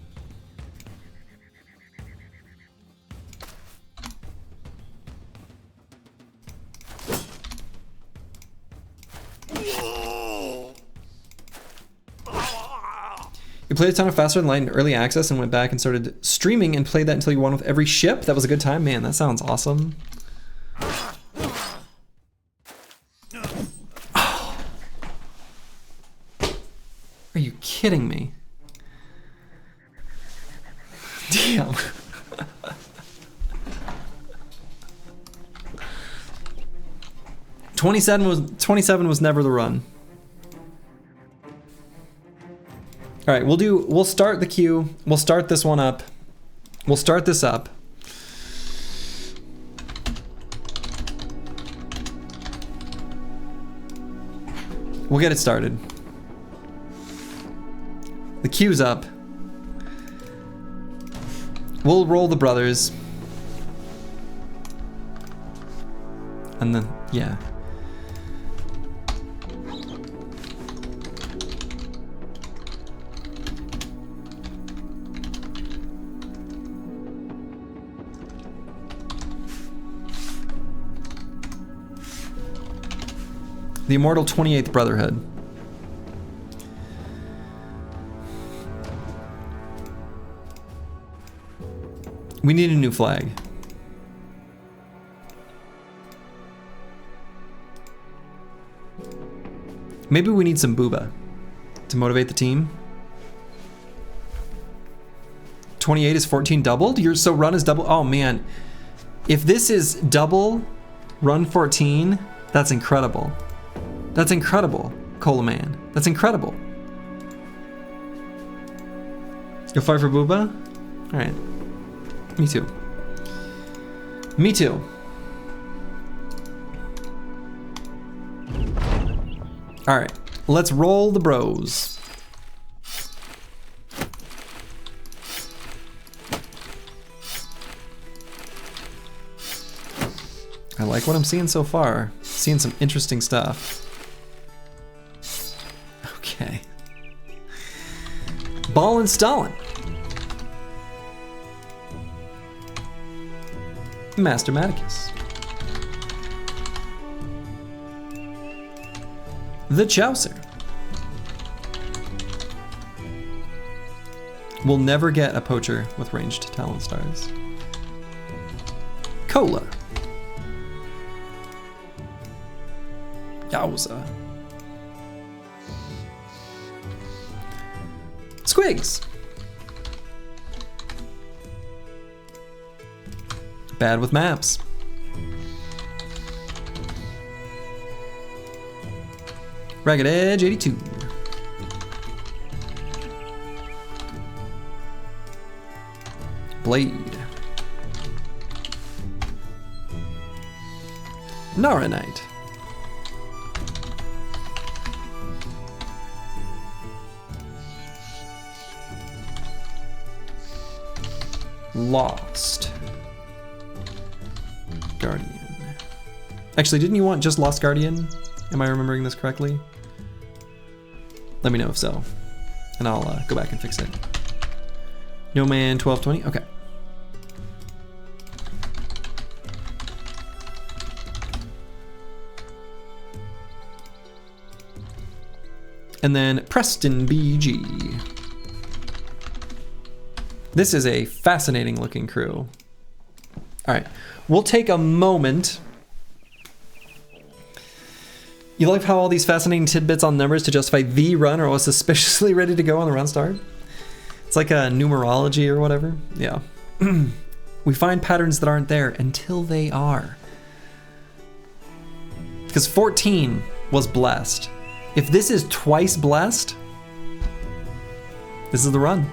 You played a ton of Faster Than Light in early access and went back and started streaming and played that until you won with every ship. That was a good time, man. That sounds awesome. Oh. Are you kidding me? Damn. '27 was never the run. All right, we'll start the queue. We'll start this one up. We'll start this up. We'll get it started. The queue's up. We'll roll the brothers. And then, yeah. The Immortal 28th Brotherhood. We need a new flag. Maybe we need some booba to motivate the team. 28 is 14 doubled? So run is double. Oh man. If this is double run 14, that's incredible. That's incredible, Cola Man. That's incredible. You'll fight for booba? All right. Me too. Me too. All right, let's roll the bros. I like what I'm seeing so far. Seeing some interesting stuff. Okay. Ball installing. Master Maticus. The Chaucer. We'll never get a poacher with ranged talent stars. Cola. Yowza. Squigs. Bad with maps. Ragged Edge 82. Blade. Naranite. Lost Guardian. Actually, didn't you want just Lost Guardian? Am I remembering this correctly? Let me know if so, and I'll go back and fix it. No Man 1220, okay. And then Preston BG. This is a fascinating looking crew. All right, we'll take a moment. You like how all these fascinating tidbits on numbers to justify the run are all suspiciously ready to go on the run start? It's like a numerology or whatever. Yeah. We find patterns that aren't there until they are. Because 14 was blessed. If this is twice blessed, this is the run.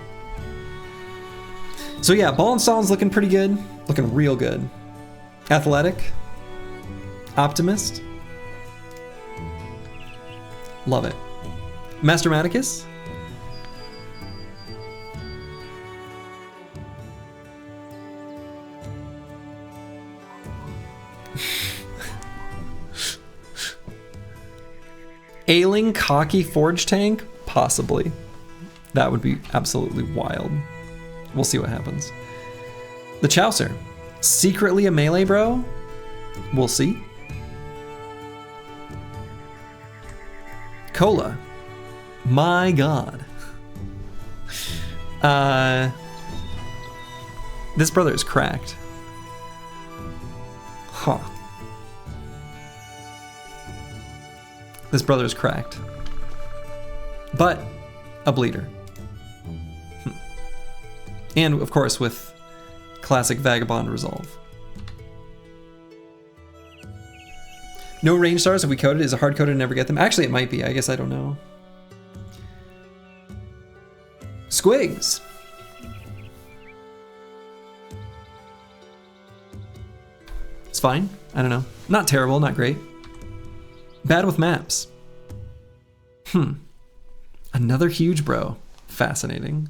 So yeah, Ball and Stalin's looking pretty good. Looking real good. Athletic. Optimist. Love it. Mastermaticus. Ailing cocky forge tank? Possibly. That would be absolutely wild. We'll see what happens. The Chaucer. Secretly a melee bro? We'll see. Cola. My god. This brother is cracked. Huh. This brother is cracked. But a bleeder. And of course with classic Vagabond resolve. No range stars if we coded. Is it hard coded to never get them? Actually, it might be. I guess I don't know. Squigs. It's fine. I don't know. Not terrible, not great. Bad with maps. Another huge bro. Fascinating.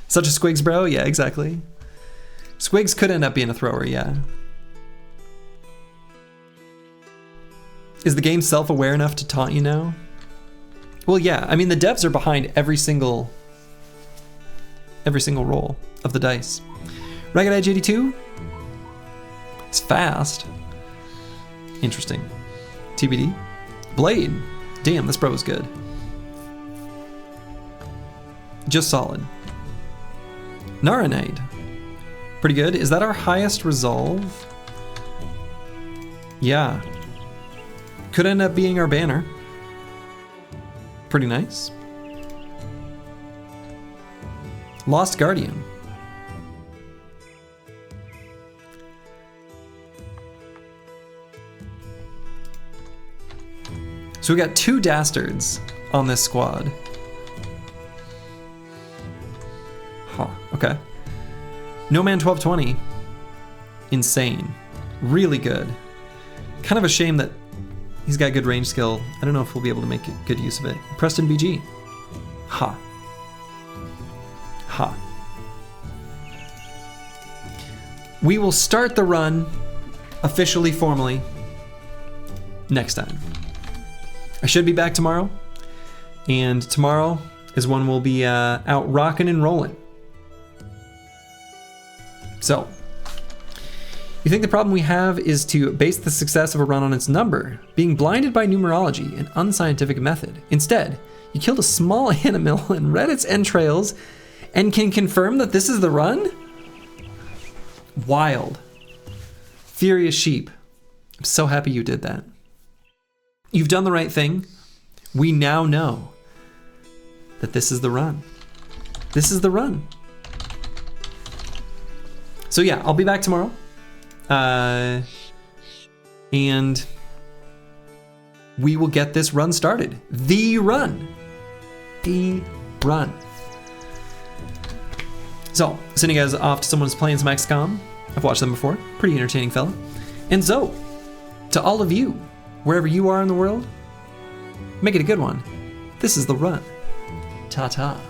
Such a Squigs bro? Yeah, exactly. Squigs could end up being a thrower, yeah. Is the game self-aware enough to taunt you now? Well, yeah. I mean, the devs are behind every single roll of the dice. Ragged Edge 82. It's fast. Interesting. TBD. Blade. Damn, this bro is good. Just solid. Naranite. Pretty good. Is that our highest resolve? Yeah. Could end up being our banner. Pretty nice. Lost Guardian. So we got 2 dastards on this squad. Huh, okay. No Man 1220. Insane. Really good. Kind of a shame that he's got good range skill. I don't know if we'll be able to make good use of it. Preston BG. Ha. Ha. We will start the run officially, formally, next time. I should be back tomorrow. And tomorrow is when we'll be out rocking and rolling. So, you think the problem we have is to base the success of a run on its number, being blinded by numerology, an unscientific method. Instead, you killed a small animal and read its entrails and can confirm that this is the run? Wild. Furious sheep. I'm so happy you did that. You've done the right thing. We now know that this is the run. This is the run. So yeah, I'll be back tomorrow. And we will get this run started. The run. The run. So, sending you guys off to someone who's playing some XCOM. I've watched them before. Pretty entertaining fella. And Zoe, to all of you, wherever you are in the world, make it a good one. This is The Run. Ta-ta.